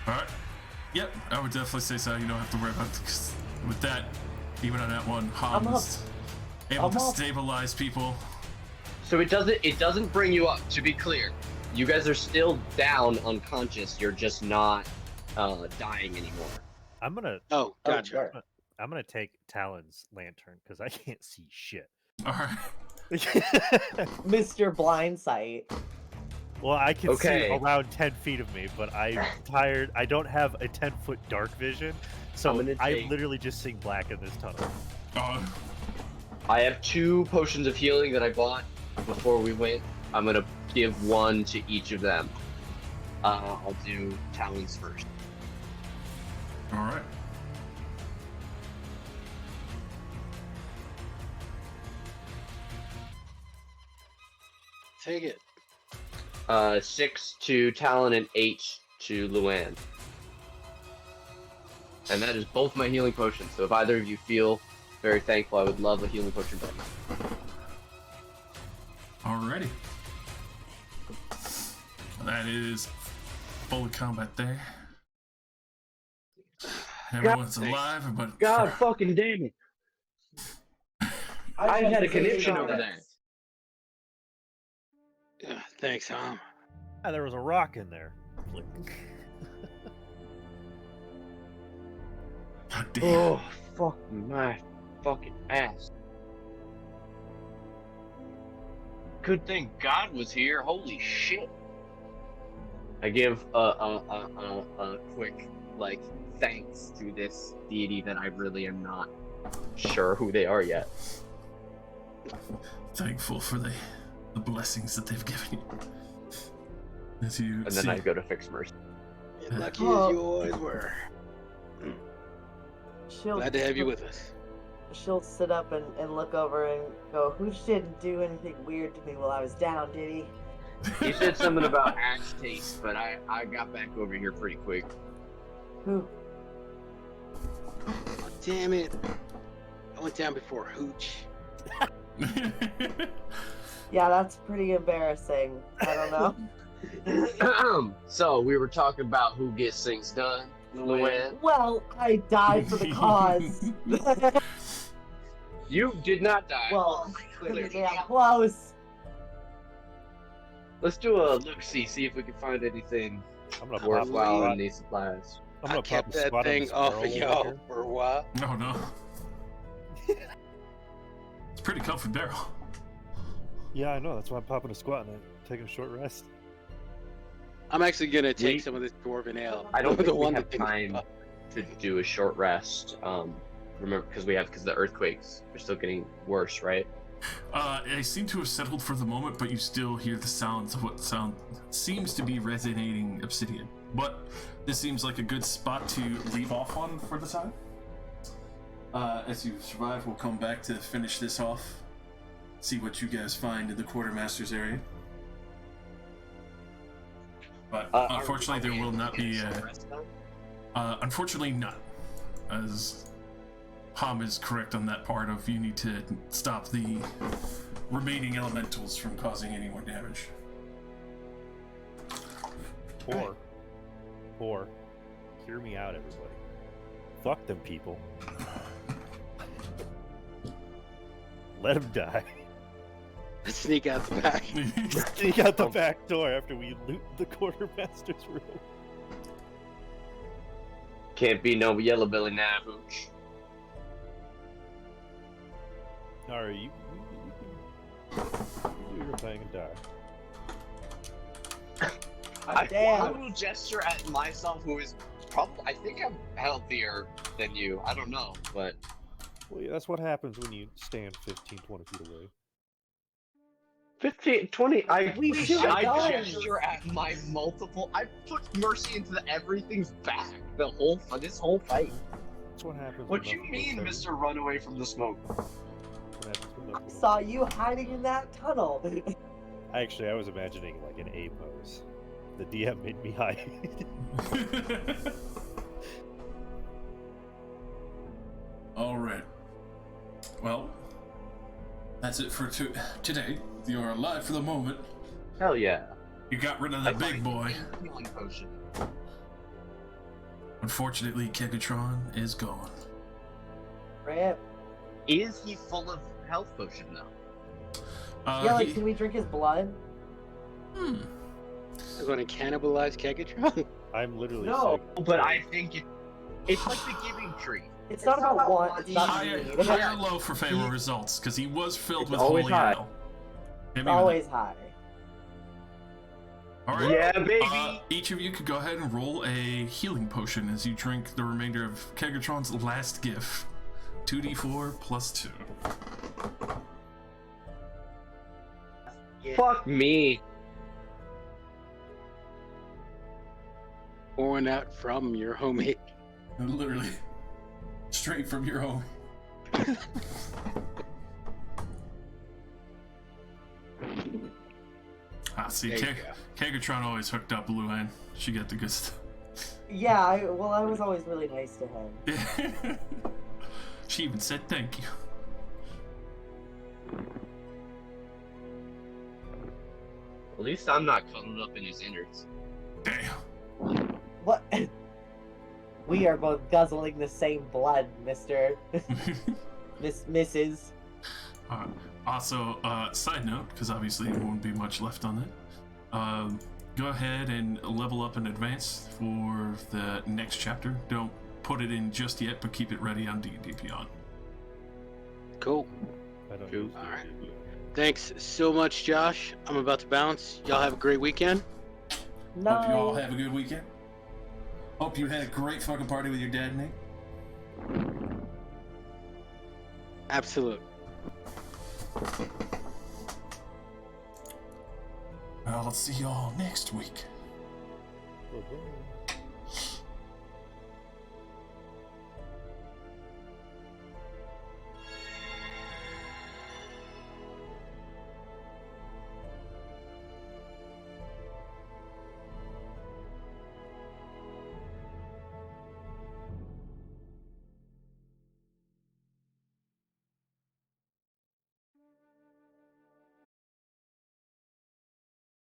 Alright. Yep, I would definitely say so. You don't have to worry about it, 'cause with that, even on that one, I'm Hom is able to Almost. stabilize people. So it doesn't bring you up. To be clear, you guys are still down unconscious. You're just not dying anymore. I'm gonna Oh, gotcha. where? I'm gonna take Talon's lantern because I can't see shit. All right. Mr. Blindsight. Well, I can Okay. see around 10 feet of me, but I'm tired. I don't have a 10-foot dark vision, so I'm gonna I'm take- literally just seeing black in this tunnel. I have 2 potions of healing that I bought before we went. I'm gonna give 1 to each of them. I'll do Talon's first. All right. Take it. 6 to Talon and 8 to Luann. And that is both my healing potions. So if either of you feel very thankful, I would love a healing potion back. Alrighty. That is full combat there. Everyone's alive, but God fucking damn it! I had a conniption over there. Yeah, thanks, Tom. Ah, there was a rock in there. Like, God damn. Oh, fuck my fucking ass. Good thing God was here. Holy shit. I give a quick, like, thanks to this deity that I really am not sure who they are yet. Thankful for the blessings that they've given you. As you And see, then I go to fix Mercy. Lucky Oh. as you always were. Glad to have you with us. She'll sit up and look over and go, "Hooch didn't do anything weird to me while I was down, did he?" He said something about axe taste, but I got back over here pretty quick. Who? Oh, damn it. I went down before Hooch. Yeah, that's pretty embarrassing. I don't know. So we were talking about who gets things done. Luann, Well, I died for the cause. you did not die. Well, Clearly. pretty damn close. Let's do a look-see, see if we can find anything I'm gonna pop worthwhile a in these supplies. I'm I gonna kept pop a that squat on thing this off barrel of over y'all here. for a while. no, no. It's a pretty comfy barrel. Yeah, I know. That's why I'm popping a squat and taking a short rest. I'm actually gonna take We- some of this dwarven ale. I don't the think we one have that didn't- time to do a short rest. Remember, because the earthquakes are still getting worse, right? I seem to have settled for the moment, but you still hear the sounds of what seems to be resonating obsidian. But this seems like a good spot to leave off on for the time. As you survive, we'll come back to finish this off. See what you guys find in the quartermaster's area. But unfortunately, there will not be. Unfortunately, not. As Ham is correct on that part of you need to stop the remaining elementals from causing any more damage. Or, hear me out, everybody. Fuck them people. Let them die. Sneak out the back. Sneak out the back door after we loot the quartermaster's room. Can't be no yellow belly now, Hooch. Alright, you do your thing and die. I Damn. will gesture at myself, who is probably, I think I'm healthier than you. I don't know, but Well, yeah, that's what happens when you stand 15, 20 feet away. 15, 20, I gone. gesture at my multiple, I put Mercy into everything's back, this whole fight. That's what happens. What when you multiple mean, things- Mr. Run away from the smoke? what happens when I multiple- saw you hiding in that tunnel. Actually, I was imagining like an A pose. The DM made me hide. All right. Well, that's it for today. You're alive for the moment. Hell yeah. You got rid of the big boy. Healing potion. Unfortunately, Kegatron is gone. Rip. Is he full of health potion now. Yeah, like, can we drink his blood? They're going to cannibalize Kegatron? I'm literally No. sick. But I think it's like the giving tree. It's not about want, it's not High need. or low for favorable results, because he was filled It's with always holy high. oil. It's always high. All right. Yeah, baby. Each of you could go ahead and roll a healing potion as you drink the remainder of Kegatron's last gift. 2d4 plus 2. Fuck me. Pouring out from your homie. Literally. Straight from your home. See, There you Kegatron always hooked up Luann. She got the good stuff. Yeah, I was always really nice to him. She even said thank you. At least I'm not cuddled up in his innards. Damn. What? We are both guzzling the same blood, Mr. Mrs. Also, side note, because obviously there won't be much left on that. Go ahead and level up in advance for the next chapter. Don't put it in just yet, but keep it ready on D&D Beyond. Cool. I don't Cool. use All right. it. Thanks so much, Josh. I'm about to bounce. Y'all have a great weekend. No. Hope you all have a good weekend. Hope you had a great fucking party with your dad, Nate. Absolute. I'll see y'all next week. Bye-bye.